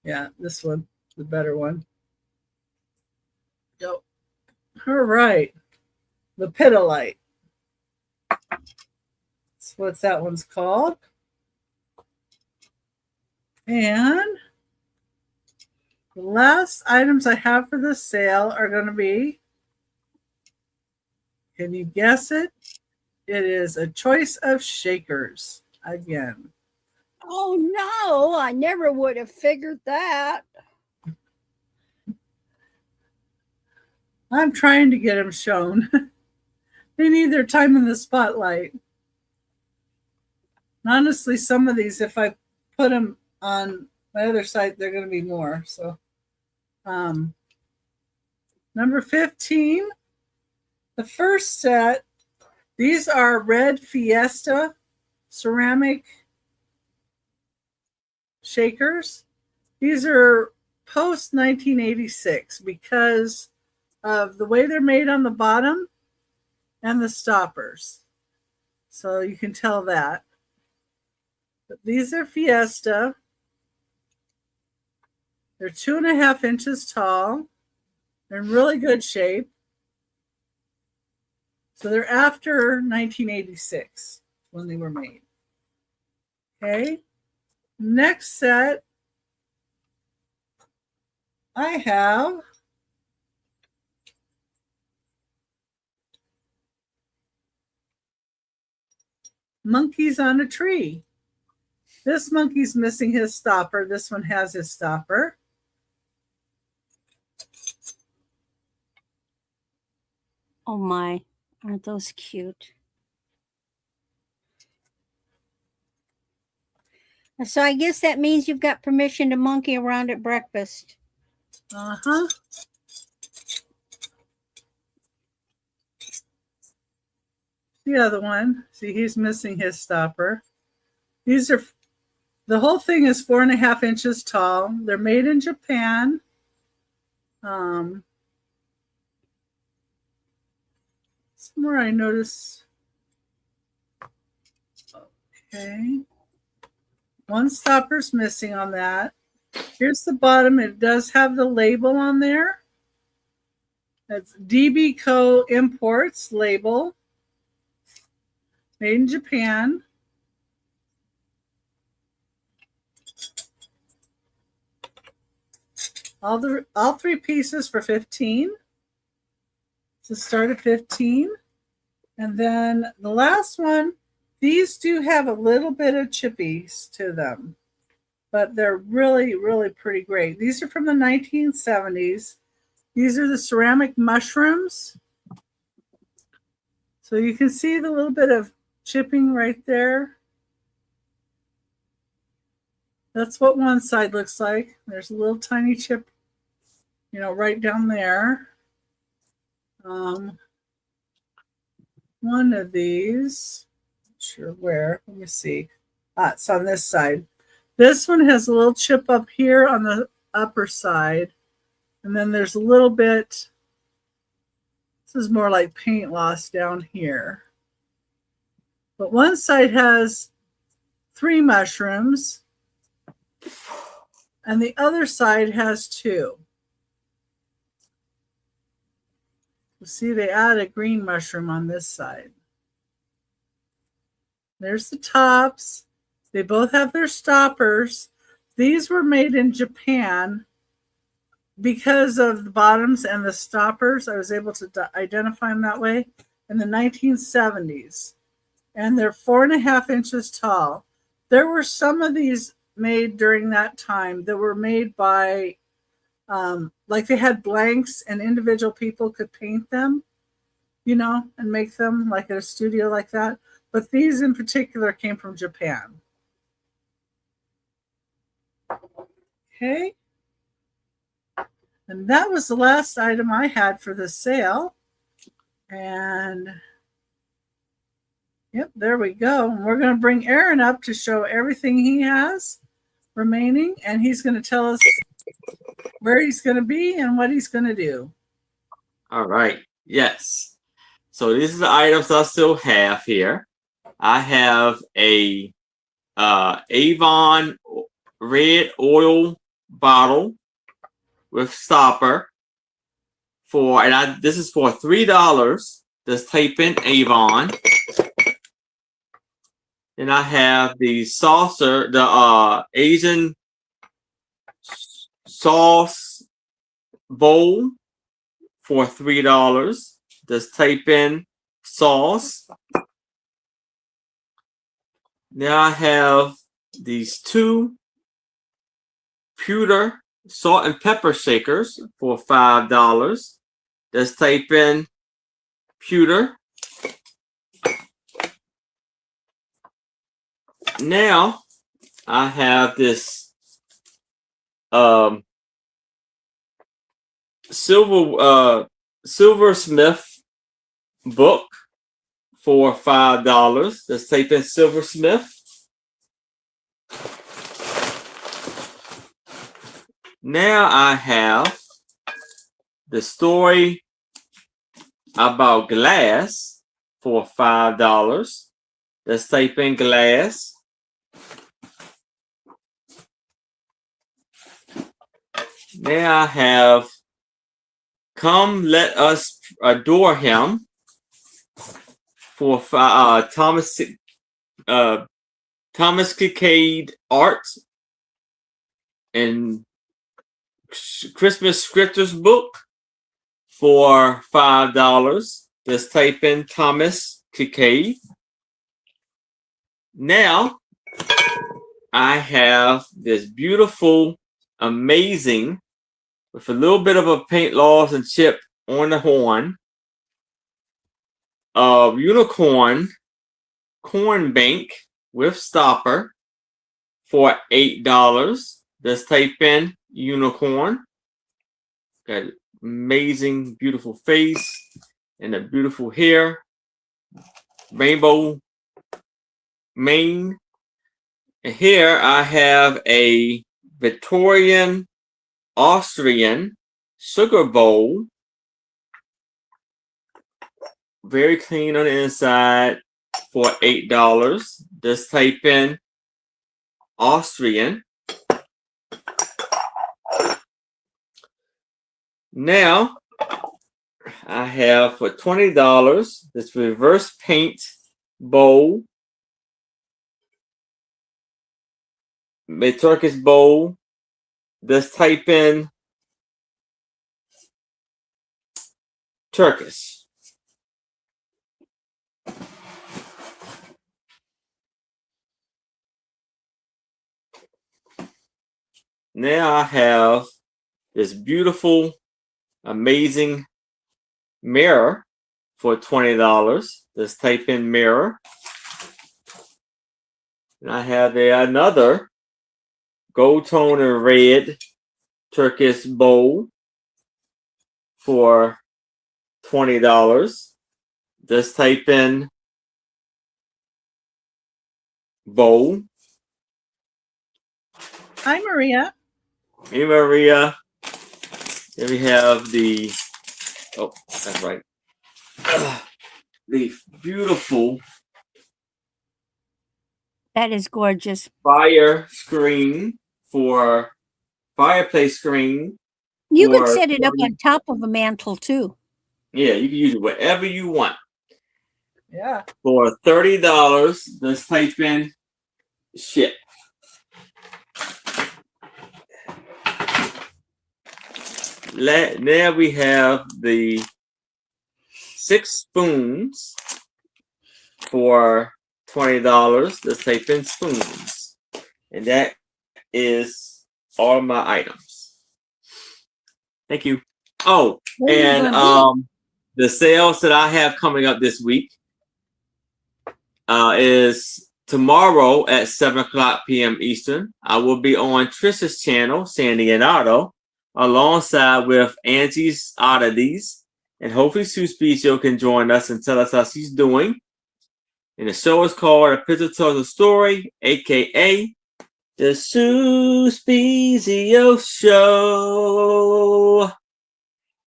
yeah, this one, the better one. Yep. All right. Lepidolite. That's what that one's called. And the last items I have for this sale are going to be, can you guess it? It is a choice of shakers again. Oh no, I never would have figured that. I'm trying to get them shown. They need their time in the spotlight. And honestly, some of these, if I put them on my other site, they're going to be more. So, number 15, the first set. These are red Fiesta ceramic shakers. These are post 1986 because of the way they're made on the bottom and the stoppers. So you can tell that. But these are Fiesta. They're 2 1/2 inches tall. They're in really good shape. So they're after 1986 when they were made. Okay. Next set, I have monkeys on a tree. This monkey's missing his stopper. This one has his stopper. Oh my, aren't those cute? So I guess that means you've got permission to monkey around at breakfast. Uh-huh. The other one, see, he's missing his stopper. These are, the whole thing is 4 1/2 inches tall. They're made in Japan. somewhere I noticed. Okay. One stopper's missing on that. Here's the bottom. It does have the label on there. That's DB Co. Imports label. Made in Japan. All three pieces for 15. So start at 15. And then the last one, these do have a little bit of chippies to them, but they're really, really pretty great. These are from the 1970s. These are the ceramic mushrooms. So you can see the little bit of chipping right there. That's what one side looks like. There's a little tiny chip, you know, right down there. One of these, not sure where, let me see. It's on this side. This one has a little chip up here on the upper side. And then there's a little bit, this is more like paint loss down here. But one side has 3 mushrooms. And the other side has 2. You see, they add a green mushroom on this side. There's the tops. They both have their stoppers. These were made in Japan. Because of the bottoms and the stoppers, I was able to identify them that way in the 1970s. And they're 4.5 inches tall. There were some of these made during that time that were made by, like they had blanks and individual people could paint them, you know, and make them like at a studio like that. But these in particular came from Japan. Okay. And that was the last item I had for the sale. And yep, there we go. And we're going to bring Aaron up to show everything he has remaining. And he's going to tell us where he's going to be and what he's going to do. All right. Yes. So these are the items I still have here. I have a Avon red oil bottle with stopper for, and this is for $3. Just type in Avon. Then I have the saucer, the Asian sauce bowl for $3. Just type in sauce. Now I have these 2 pewter salt and pepper shakers for $5. Just type in pewter. Now I have this silversmith book for $5. Let's type in silversmith. Now I have the story about glass for $5. Let's type in glass. Now I have Come Let Us Adore Him for Thomas Kincaid art and Christmas scriptures book for $5. Just type in Thomas Kincaid. Now I have this beautiful, amazing, with a little bit of a paint loss and chip on the horn, unicorn corn bank with stopper for $8. Just type in unicorn. Got amazing, beautiful face and a beautiful hair. Rainbow mane. And here I have a Victorian Austrian sugar bowl very clean on the inside for $8. Just type in Austrian. Now I have for $20 this reverse paint bowl, a Turkish bowl. Just type in Turkish. Now I have this beautiful, amazing mirror for $20. Just type in mirror. And I have another gold tone and red Turkish bowl for $20. Just type in bowl. Hi, Maria. Hey, Maria. Then we have the, oh, that's right. The beautiful That is gorgeous. fire screen for fireplace screen. You could for set it up 30 on top of a mantle too. Yeah, you can use it whatever you want. Yeah. For $30, just type in ship. Now we have the 6 spoons for $20. Just type in spoons. And that is all my items. Thank you. Oh, Where are you and gonna the sales that I have coming up this week is tomorrow at 7 o'clock p.m. Eastern. I will be on Trisha's channel, Sandy and Otto, alongside with Angie's Oddities. And hopefully Sue Spicio can join us and tell us how she's doing. And the show is called A Picture Tells a Story, a.k.a. The Sue Spicio Show.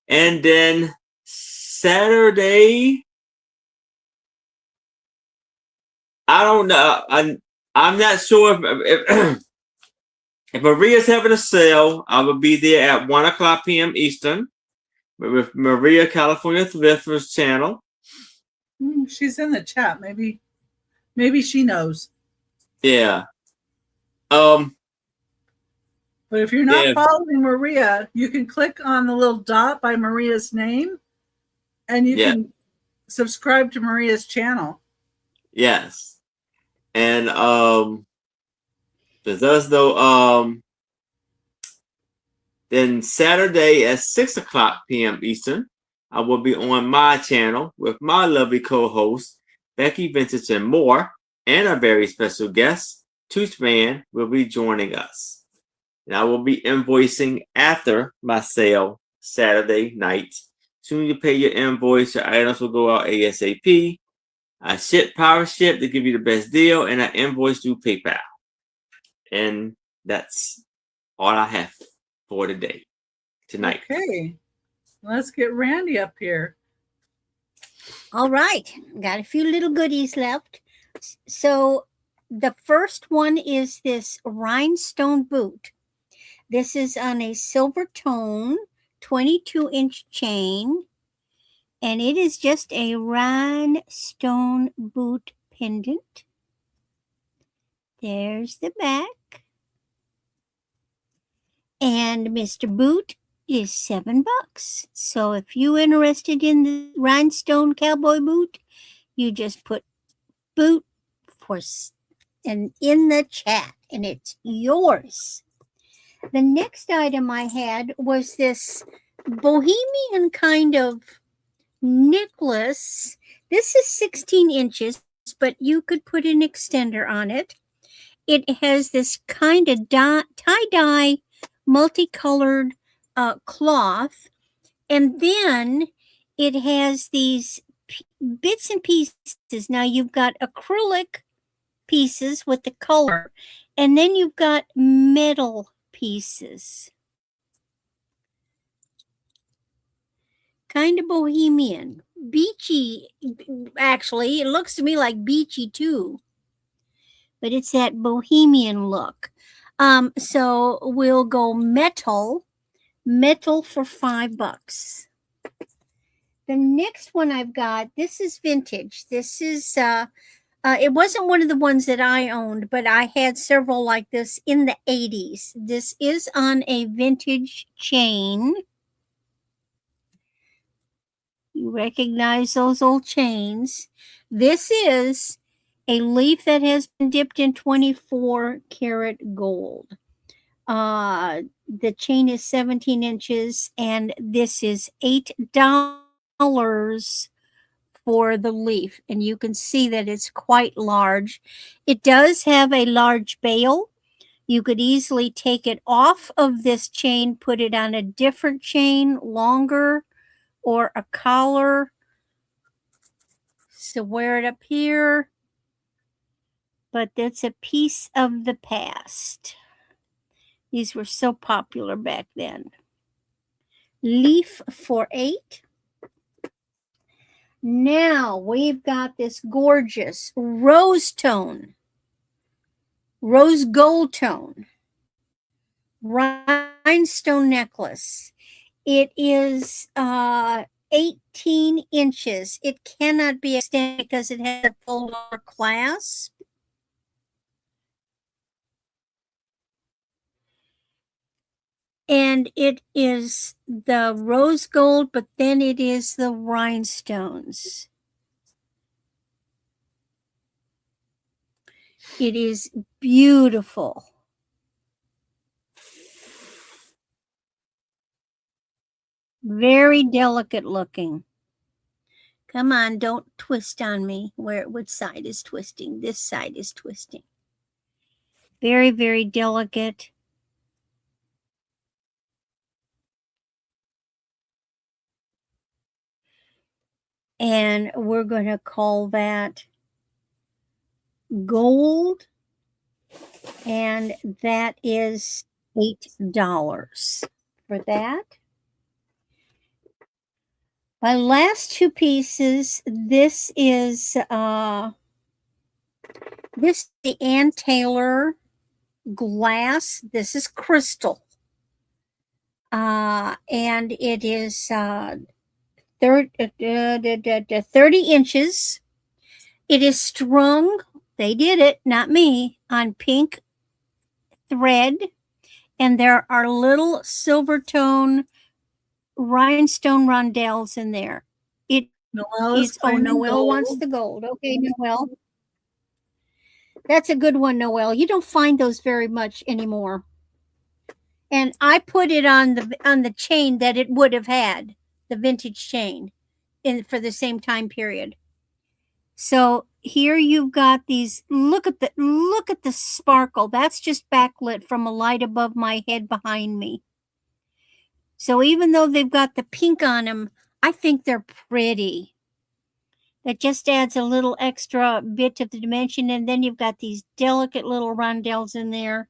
And then Saturday, I don't know. I'm not sure if if Maria's having a sale. I will be there at 1 o'clock p.m. Eastern with Maria California Thrifter's channel. She's in the chat. Maybe she knows. Yeah. But if you're not Yeah. following Maria, you can click on the little dot by Maria's name, and you can subscribe to Maria's channel. Yes. And there's no then Saturday at 6 o'clock p.m. Eastern, I will be on my channel with my lovely co-host Becky Vintage and more, and a very special guest, Toothman, will be joining us. And I will be invoicing after my sale Saturday night. Soon you pay your invoice, your items will go out ASAP. I power ship to give you the best deal, and I invoice through PayPal. And that's all I have for tonight. Okay. Let's get Randy up here. All right. Got a few little goodies left. So the first one is this rhinestone boot. This is on a silver tone, 22-inch chain, and it is just a rhinestone boot pendant. There's the back. And Mr. Boot is $7. So if you're interested in the rhinestone cowboy boot, you just put boot and in the chat, and it's yours. The next item I had was this bohemian kind of necklace. This is 16 inches, but you could put an extender on it. It has this kind of tie-dye, multicolored cloth, and then it has these bits and pieces. Now you've got acrylic pieces with the color, and then you've got metal pieces. Kind of bohemian, beachy, actually. It looks to me like beachy too, but it's that bohemian look. So we'll go metal for $5. The next one I've got, this is vintage. This is it wasn't one of the ones that I owned, but I had several like this in the 80s. This is on a vintage chain. You recognize those old chains. This is a leaf that has been dipped in 24 karat gold. The chain is 17 inches, and this is $8 for the leaf. And you can see that it's quite large. It does have a large bail. You could easily take it off of this chain, put it on a different chain, longer, or a collar. So wear it up here. But that's a piece of the past. These were so popular back then. Leaf for $8. Now we've got this gorgeous rose gold tone rhinestone necklace. It is 18 inches. It cannot be extended because it has a full clasp. And it is the rose gold, but then it is the rhinestones. It is beautiful. Very delicate looking. Come on, don't twist on me. Which side is twisting? This side is twisting. Very, very delicate. And we're going to call that gold. And that is $8 for that. My last two pieces, this is the Ann Taylor glass. This is crystal. And it is 30 inches. It is strung, they did it, not me, on pink thread. And there are little silver tone rhinestone rondelles in there. Noelle is Oh, claiming Noelle gold. wants the gold. Okay, Noelle. That's a good one, Noelle. You don't find those very much anymore. And I put it on the chain that it would have had, the vintage chain, for the same time period. So here you've got these. Look at the sparkle. That's just backlit from a light above my head behind me. So even though they've got the pink on them, I think they're pretty. That just adds a little extra bit of the dimension. And then you've got these delicate little rondelles in there.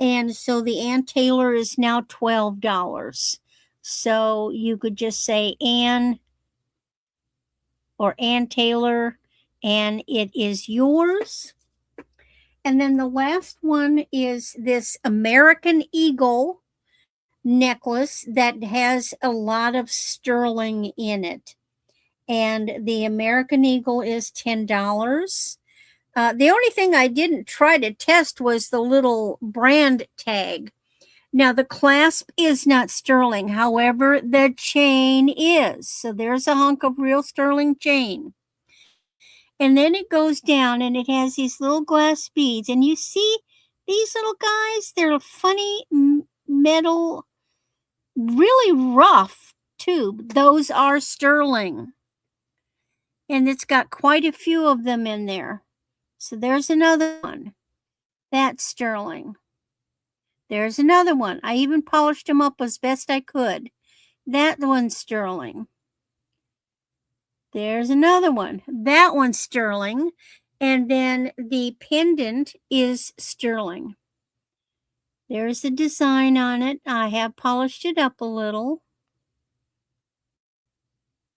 And so the Ann Taylor is now $12. So you could just say Ann or Ann Taylor, and it is yours. And then the last one is this American Eagle necklace that has a lot of sterling in it. And the American Eagle is $10. The only thing I didn't try to test was the little brand tag. Now, the clasp is not sterling. However, the chain is. So there's a hunk of real sterling chain. And then it goes down and it has these little glass beads. And you see these little guys? They're funny metal, really rough too. Those are sterling. And it's got quite a few of them in there. So there's another one. That's sterling. There's another one. I even polished them up as best I could. That one's sterling. There's another one. That one's sterling. And then the pendant is sterling. There's the design on it. I have polished it up a little.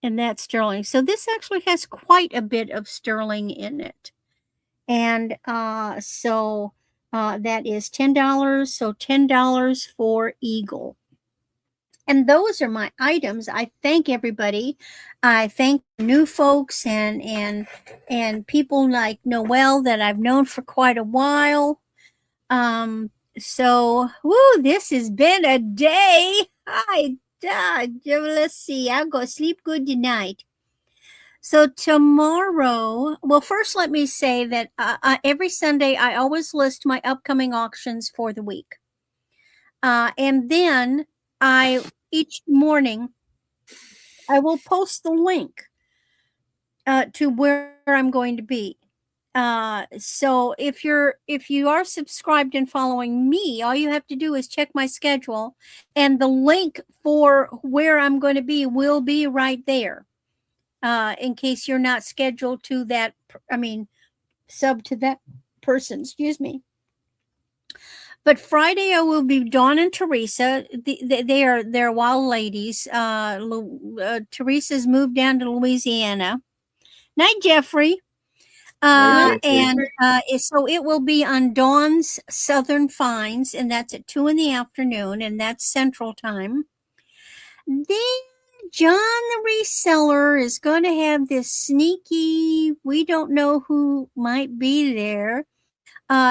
And that's sterling. So this actually has quite a bit of sterling in it. And so that is $10. So $10 for Eagle. And those are my items. I thank everybody. I thank new folks and people like Noelle that I've known for quite a while. So this has been a day. Let's see. I'll go sleep good tonight. So tomorrow, well, first let me say that every Sunday I always list my upcoming auctions for the week. And then each morning I will post the link to where I'm going to be. So if you are subscribed and following me, all you have to do is check my schedule, and the link for where I'm going to be will be right there. In case you're not scheduled to that, sub to that person, excuse me. But Friday I will be Dawn and Teresa. They're wild ladies. Teresa's moved down to Louisiana. Night, Jeffrey. So it will be on Dawn's Southern Finds, and that's at 2 p.m, and that's Central Time. Then John the Reseller is going to have this sneaky, we don't know who might be there,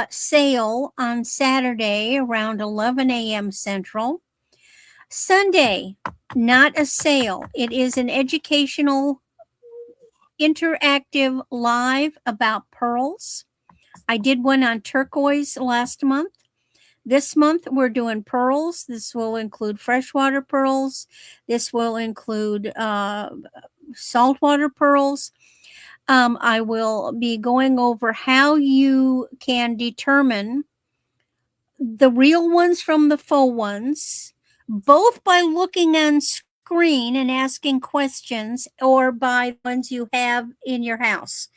sale on Saturday around 11 a.m. Central. Sunday, not a sale. It is an educational, interactive live about pearls. I did one on turquoise last month. This month we're doing pearls. This will include freshwater pearls. This will include saltwater pearls. I will be going over how you can determine the real ones from the faux ones, both by looking on screen and asking questions, or by ones you have in your house,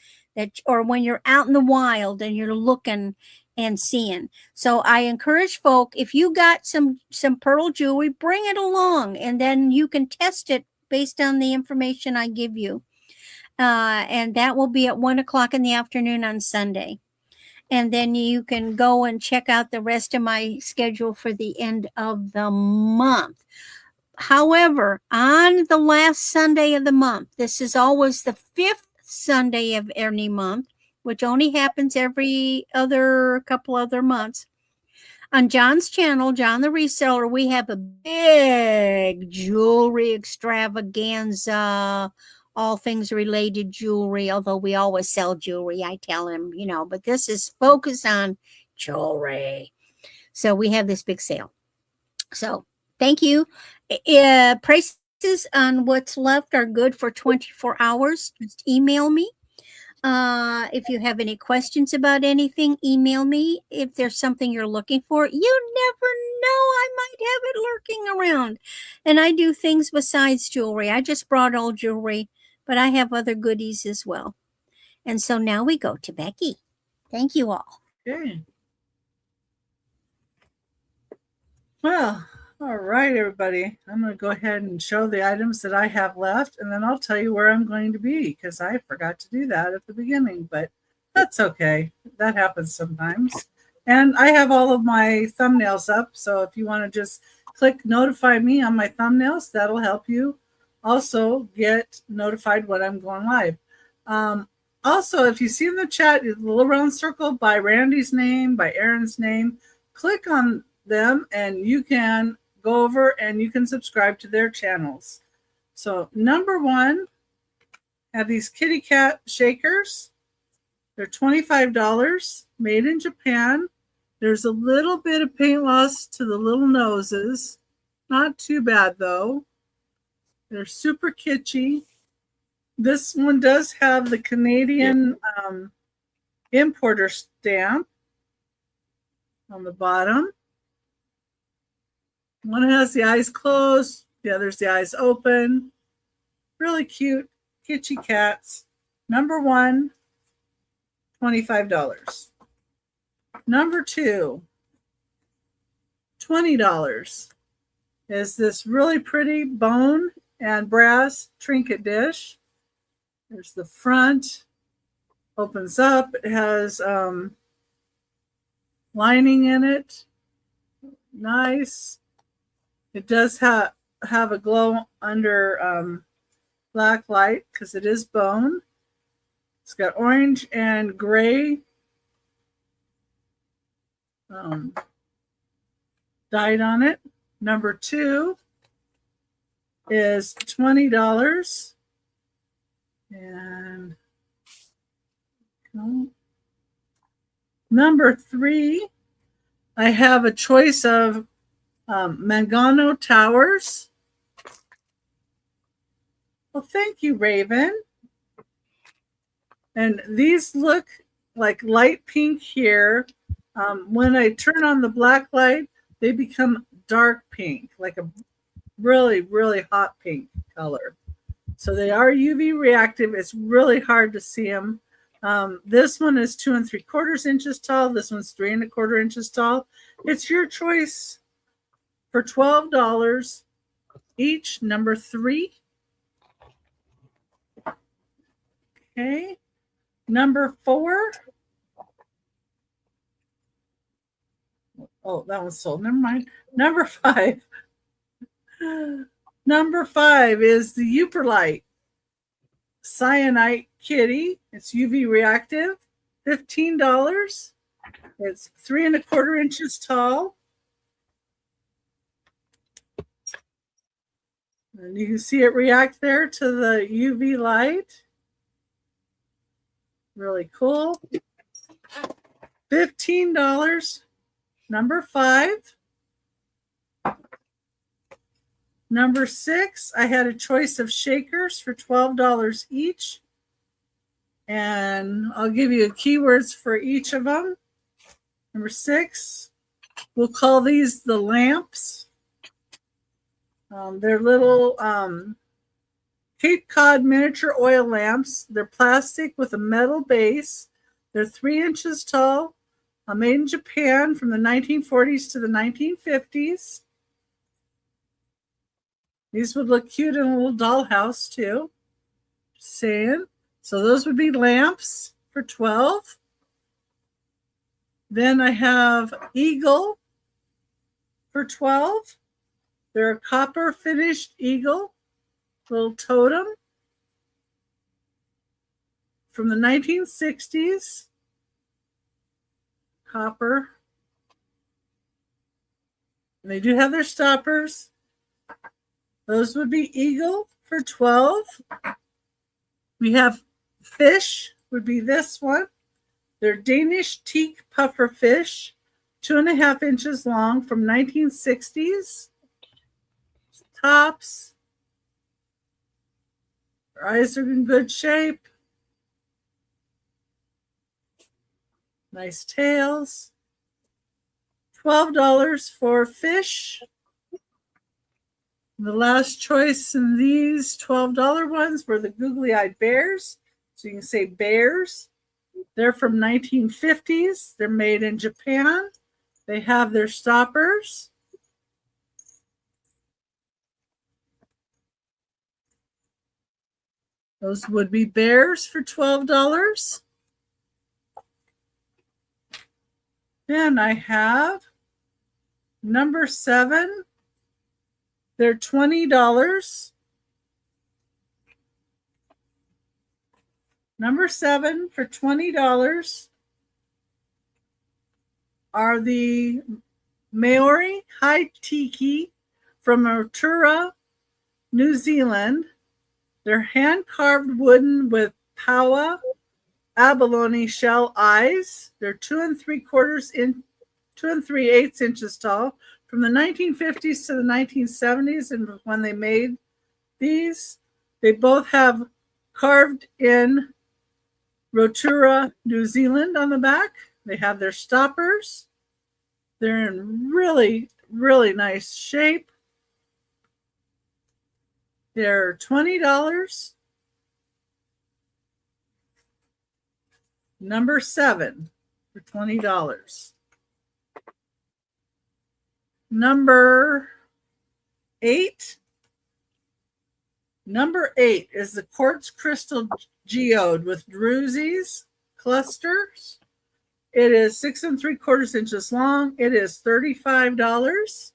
or when you're out in the wild and you're looking and seeing. So I encourage folk, if you got some pearl jewelry, bring it along, and then you can test it based on the information I give you. And that will be at 1 p.m. on Sunday. And then you can go and check out the rest of my schedule for the end of the month. However, on the last Sunday of the month, this is always the 5th Sunday of any month, which only happens every couple other months. On John's channel, John the Reseller, we have a big jewelry extravaganza, all things related jewelry, although we always sell jewelry, I tell him, but this is focused on jewelry. So we have this big sale. So thank you. Prices on what's left are good for 24 hours. Just email me. If you have any questions about anything, email me. If there's something you're looking for, you never know, I might have it lurking around. And I do things besides jewelry. I just brought all jewelry, but I have other goodies as well. And so now we go to Becky. Thank you all. Okay. Well, all right, everybody. I'm going to go ahead and show the items that I have left, and then I'll tell you where I'm going to be, because I forgot to do that at the beginning, but that's okay. That happens sometimes. And I have all of my thumbnails up, so if you want to just click notify me on my thumbnails, that'll help you also get notified when I'm going live. Also, if you see in the chat, the little round circle by Randy's name, by Aaron's name, click on them and you can go over and you can subscribe to their channels. So number one, have these kitty cat shakers. They're $25, made in Japan. There's a little bit of paint loss to the little noses. Not too bad though. They're super kitschy. This one does have the Canadian importer stamp on the bottom. One has the eyes closed, the other's the eyes open. Really cute, kitschy cats. Number one, $25. Number two, $20, is this really pretty bone and brass trinket dish. There's the front. Opens up. It has lining in it. Nice. It does have a glow under black light because it is bone. It's got orange and gray dyed on it. Number 2 is $20. And number 3, I have a choice of Mangano towers. Well, thank you, Raven. And these look like light pink here. When I turn on the black light, they become dark pink, like a really, really hot pink color. So they are UV reactive. It's really hard to see them. This one is 2 3/4 inches tall. This one's 3 1/4 inches tall. It's your choice for $12 each. Number 3. Okay. Number 4. Oh, that one's sold. Never mind. Number 5. Number 5 is the Uperlite Cyanite Kitty. It's UV reactive. $15. It's 3 1/4 inches tall. And you can see it react there to the UV light. Really cool. $15. Number 5. Number 6, I had a choice of shakers for $12 each. And I'll give you keywords for each of them. Number 6, we'll call these the lamps. They're little Cape Cod miniature oil lamps. They're plastic with a metal base. They're 3 inches tall. Made in Japan from the 1940s to the 1950s. These would look cute in a little dollhouse too. Just saying. So those would be lamps for $12. Then I have Eagle for $12. They're a copper finished eagle, little totem from the 1960s. Copper. And they do have their stoppers. Those would be Eagle for $12. We have fish, would be this one. They're Danish teak puffer fish, 2 1/2 inches long from 1960s. Tops. Their eyes are in good shape. Nice tails. $12 for fish. The last choice in these $12 ones were the googly-eyed bears. So you can say bears. They're from 1950s. They're made in Japan. They have their stoppers. Those would be bears for $12. Then I have number 7. They're $20. Number 7 for $20 are the Maori High Tiki from Rotorua, New Zealand. They're hand-carved wooden with paua abalone shell eyes. They're 2 3/8 inches tall. From the 1950s to the 1970s, and when they made these, they both have carved in Rotorua, New Zealand on the back. They have their stoppers. They're in really, really nice shape. They're $20. Number 7 for $20. Number 8 Number 8 is the quartz crystal geode with drusies clusters. It is 6 3/4 inches long. It is $35.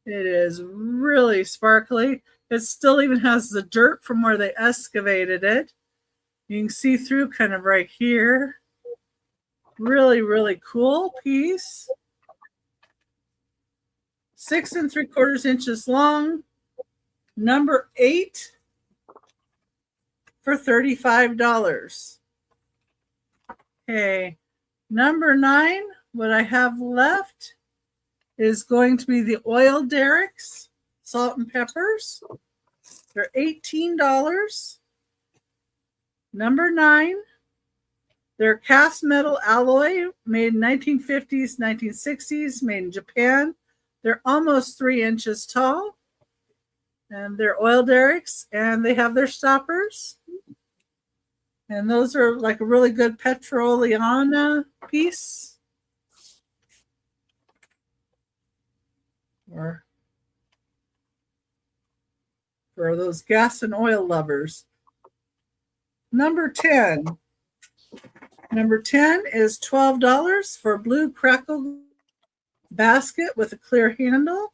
It is really sparkly. It still even has the dirt from where they excavated it. You can see through kind of right here. Really, really cool piece. 6 3/4 inches long. Number 8 for $35. Okay, number 9, what I have left is going to be the oil derricks, salt and peppers. They're $18. Number 9, they're cast metal alloy, made in 1950s, 1960s, made in Japan. They're almost 3 inches tall. And they're oil derricks, and they have their stoppers. And those are like a really good petroleum piece. Or for those gas and oil lovers. Number 10. Number 10 is $12 for a blue crackle basket with a clear handle,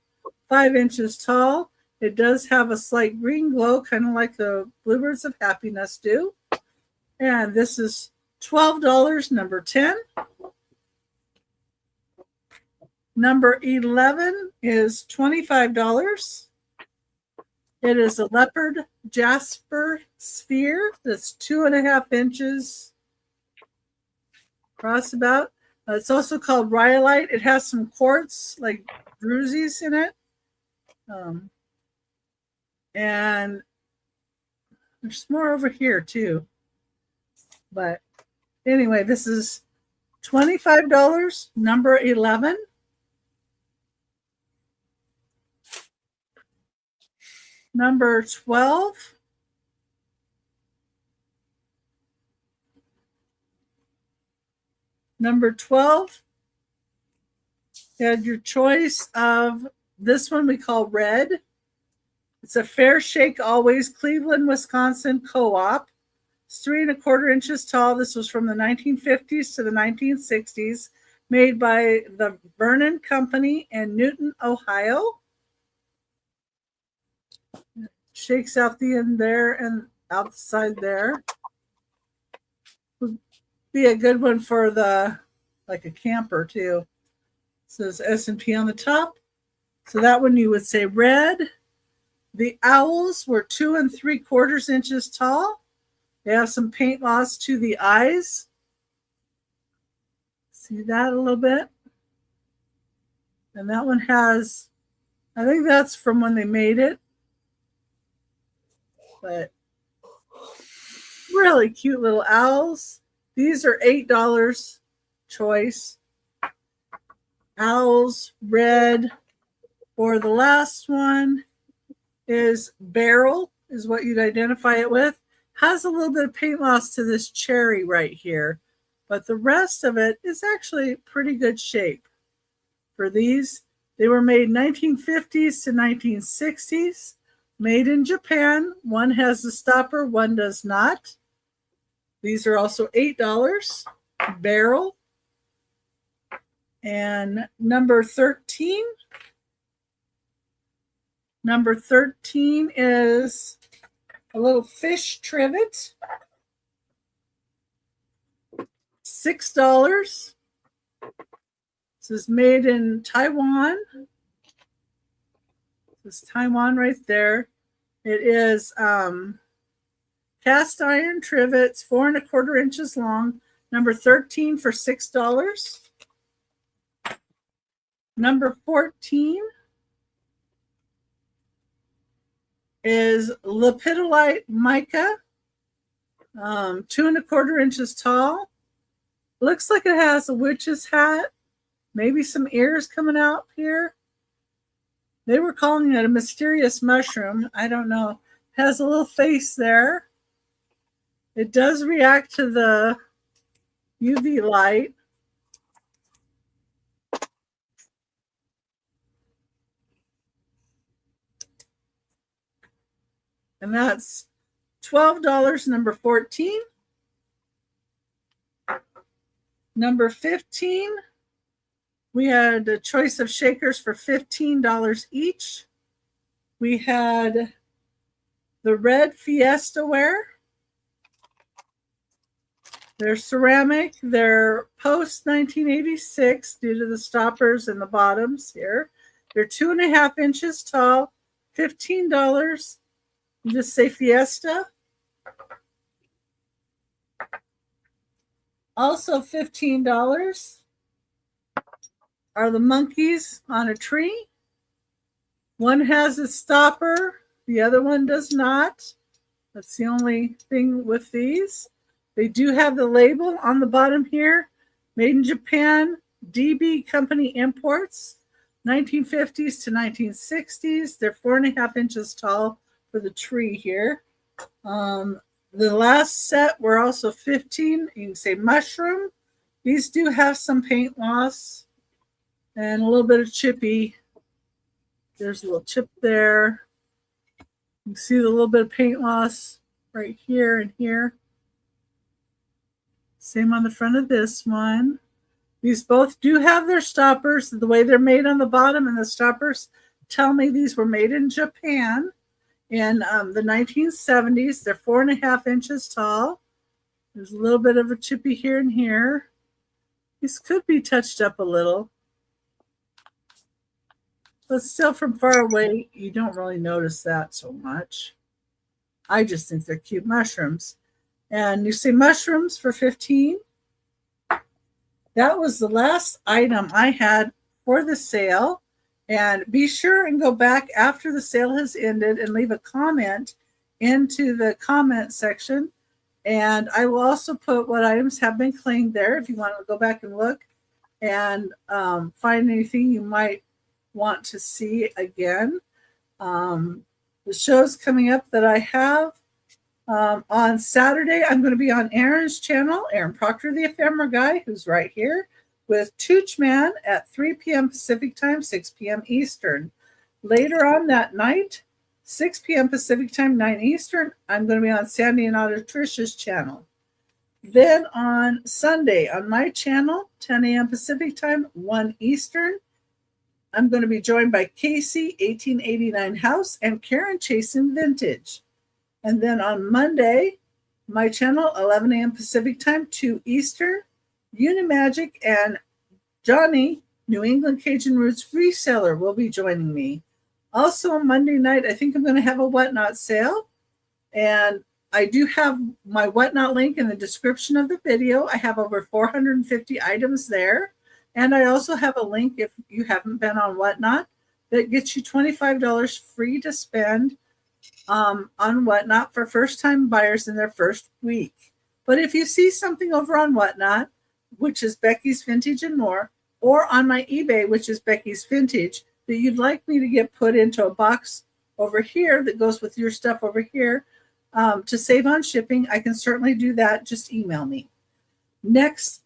5 inches tall. It does have a slight green glow, kind of like the bluebirds of happiness do. And this is $12, number 10. Number 11 is $25. It is a leopard jasper sphere that's 2.5 inches across about. It's also called rhyolite. It has some quartz, like drusies in it. And there's more over here too. But anyway, this is $25, number 11. Number 12. Number 12, you had your choice of this one we call red. It's a Fair Shake Always Cleveland, Wisconsin co-op. It's 3 1/4 inches tall. This was from the 1950s to the 1960s, made by the Vernon Company in Newton, Ohio. Shakes out the end there and outside there. Would be a good one for the, like a camper too. It says S&P on the top. So that one you would say red. The owls were 2 3/4 inches tall. They have some paint loss to the eyes. See that a little bit? And that one has, I think that's from when they made it. But really cute little owls. These are $8 choice. Owls, red. Or the last one is beryl, is what you'd identify it with. Has a little bit of paint loss to this cherry right here, but the rest of it is actually pretty good shape. For these, they were made 1950s to 1960s, made in Japan. One has the stopper, one does not. These are also $8, beryl. And number 13. Number 13 is a little fish trivet. $6. This is made in Taiwan. This is Taiwan right there. It is cast iron trivets, 4 1/4 inches long. Number 13 for $6. Number 14 is lepidolite mica, 2 1/4 inches tall. Looks like it has a witch's hat, maybe some ears coming out here. They were calling it a mysterious mushroom. I don't know. Has a little face there. It does react to the UV light. And that's $12, number 14. Number 15, we had a choice of shakers for $15 each. We had the red Fiesta ware. They're ceramic. They're post 1986 due to the stoppers and the bottoms here. They're 2.5 inches tall, $15. Just say Fiesta. Also $15 are the monkeys on a tree. One has a stopper, the other one does not. That's the only thing with these. They do have the label on the bottom here, made in Japan, DB Company Imports, 1950s to 1960s. They're 4.5 inches tall for the tree here. The last set were also 15. You can say mushroom. These do have some paint loss and a little bit of chippy. There's a little chip there. You can see the little bit of paint loss right here and here. Same on the front of this one. These both do have their stoppers. The way they're made on the bottom and the stoppers tell me these were made in Japan in the 1970s. They're 4.5 inches tall. There's a little bit of a chippy here and here. These could be touched up a little. But still from far away, you don't really notice that so much. I just think they're cute mushrooms. And you say mushrooms for 15. That was the last item I had for the sale. And be sure and go back after the sale has ended and leave a comment into the comment section. And I will also put what items have been claimed there if you want to go back and look and find anything you might want to see again. The shows coming up that I have. On Saturday, I'm going to be on Aaron's channel, Aaron Proctor The Ephemera guy, who's right here, with Tooch Man at 3 p.m. Pacific time, 6 p.m. Eastern. Later on that night, 6 p.m. Pacific time, 9 Eastern, I'm going to be on Sandy and Auditricia's channel. Then on Sunday, on my channel, 10 a.m. Pacific time, 1 Eastern, I'm going to be joined by Casey, 1889 House, and Karen Chasing Vintage. And then on Monday, my channel, 11 a.m. Pacific time, 2 Eastern, Unimagic and Johnny, New England Cajun Roots reseller, will be joining me. Also on Monday night, I think I'm going to have a Whatnot sale. And I do have my Whatnot link in the description of the video. I have over 450 items there. And I also have a link, if you haven't been on Whatnot, that gets you $25 free to spend on Whatnot for first-time buyers in their first week. But if you see something over on Whatnot, which is Becky's Vintage and More, or on my eBay, which is Becky's Vintage, that you'd like me to get put into a box over here that goes with your stuff over here to save on shipping, I can certainly do that. Just email me. Next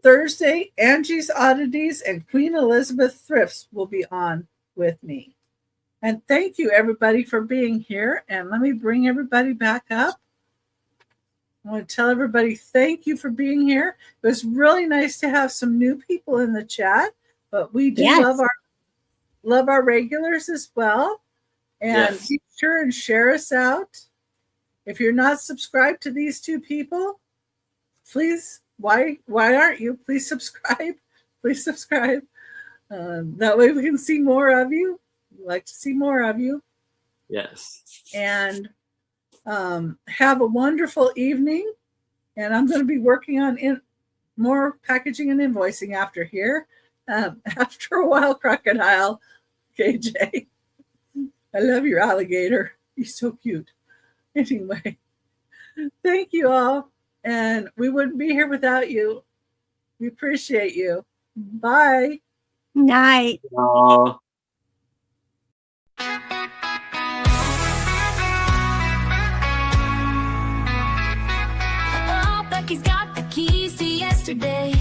Thursday, Angie's Oddities and Queen Elizabeth Thrifts will be on with me. And thank you, everybody, for being here. And let me bring everybody back up. I want to tell everybody thank you for being here. It was really nice to have some new people in the chat, but we do love our regulars as well. And be sure and share us out. If you're not subscribed to these two people, please, why aren't you? Please subscribe. Please subscribe. That way we can see more of you. We'd like to see more of you. Yes. And have a wonderful evening. And I'm going to be working on more packaging and invoicing after here. After a while, Crocodile, KJ. I love your alligator. He's so cute. Anyway, thank you all. And we wouldn't be here without you. We appreciate you. Bye. Night. Oh. Oh, Becky's got the keys to yesterday.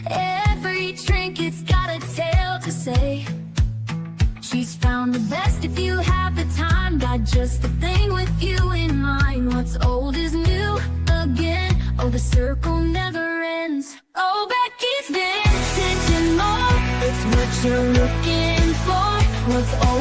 Every trinket's got a tale to say. She's found the best if you have the time. got just the thing with you in mind. What's old is new again. Oh, the circle never ends. Oh, Becky's vintage and more. It's what you're looking for. What's old